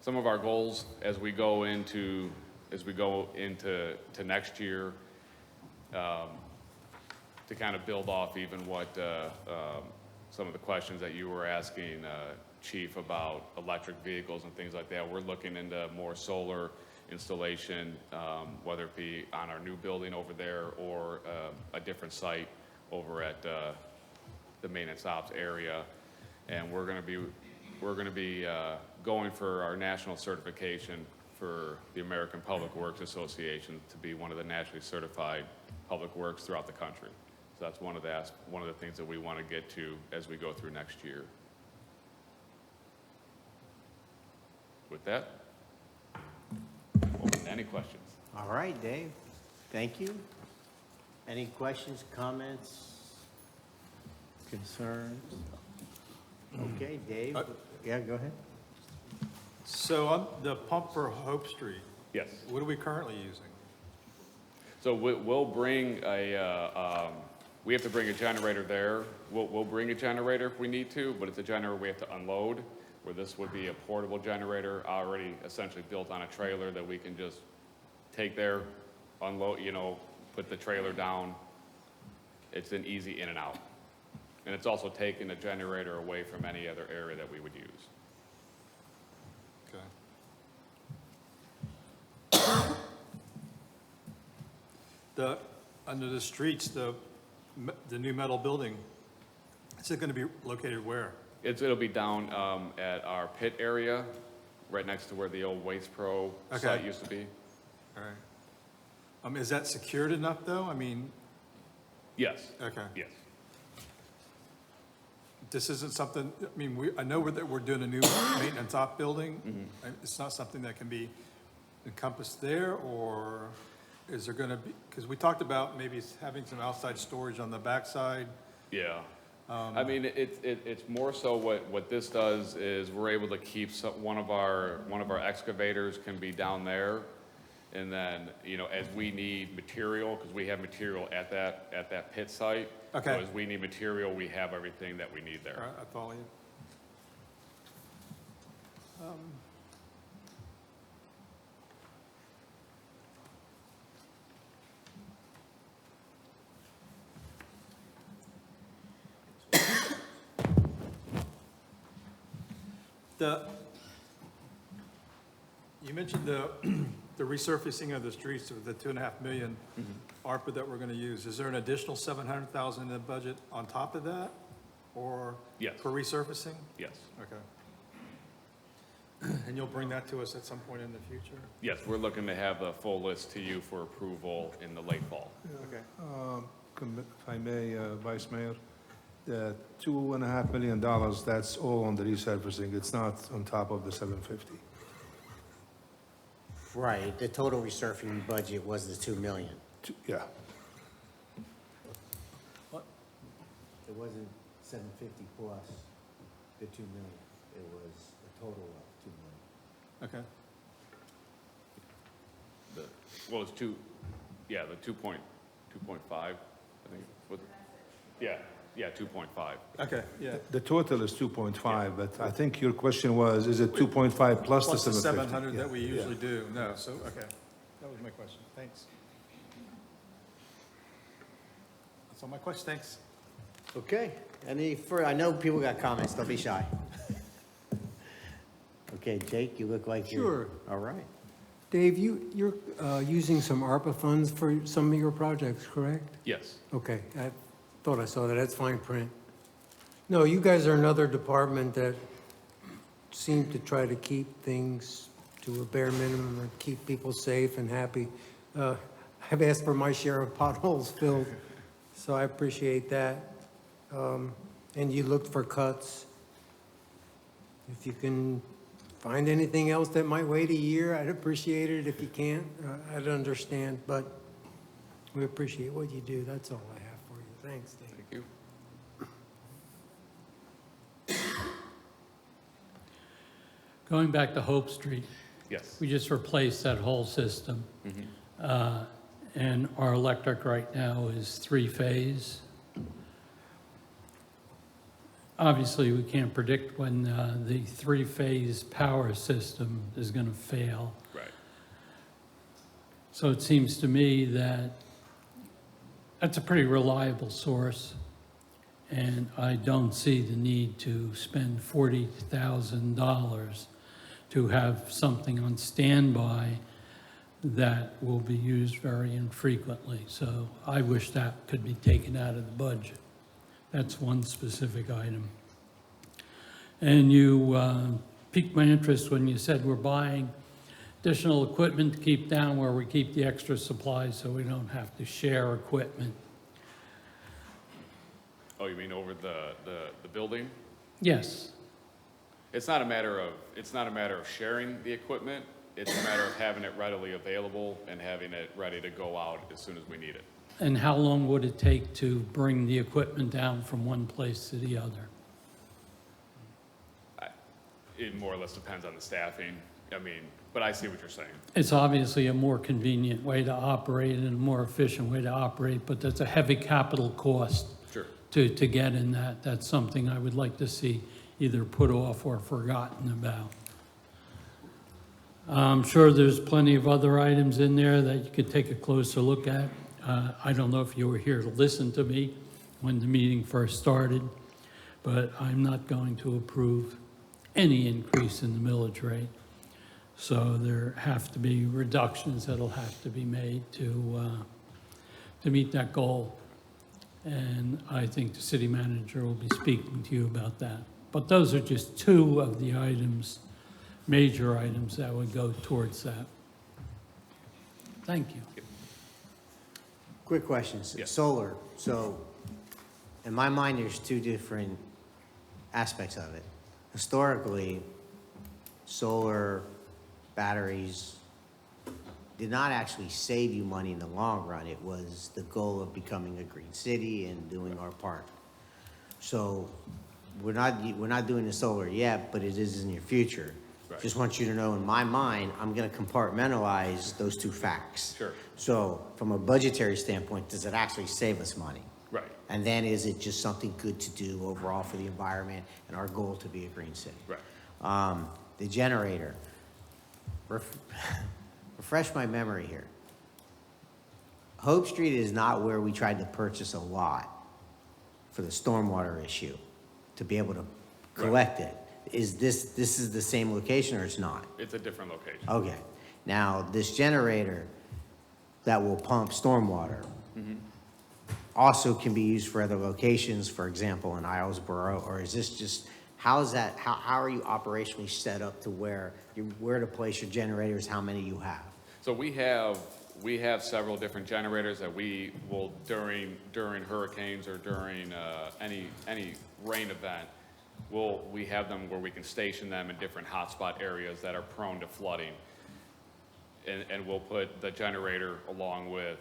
Some of our goals as we go into next year, to kind of build off even what some of the questions that you were asking, Chief, about electric vehicles and things like that. We're looking into more solar installation, whether it be on our new building over there or a different site over at the maintenance ops area. And we're going to be going for our national certification for the American Public Works Association to be one of the nationally certified public works throughout the country. So that's one of the things that we want to get to as we go through next year. With that, open to any questions. All right, Dave, thank you. Any questions, comments, concerns? Okay, Dave, yeah, go ahead. So on the pump for Hope Street, Yes. what are we currently using? So we'll bring we have to bring a generator there. We'll bring a generator if we need to, but it's a generator we have to unload, where this would be a portable generator already essentially built on a trailer that we can just take there, unload, put the trailer down. It's an easy in and out. And it's also taking the generator away from any other area that we would use. Okay. Under the streets, the new metal building, is it going to be located where? It'll be down at our pit area, right next to where the old Waste Pro site used to be. All right. Is that secured enough, though? I mean... Yes. Okay. Yes. This isn't something, I mean, I know that we're doing a new maintenance op building. Mm-hmm. It's not something that can be encompassed there, or is there going to be, because we talked about maybe having some outside storage on the backside. Yeah. I mean, it's more so what this does is we're able to keep one of our excavators can be down there, and then as we need material, because we have material at that pit site. Okay. So as we need material, we have everything that we need there. All right, I follow you. You mentioned the resurfacing of the streets with the $2.5 million ARPA that we're going to use. Is there an additional $700,000 in the budget on top of that, or Yes. for resurfacing? Yes. Okay. And you'll bring that to us at some point in the future? Yes, we're looking to have the full list to you for approval in the late fall. Okay. If I may, Vice Mayor, the $2.5 million, that's all on the resurfacing. It's not on top of the 750. Right, the total resurfacing budget was the 2 million. Yeah. It wasn't 750 plus the 2 million. It was a total of 2 million. Okay. Well, it's the 2.5, I think. Yeah, 2.5. Okay, yeah. The total is 2.5, but I think your question was, is it 2.5 plus the Plus the 750? 700 that we Yeah. usually do. No, so, okay. That was my question. Thanks. That's all my questions. Thanks. Okay, I know people got comments, don't be shy. Okay, Jake, you look like you're... Sure. All right. Dave, you're using some ARPA funds for some of your projects, correct? Yes. Okay, Thought I saw that, that's fine print. No, you guys are another department that seem to try to keep things to a bare minimum and keep people safe and happy. I've asked for my share of potholes filled, so I appreciate that. And you looked for cuts. If you can find anything else that might wait a year, I'd appreciate it. If you can't, I'd understand, but we appreciate what you do. That's all I have for you. Thanks, Dave. Thank you. Going back to Hope Street, Yes. we just replaced that whole system. And our electric right now is three-phase. Obviously, we can't predict when the three-phase power system is going to fail. Right. So it seems to me that that's a pretty reliable source, and I don't see the need to spend $40,000 to have something on standby that will be used very infrequently. So I wish that could be taken out of the budget. That's one specific item. And you piqued my interest when you said we're buying additional equipment to keep down where we keep the extra supplies so we don't have to share equipment. Oh, you mean over the building? Yes, It's not a matter of sharing the equipment. It's a matter of having it readily available and having it ready to go out as soon as we need it. and how long would it take to bring the equipment down from one place to the other? It more or less depends on the staffing. I mean, but I see what you're saying. It's obviously a more convenient way to operate and a more efficient way to operate, but that's a heavy capital cost Sure. to get in that. That's something I would like to see either put off or forgotten about. I'm sure there's plenty of other items in there that you could take a closer look at. I don't know if you were here to listen to me when the meeting first started, but I'm not going to approve any increase in the millage rate. So there have to be reductions that'll have to be made to meet that goal. And I think the city manager will be speaking to you about that. But those are just two of the items, major items that would go towards that. Thank you. Quick questions. Yes. Solar, so in my mind, there's two different aspects of it. Historically, solar batteries did not actually save you money in the long run. It was the goal of becoming a green city and doing our part. So we're not doing the solar yet, but it is in your future. Right. Just want you to know, in my mind, I'm gonna compartmentalize those two facts. Sure. So from a budgetary standpoint, does it actually save us money? Right. And then is it just something good to do overall for the environment and our goal to be a green city? Right. The generator, refresh my memory here. Hope Street is not where we tried to purchase a lot for the stormwater issue to be able to collect it. Is this is the same location or it's not? It's a different location. Okay. Now, this generator that will pump stormwater also can be used for other locations, for example, in Islesboro, or is this just, how are you operationally set up to where to place your generators, how many you have? So we have several different generators that we will during hurricanes or during any rain event, we have them where we can station them in different hotspot areas that are prone to flooding. And we'll put the generator along with,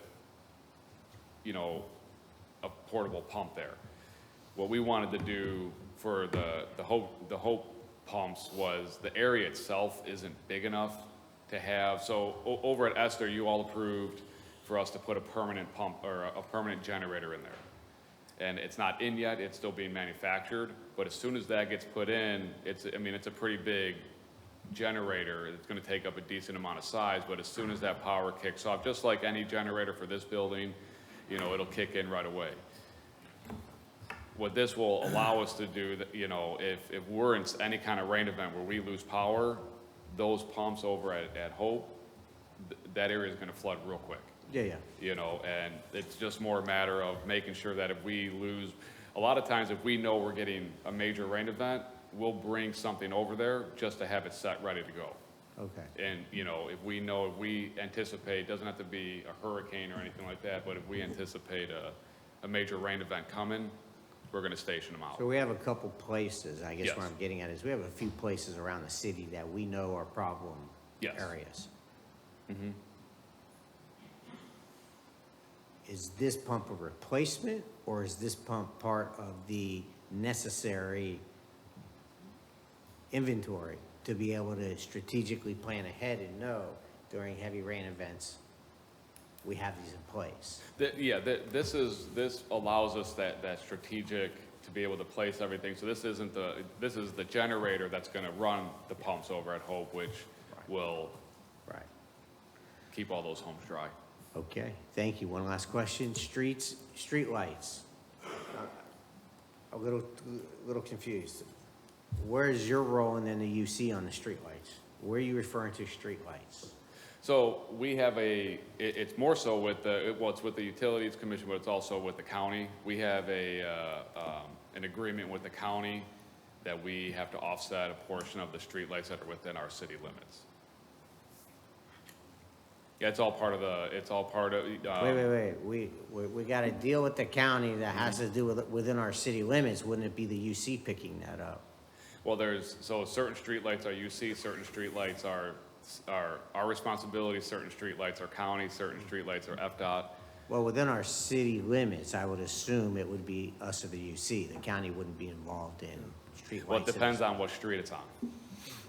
you know, a portable pump there. What we wanted to do for the Hope pumps was the area itself isn't big enough to have. So over at Esther, you all approved for us to put a permanent pump or a permanent generator in there. And it's not in yet, it's still being manufactured, but as soon as that gets put in, it's a pretty big generator. It's gonna take up a decent amount of size, but as soon as that power kicks off, just like any generator for this building, you know, it'll kick in right away. What this will allow us to do, you know, if we're in any kind of rain event where we lose power, those pumps over at Hope, that area is gonna flood real quick. Yeah. You know, and it's just more a matter of making sure that if we lose, a lot of times if we know we're getting a major rain event, we'll bring something over there just to have it set, ready to go. Okay. And, you know, if we anticipate, doesn't have to be a hurricane or anything like that, but if we anticipate a major rain event coming, we're gonna station them out. So we have a couple places, I guess Yes. where I'm getting at is we have a few places around the city that we know are problem Yes. areas. Mhm. Is this pump a replacement, or is this pump part of the necessary inventory to be able to strategically plan ahead and know during heavy rain events, we have these in place? This allows us that strategic to be able to place everything. So this is the generator that's gonna run the pumps over at Hope, which will Right. keep all those homes dry. Okay, thank you. One last question. Street lights. A little confused. Where is your role in the UC on the street lights? Where are you referring to street lights? So we have it's more so with it's with the Utilities Commission, but it's also with the county. We have an agreement with the county that we have to offset a portion of the streetlights that are within our city limits. Yeah, it's all part of. Wait. We got to deal with the county that has to do with within our city limits. Wouldn't it be the UC picking that up? Well, certain streetlights are UC, certain streetlights are our responsibility, certain streetlights are county, certain streetlights are FDOT. Well, within our city limits, I would assume it would be us or the UC. The county wouldn't be involved in street lights. Well, it depends on what street it's on,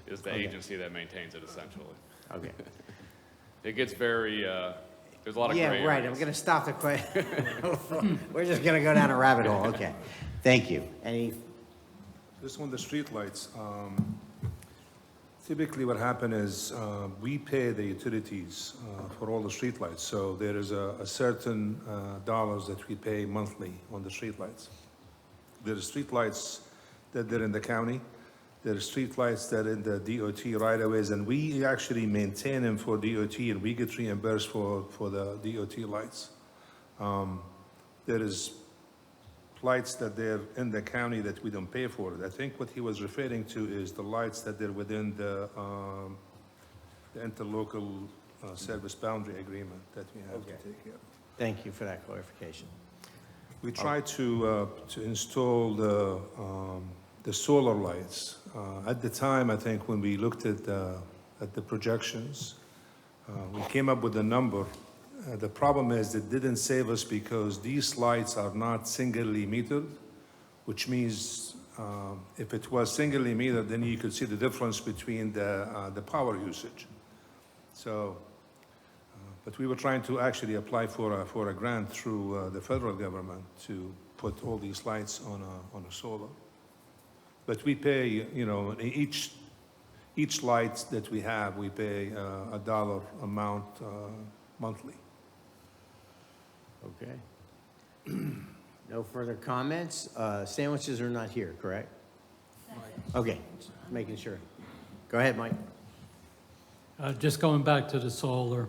is the Okay. agency that maintains it essentially. Okay. It gets very, there's a lot of gray Yeah, right. areas. I'm going to stop the question. We're just going to go down a rabbit hole. Okay. Thank you. Just on the streetlights, typically what happens is we pay the utilities for all the streetlights. So there is a certain dollars that we pay monthly on the streetlights. There are streetlights that are in the county. There are streetlights that are in the DOT right-of-ways, and we actually maintain them for DOT, and we get reimbursed for the DOT lights. There is lights that they're in the county that we don't pay for. I think what he was referring to is the lights that they're within the interlocal service boundary agreement that we have to take care of. Thank you for that clarification. We try to install the solar lights. At the time, I think when we looked at the projections, we came up with a number. The problem is it didn't save us because these lights are not singly metered, which means if it was singly metered, then you could see the difference between the power usage. So, but we were trying to actually apply for a grant through the federal government to put all these lights on a solar. But we pay, you know, each light that we have, we pay a dollar amount monthly. Okay. No further comments. Sandwiches are not here, correct? Okay, just making sure. Go ahead, Mike. Just going back to the solar,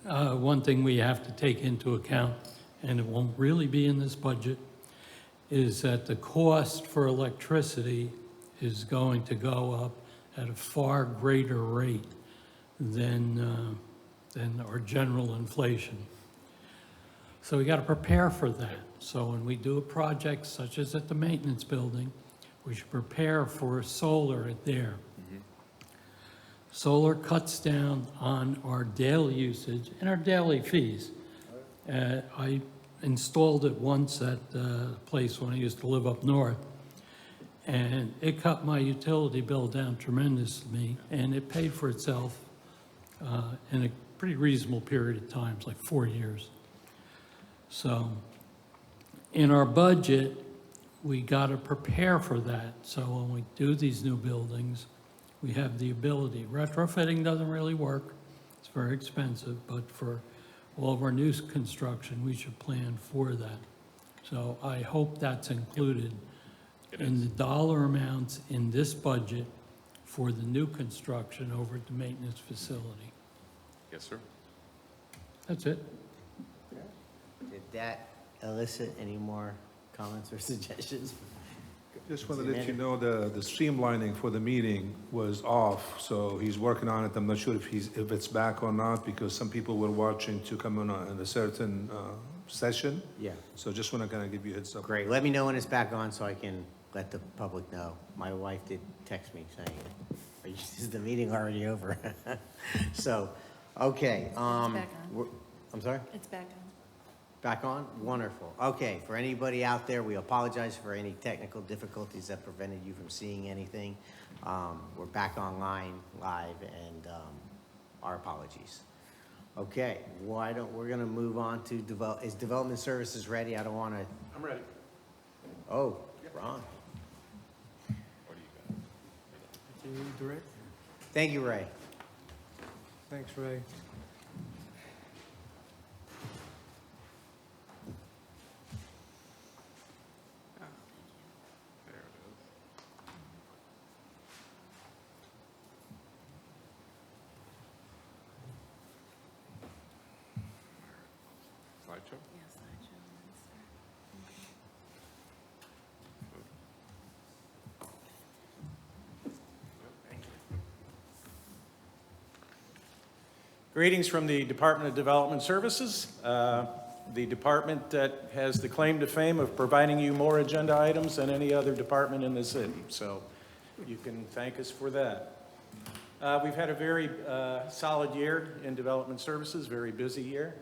one thing we have to take into account, and it won't really be in this budget, is that the cost for electricity is going to go up at a far greater rate than our general inflation. So we got to prepare for that. So when we do a project such as at the maintenance building, we should prepare for solar there. Solar cuts down on our daily usage and our daily fees. I installed it once at a place when I used to live up north, and it cut my utility bill down tremendously, and it paid for itself in a pretty reasonable period of time, like 4 years. So in our budget, we got to prepare for that. So when we do these new buildings, we have the ability. Retrofitting doesn't really work. It's very expensive, but for all of our new construction, we should plan for that. So I hope that's included in the dollar amounts in this budget for the new construction over at the maintenance facility. Yes, sir. That's it. Did that elicit any more comments or suggestions? Just want to let you know the streamlining for the meeting was off, so he's working on it. I'm not sure if it's back or not, because some people were watching to come in a certain session. Yeah. So just want to kind of give you a heads up. Great, let me know when it's back on so I can let the public know. My wife did text me saying, is the meeting already over? So, okay. back on. I'm sorry? It's back on. Back on? Wonderful. Okay, for anybody out there, we apologize for any technical difficulties that prevented you from seeing anything. We're back online, live, and our apologies. Okay, we're gonna move on to is Development Services ready? I don't wanna. I'm ready. Oh, Ron. Direct? Thank you, Ray. Thanks, Ray. There it is. Slideshow? Yes, Greetings from the Department of Development Services, the department that has the claim to fame of providing you more agenda items than any other department in the city. So you can thank us for that. We've had a very solid year in Development Services, very busy year.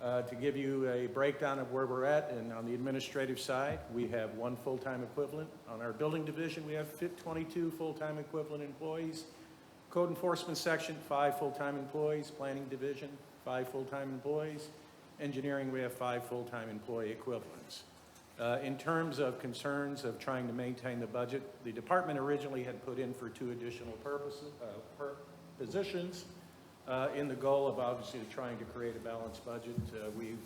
To give you a breakdown of where we're at, and on the administrative side, we have 1 full-time equivalent. On our building division, we have 22 full-time equivalent employees. Code enforcement section, 5 full-time employees. Planning division, 5 full-time employees. Engineering, we have 5 full-time employee equivalents. In terms of concerns of trying to maintain the budget, the department originally had put in for 2 additional positions in the goal of obviously trying to create a balanced budget. We've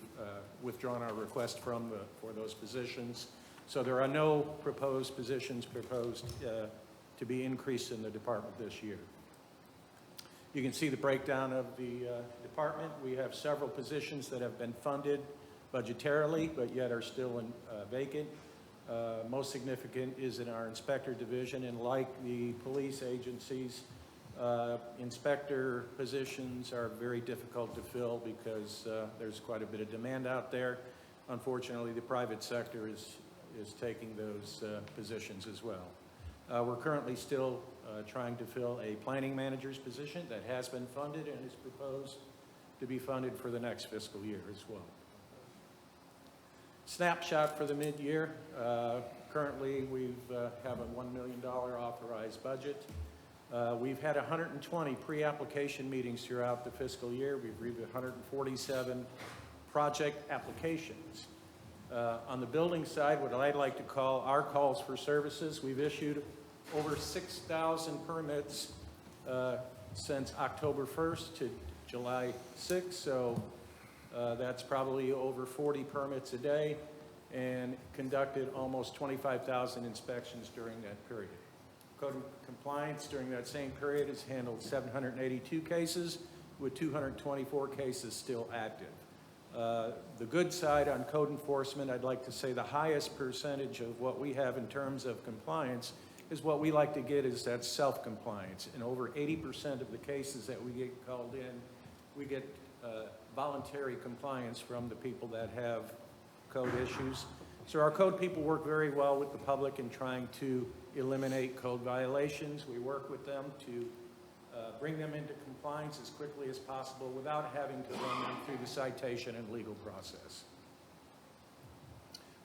withdrawn our request for those positions. So there are no proposed positions to be increased in the department this year. You can see the breakdown of the department. We have several positions that have been funded budgetarily, but yet are still vacant. Most significant is in our inspector division, and like the police agencies, inspector positions are very difficult to fill because there's quite a bit of demand out there. Unfortunately, the private sector is taking those positions as well. We're currently still trying to fill a planning manager's position that has been funded and is proposed to be funded for the next fiscal year as well. Snapshot for the mid-year. Currently, we have a $1 million authorized budget. We've had 120 pre-application meetings throughout the fiscal year. We've reviewed 147 project applications. On the building side, what I'd like to call our calls for services, we've issued over 6,000 permits since October 1st to July 6th, so that's probably over 40 permits a day, and conducted almost 25,000 inspections during that period. Code compliance during that same period has handled 782 cases, with 224 cases still active. The good side on code enforcement, I'd like to say the highest percentage of what we have in terms of compliance is what we like to get is that self-compliance. In over 80% of the cases that we get called in, we get voluntary compliance from the people that have code issues. So our code people work very well with the public in trying to eliminate code violations. We work with them to bring them into compliance as quickly as possible without having to run them through the citation and legal process.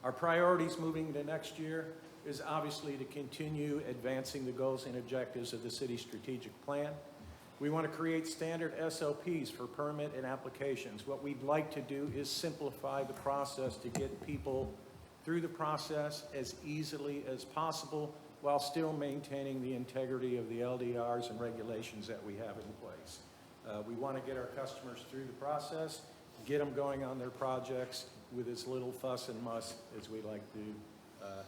Our priorities moving into next year is obviously to continue advancing the goals and objectives of the city's strategic plan. We want to create standard SOPs for permit and applications. What we'd like to do is simplify the process to get people through the process as easily as possible while still maintaining the integrity of the LDRs and regulations that we have in place. We want to get our customers through the process, get them going on their projects with as little fuss and muss as we like to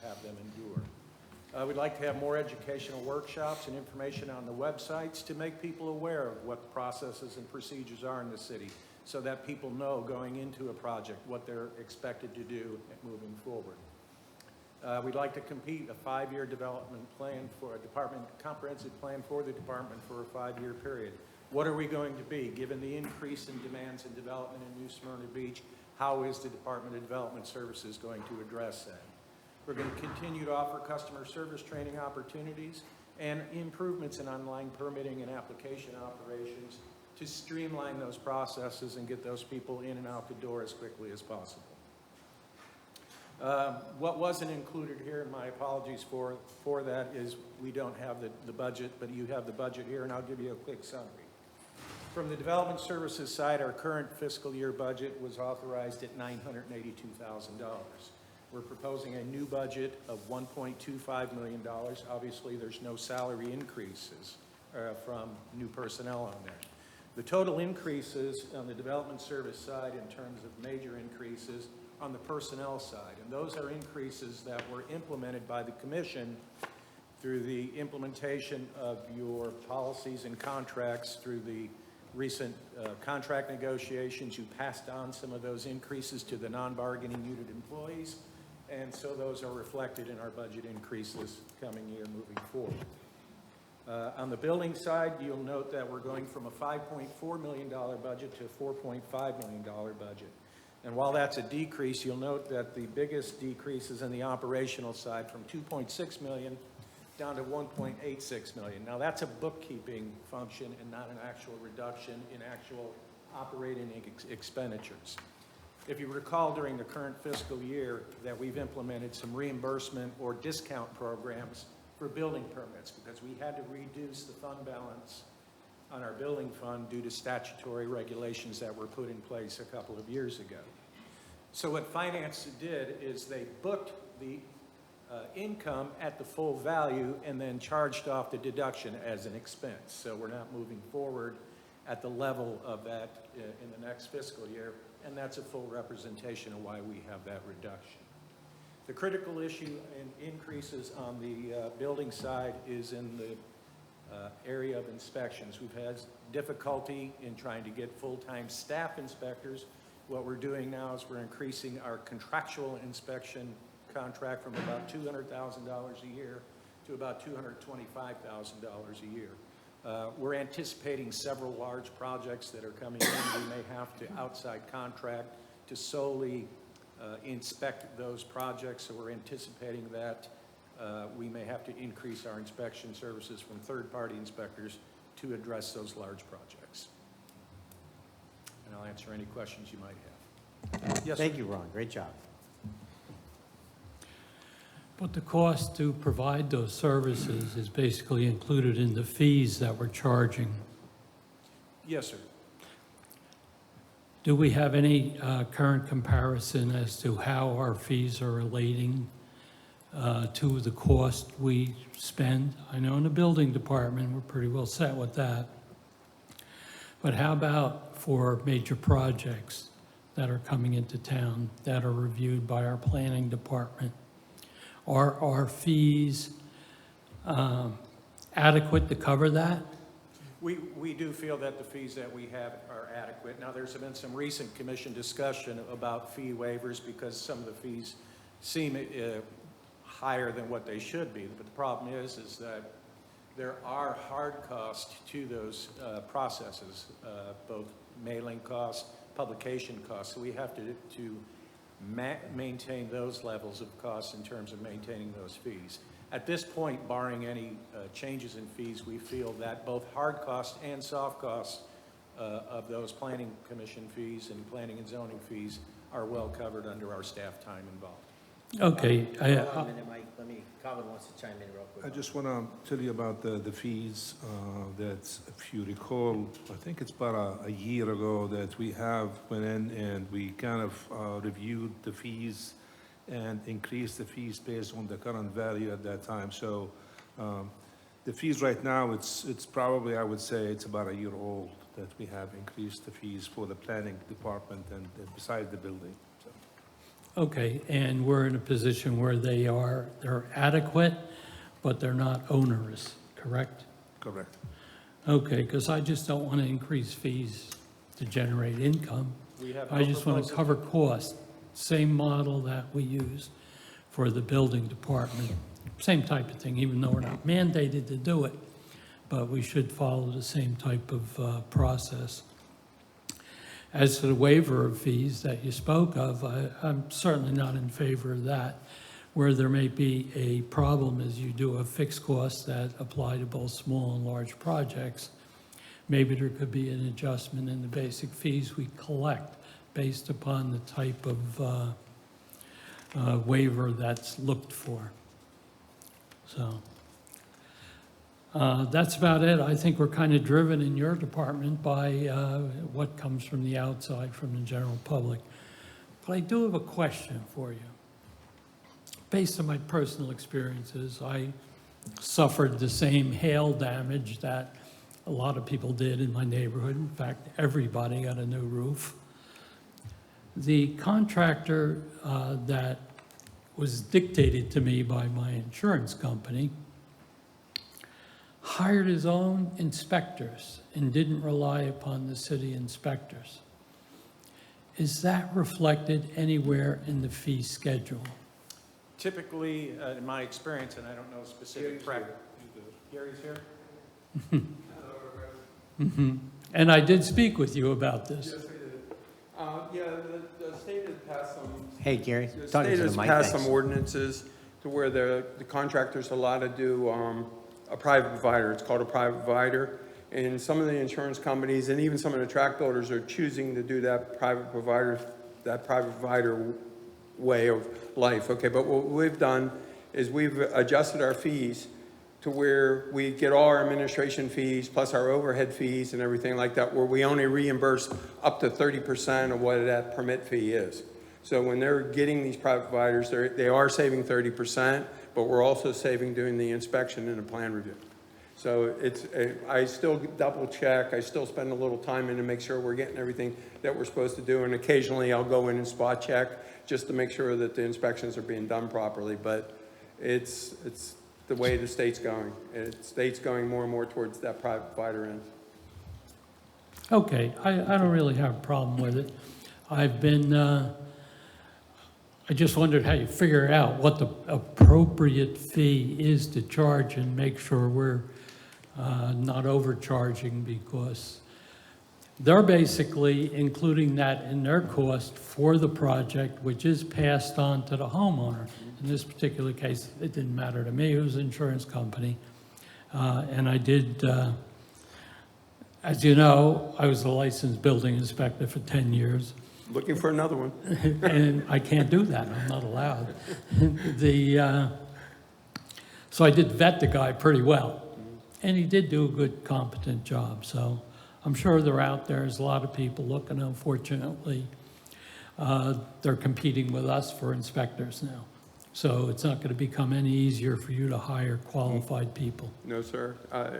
have them endure. We'd like to have more educational workshops and information on the websites to make people aware of what the processes and procedures are in the city, so that people know going into a project what they're expected to do moving forward. We'd like to complete a 5-year development plan for a department, comprehensive plan for the department for a 5-year period. What are we going to be, given the increase in demands and development in New Smyrna Beach? How is the Department of Development Services going to address that? We're going to continue to offer customer service training opportunities and improvements in online permitting and application operations to streamline those processes and get those people in and out the door as quickly as possible. What wasn't included here, and my apologies for that, is we don't have the budget, but you have the budget here, and I'll give you a quick summary. From the Development Services side, our current fiscal year budget was authorized at $982,000. We're proposing a new budget of $1.25 million. Obviously, there's no salary increases from new personnel on there. The total increases on the Development Service side in terms of major increases on the personnel side, and those are increases that were implemented by the Commission through the implementation of your policies and contracts through the recent contract negotiations. You passed on some of those increases to the non-bargaining unit employees, and so those are reflected in our budget increases coming year moving forward. On the building side, you'll note that we're going from a $5.4 million budget to a $4.5 million budget. And while that's a decrease, you'll note that the biggest decrease is in the operational side from $2.6 million down to $1.86 million. Now, that's a bookkeeping function and not an actual reduction in actual operating expenditures. If you recall, during the current fiscal year that we've implemented some reimbursement or discount programs for building permits because we had to reduce the fund balance on our building fund due to statutory regulations that were put in place a couple of years ago. So what finance did is they booked the income at the full value and then charged off the deduction as an expense. So we're not moving forward at the level of that in the next fiscal year, and that's a full representation of why we have that reduction. The critical issue in increases on the building side is in the area of inspections. We've had difficulty in trying to get full-time staff inspectors. What we're doing now is we're increasing our contractual inspection contract from about $200,000 a year to about $225,000 a year. We're anticipating several large projects that are coming in. We may have to outside contract to solely inspect those projects, so we're anticipating that we may have to increase our inspection services from third-party inspectors to address those large projects. And I'll answer any questions you might have. Yes, Thank sir. you, Ron. Great job. But the cost to provide those services is basically included in the fees that we're charging. Yes, sir. Do we have any current comparison as to how our fees are relating to the cost we spend? I know in the building department, we're pretty well set with that. But how about for major projects that are coming into town that are reviewed by our planning department? Are our fees adequate to cover that? We do feel that the fees that we have are adequate. Now, there's been some recent commission discussion about fee waivers because some of the fees seem higher than what they should be. But the problem is that there are hard costs to those processes, both mailing costs, publication costs. So we have to maintain those levels of costs in terms of maintaining those fees. At this point, barring any changes in fees, we feel that both hard costs and soft costs of those planning commission fees and planning and zoning fees are well covered under our staff time involved. Okay. Hold on a minute, Mike. Calvin wants to chime in real quick. I just want to tell you about the fees that, if you recall, I think it's about a year ago that we went in and we kind of reviewed the fees and increased the fees based on the current value at that time. So the fees right now, it's probably, I would say, it's about a year old that we have increased the fees for the planning department and besides the building. So. Okay, and we're in a position where they're adequate, but they're not onerous, correct? Correct. Okay, because I just don't want to increase fees to generate income. We have I no just want to proposal. cover costs. Same model that we use for the building department. Same type of thing, even though we're not mandated to do it, but we should follow the same type of process. As to the waiver of fees that you spoke of, I'm certainly not in favor of that. Where there may be a problem is you do have fixed costs that apply to both small and large projects. Maybe there could be an adjustment in the basic fees we collect based upon the type of waiver that's looked for. So that's about it. I think we're kind of driven in your department by what comes from the outside, from the general public. But I do have a question for you. Based on my personal experiences, I suffered the same hail damage that a lot of people did in my neighborhood. In fact, everybody got a new roof. The contractor that was dictated to me by my insurance company hired his own inspectors and didn't rely upon the city inspectors. Is that reflected anywhere in the fee schedule? Typically, in my experience, and I don't know specific practice. Gary's here? And I did speak with you about this. Yes, we did. Yeah, the state has passed some. Hey, Gary, The talking state to has the mic, passed thanks. some ordinances to where the contractor's allowed to do a private provider. It's called a private provider. And some of the insurance companies and even some of the track builders are choosing to do that private provider way of life. Okay, but what we've done is we've adjusted our fees to where we get all our administration fees plus our overhead fees and everything like that, where we only reimburse up to 30% of what that permit fee is. So when they're getting these private providers, they are saving 30%, but we're also saving doing the inspection and the plan review. So I still double check, I still spend a little time in to make sure we're getting everything that we're supposed to do, and occasionally I'll go in and spot check just to make sure that the inspections are being done properly, but it's the way the state's going. The state's going more and more towards that private provider end. Okay, I don't really have a problem with it. I've been, I just wondered how you figure out what the appropriate fee is to charge and make sure we're not overcharging, because they're basically including that in their cost for the project, which is passed on to the homeowner. In this particular case, it didn't matter to me, it was an insurance company. And I did, as you know, I was a licensed building inspector for 10 years. Looking for another one. And I can't do that, I'm not allowed. So I did vet the guy pretty well. And he did do a good, competent job. So I'm sure they're out there. There's a lot of people looking, unfortunately. They're competing with us for inspectors now. So it's not going to become any easier for you to hire qualified people. No, sir.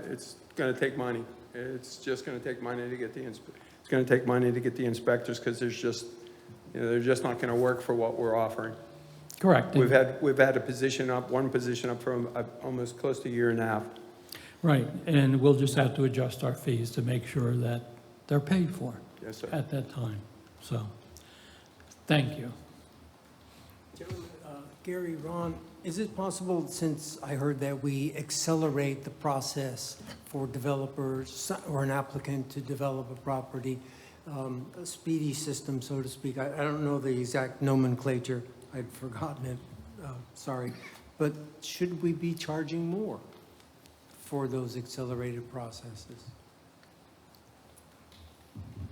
It's going to take money. It's just going to take money to get the it's going to take money to get the inspectors, because there's just, they're just not going to work for what we're offering. Correct. We've had one position up for almost close to a year and a half. Right, and we'll just have to adjust our fees to make sure that they're paid for Yes, sir. at that time. So, thank you. Gary, Ron, is it possible, since I heard that we accelerate the process for developers or an applicant to develop a property, a speedy system, so to speak? I don't know the exact nomenclature. I'd forgotten it. Sorry. But should we be charging more for those accelerated processes?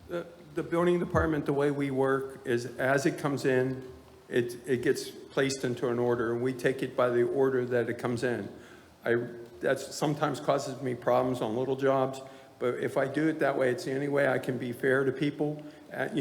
The building department, the way we work is as it comes in, it gets placed into an order, and we take it by the order that it comes in. That sometimes causes me problems on little jobs, but if I do it that way, it's the only way I can be fair to people, that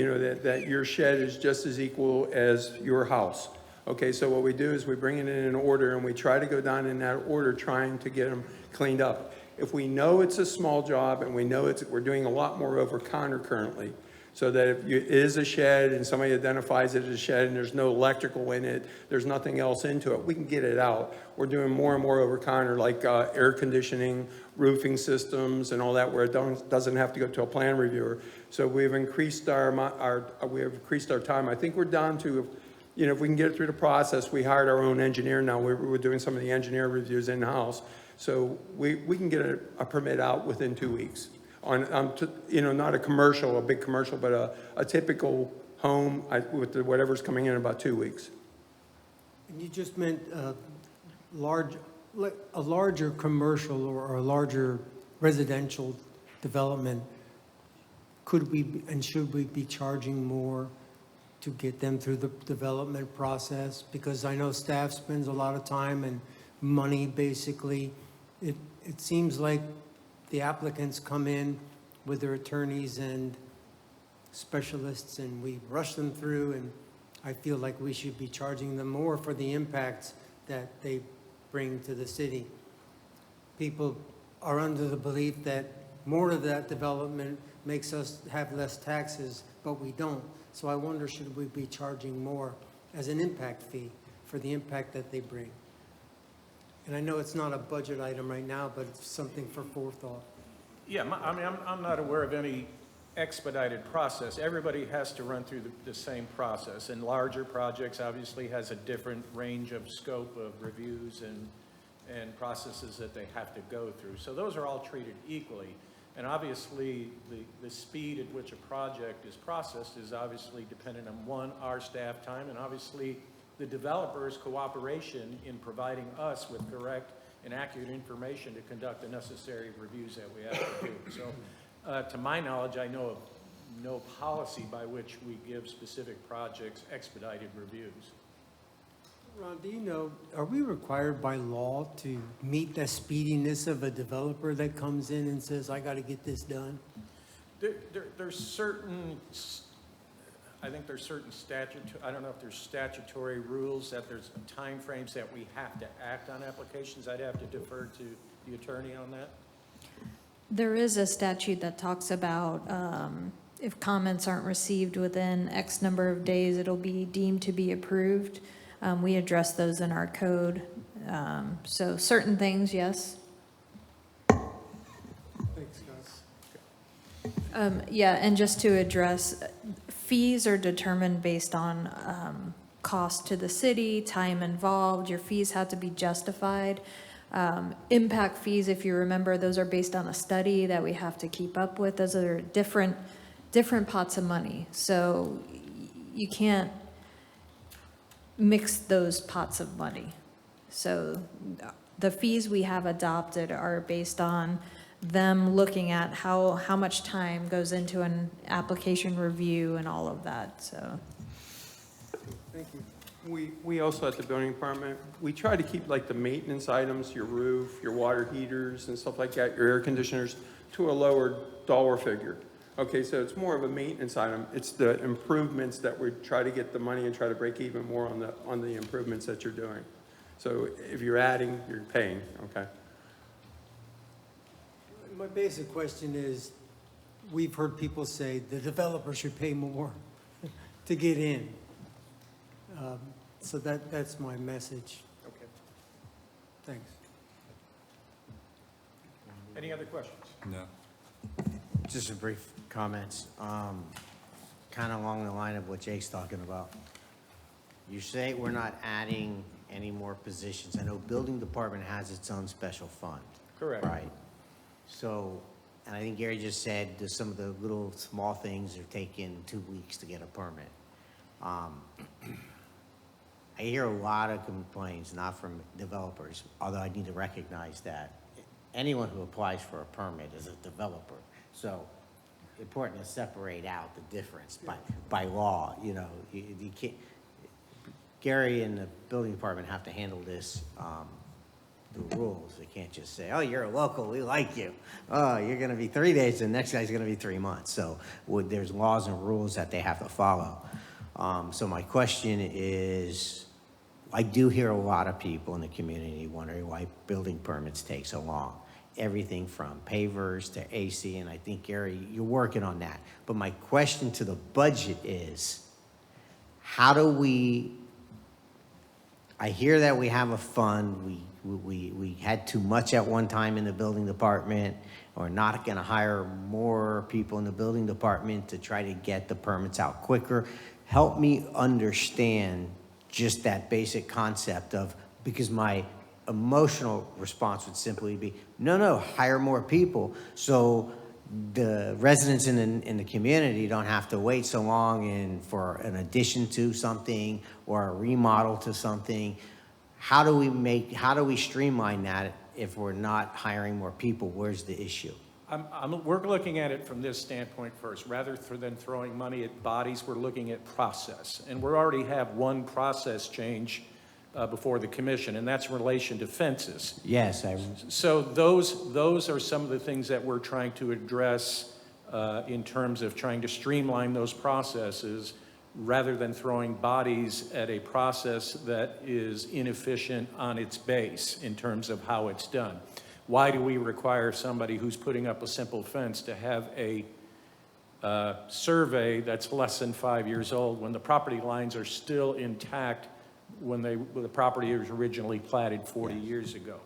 your shed is just as equal as your house. Okay, so what we do is we bring it in an order, and we try to go down in that order trying to get them cleaned up. If we know it's a small job and we know we're doing a lot more over counter currently, So that if it is a shed and somebody identifies it as a shed and there's no electrical in it, there's nothing else into it, we can get it out. We're doing more and more over counter, like air conditioning, roofing systems and all that, where it doesn't have to go to a plan reviewer. So we've increased our time. I think we're down to, if we can get it through the process, we hired our own engineer now. We're doing some of the engineer reviews in-house. So we can get a permit out within 2 weeks. On, not a big commercial, but a typical home with whatever's coming in about 2 weeks. And you just meant a larger commercial or a larger residential development. Could we and should we be charging more to get them through the development process? Because I know staff spends a lot of time and money, basically. It seems like the applicants come in with their attorneys and specialists, and we rush them through, and I feel like we should be charging them more for the impacts that they bring to the city. People are under the belief that more of that development makes us have less taxes, but we don't. So I wonder, should we be charging more as an impact fee for the impact that they bring? And I know it's not a budget item right now, but it's something for forethought. Yeah, I'm not aware of any expedited process. Everybody has to run through the same process, and larger projects obviously has a different range of scope of reviews and processes that they have to go through. So those are all treated equally. And obviously, the speed at which a project is processed is obviously dependent on, one, our staff time, and obviously the developer's cooperation in providing us with correct and accurate information to conduct the necessary reviews that we have to do. So, to my knowledge, I know of no policy by which we give specific projects expedited reviews. Ron, do you know, are we required by law to meet the speediness of a developer that comes in and says, I got to get this done? There's certain, I think there's certain I don't know if there's statutory rules that there's timeframes that we have to act on applications. I'd have to defer to the attorney on that. There is a statute that talks about if comments aren't received within X number of days, it'll be deemed to be approved. We address those in our code. So certain things, yes. Thanks, guys. Yeah, and just to address, fees are determined based on cost to the city, time involved. Your fees have to be justified. Impact fees, if you remember, those are based on a study that we have to keep up with. Those are different pots of money. So you can't mix those pots of money. So the fees we have adopted are based on them looking at how much time goes into an application review and all of that, so. Thank you. We also at the building department, we try to keep like the maintenance items, your roof, your water heaters and stuff like that, your air conditioners, to a lower dollar figure. Okay, so it's more of a maintenance item. It's the improvements that we try to get the money and try to break even more on the improvements that you're doing. So if you're adding, you're paying, okay? My basic question is, we've heard people say the developer should pay more to get in. So that's my message. Okay. Thanks. Any other questions? No. Just a brief comments, kind of along the line of what Jake's talking about. You say we're not adding any more positions. I know building department has its own special fund. Correct. Right. So, and I think Gary just said that some of the little small things are taking 2 weeks to get a permit. I hear a lot of complaints, not from developers, although I need to recognize that anyone who applies for a permit is a developer. So important to separate out the difference by law. You know, you can't, Gary and the building department have to handle this, the rules. They can't just say, oh, you're a local, we like you. Oh, you're gonna be 3 days, and the next guy's gonna be 3 months. So there's laws and rules that they have to follow. So my question is, I do hear a lot of people in the community wondering why building permits take so long. everything from pavers to AC, and I think, Gary, you're working on that. But my question to the budget is, how do we, I hear that we have a fund, we had too much at one time in the building department, or not gonna hire more people in the building department to try to get the permits out quicker. Help me understand just that basic concept of, because my emotional response would simply be, no, hire more people so the residents in the community don't have to wait so long and for an addition to something or a remodel to something. How do we streamline that if we're not hiring more people? Where's the issue? We're looking at it from this standpoint first. Rather than throwing money at bodies, we're looking at process. And we already have one process change before the commission, and that's in relation to fences. Yes. So those are some of the things that we're trying to address in terms of trying to streamline those processes rather than throwing bodies at a process that is inefficient on its base in terms of how it's done. Why do we require somebody who's putting up a simple fence to have a survey that's less than 5 years old when the property lines are still intact when the property was originally platted 40 years ago?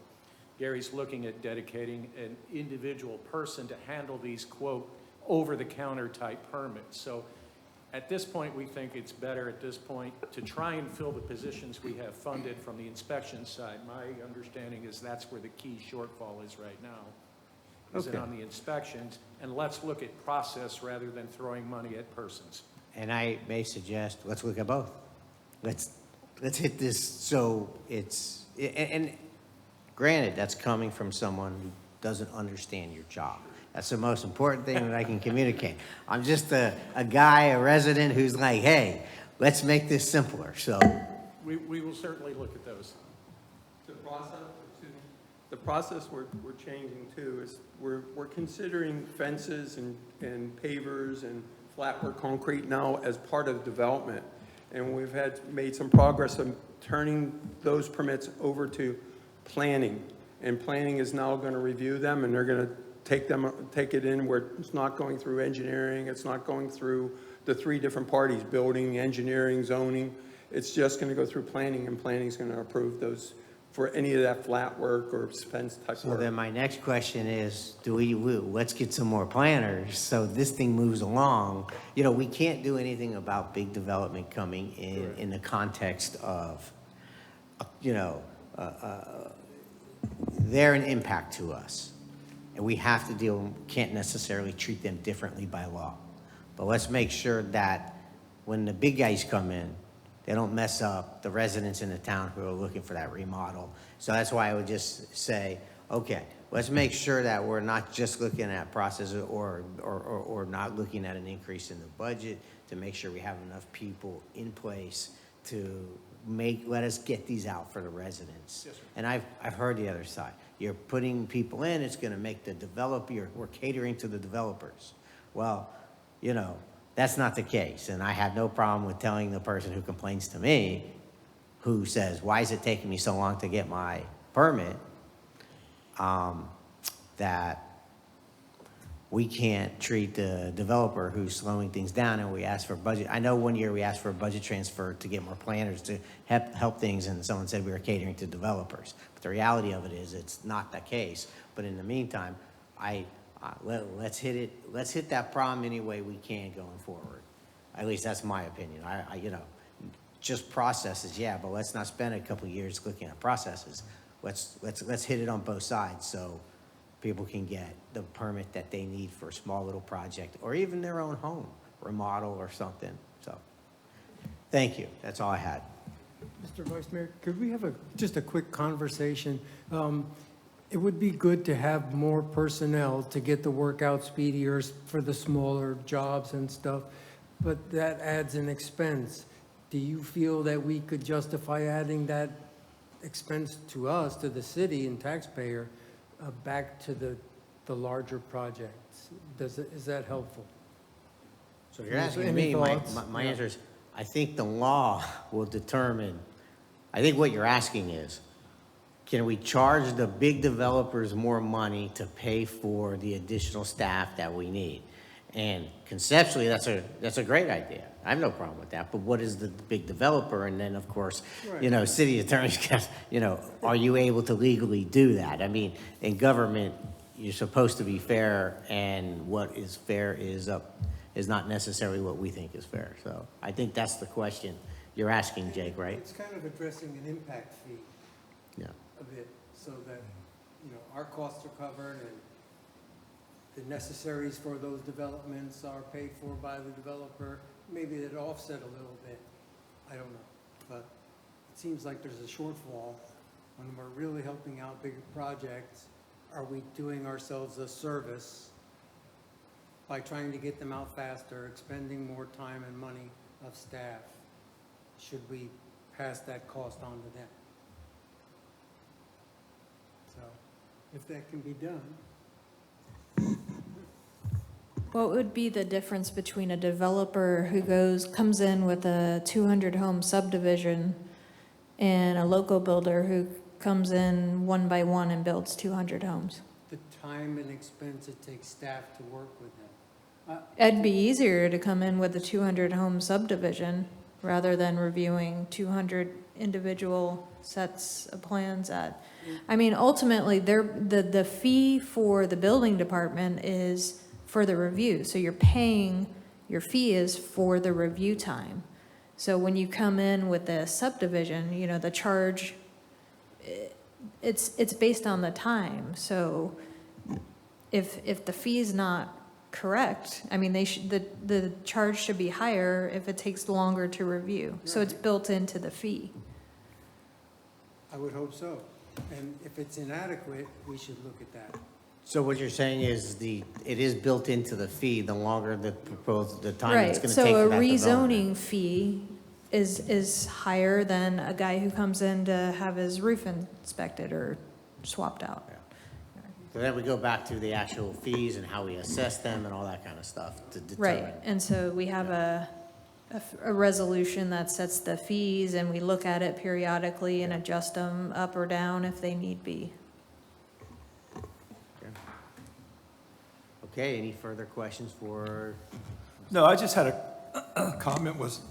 Gary's looking at dedicating an individual person to handle these, quote, over-the-counter type permits. So at this point, we think it's better at this point to try and fill the positions we have funded from the inspection side. My understanding is that's where the key shortfall is right now, is on the inspections. And let's look at process rather than throwing money at persons. And I may suggest, let's look at both. Let's hit this so it's, and granted, that's coming from someone who doesn't understand your job. That's the most important thing that I can communicate. I'm just a guy, a resident who's like, hey, let's make this simpler, so. We will certainly look at those. The process we're changing too is we're considering fences and pavers and flatwork concrete now as part of development. And we've made some progress on turning those permits over to planning. And planning is now going to review them, and they're going to take it in where it's not going through engineering, it's not going through the three different parties, building, engineering, zoning. It's just going to go through planning, and planning is going to approve those for any of that flat work or fence type So work. then my next question is, let's get some more planners so this thing moves along. You know, we can't do anything about big development coming in the context of, they're an impact to us. And we have to can't necessarily treat them differently by law. But let's make sure that when the big guys come in, they don't mess up the residents in the town who are looking for that remodel. So that's why I would just say, okay, let's make sure that we're not just looking at processes or not looking at an increase in the budget, to make sure we have enough people in place to let us get these out for the residents. Yes, sir. And I've heard the other side. You're putting people in, it's gonna make the developer, we're catering to the developers. Well, that's not the case. And I have no problem with telling the person who complains to me, who says, why is it taking me so long to get my permit, that we can't treat the developer who's slowing things down, and we ask for budget. I know one year we asked for a budget transfer to get more planners to help things, and someone said we were catering to developers. But the reality of it is it's not the case. But in the meantime, let's hit that problem any way we can going forward. At least that's my opinion. Just processes, yeah, but let's not spend a couple of years looking at processes. Let's hit it on both sides so people can get the permit that they need for a small little project, or even their own home remodel or something. So, thank you. That's all I had. Mr. Vice Mayor, could we have just a quick conversation? It would be good to have more personnel to get the work out speedier for the smaller jobs and stuff, but that adds an expense. Do you feel that we could justify adding that expense to us, to the city and taxpayer, back to the larger projects? Is that helpful? So you're asking me, my answer is, I think the law will determine, I think what you're asking is, can we charge the big developers more money to pay for the additional staff that we need? And conceptually, that's a great idea. I have no problem with that, but what is the big developer? And then, of course, city attorneys, are you able to legally do that? I mean, in government, you're supposed to be fair, and what is fair is not necessarily what we think is fair. So I think that's the question you're asking, Jake, right? It's kind of addressing an impact fee Yeah. a bit, so that, our costs are covered and the necessaries for those developments are paid for by the developer. Maybe it offset a little bit, I don't know. But it seems like there's a shortfall when we're really helping out bigger projects. Are we doing ourselves a service by trying to get them out faster, expending more time and money of staff? Should we pass that cost on to them? So, if that can be done. What would be the difference between a developer who comes in with a 200 home subdivision and a local builder who comes in one by one and builds 200 homes? The time and expense it takes staff to work with them. It'd be easier to come in with a 200 home subdivision rather than reviewing 200 individual sets of plans I mean, ultimately, the fee for the building department is for the review. So your fee is for the review time. So when you come in with a subdivision, the charge, it's based on the time. So if the fee is not correct, I mean, the charge should be higher if it takes longer to review. So it's built into the fee. I would hope so. And if it's inadequate, we should look at that. So what you're saying is it is built into the fee, the longer the time it's Right, going to take for that so a development. rezoning fee is higher than a guy who comes in to have his roof inspected or swapped out. So then we go back to the actual fees and how we assess them and all that kind of stuff to determine. Right, and so we have a resolution that sets the fees, and we look at it periodically and adjust them up or down if they need be. Okay, any further questions for? No, I just had a comment was,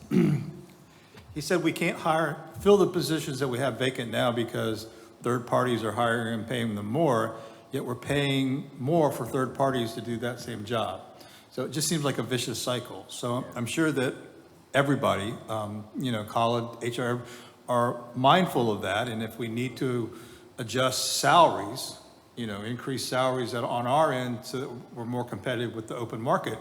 he said we can't fill the positions that we have vacant now because third parties are hiring and paying them more, yet we're paying more for third parties to do that same job. So it just seems like a vicious cycle. So I'm sure that everybody, college, HR, are mindful of that. And if we need to adjust salaries, increase salaries on our end so that we're more competitive with the open market,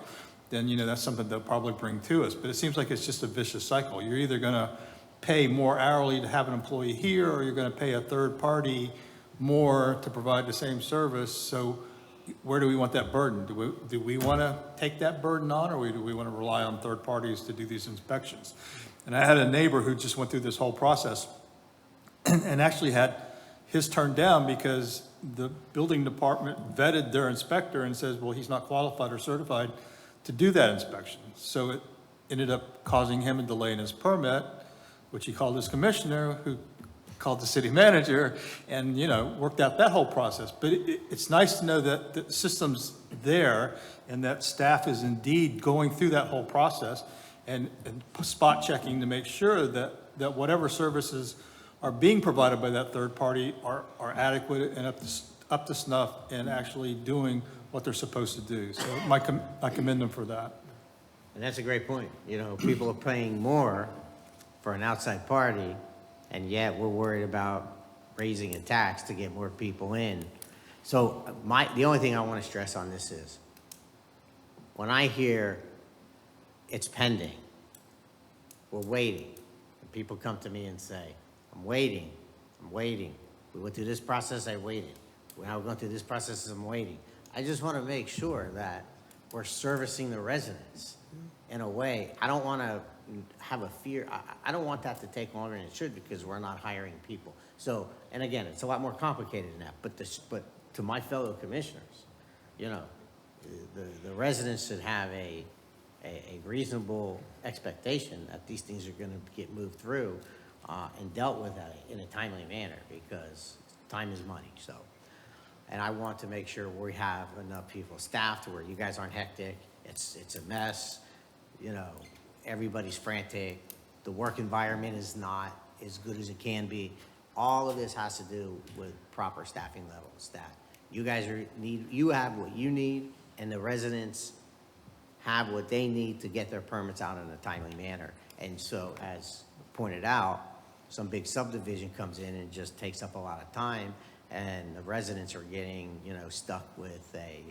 then, that's something they'll probably bring to us. But it seems like it's just a vicious cycle. You're either going to pay more hourly to have an employee here, or you're going to pay a third party more to provide the same service. So where do we want that burden? Do we want to take that burden on, or do we want to rely on third parties to do these inspections? And I had a neighbor who just went through this whole process and actually had his turned down because the building department vetted their inspector and says, well, he's not qualified or certified to do that inspection. So it ended up causing him a delay in his permit, which he called his commissioner, who called the city manager, and, worked out that whole process. But it's nice to know that the system's there and that staff is indeed going through that whole process and spot checking to make sure that whatever services are being provided by that third party are adequate and up to snuff and actually doing what they're supposed to do. So I commend them for that. And that's a great point. People are paying more for an outside party, and yet we're worried about raising a tax to get more people in. So the only thing I want to stress on this is, when I hear it's pending, we're waiting, and people come to me and say, I'm waiting. We went through this process, I waited. Now we're going through this process, I'm waiting. I just want to make sure that we're servicing the residents in a way. I don't want to have a fear. I don't want that to take longer than it should because we're not hiring people. So, and again, it's a lot more complicated than that. But to my fellow commissioners, the residents should have a reasonable expectation that these things are going to get moved through and dealt with in a timely manner, because time is money, so. And I want to make sure we have enough people staffed where you guys aren't hectic. It's a mess, you know, everybody's frantic. The work environment is not as good as it can be. All of this has to do with proper staffing levels, that you guys you have what you need, and the residents have what they need to get their permits out in a timely manner. And so, as pointed out, some big subdivision comes in and just takes up a lot of time, and the residents are getting, you know, stuck with a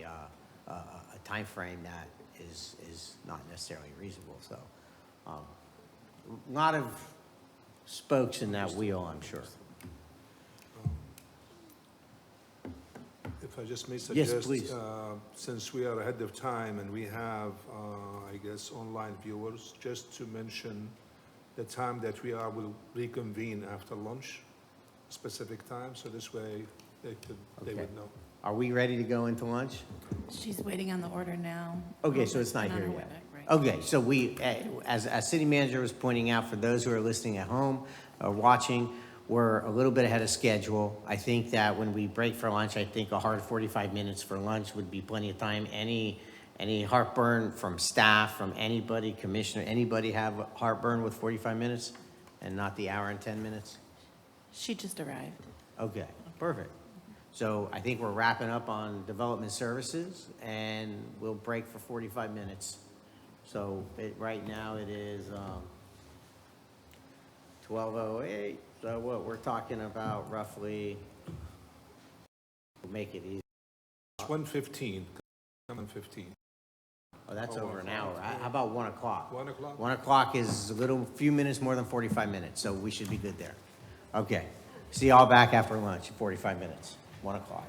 timeframe that is not necessarily reasonable. So, a lot of spokes in that wheel, I'm sure. If I just may Yes, suggest, please. Since we are ahead of time and we have, I guess, online viewers, just to mention the time that will reconvene after lunch, specific time, so this way they Okay. would know. Are we ready to go into lunch? She's waiting on the order now. Okay, so it's not Not here on yet. Right. Okay, so as city manager was pointing out, for those who are listening at home or watching, we're a little bit ahead of schedule. I think that when we break for lunch, I think a hard 45 minutes for lunch would be plenty of time. Any heartburn from staff, from anybody, commissioner, anybody have heartburn with 45 minutes and not the hour and 10 minutes? She just arrived. Okay, perfect. So I think we're wrapping up on development services, and we'll break for 45 minutes. So right now it is 12:08. So what, we're talking about roughly, we'll make it easy. It's 1:15, 1:15. Oh, that's over an hour. How about 1 o'clock? 1 o'clock? 1 o'clock is few minutes more than 45 minutes, so we should be good there. Okay. See y'all back after lunch, 45 minutes, 1 o'clock.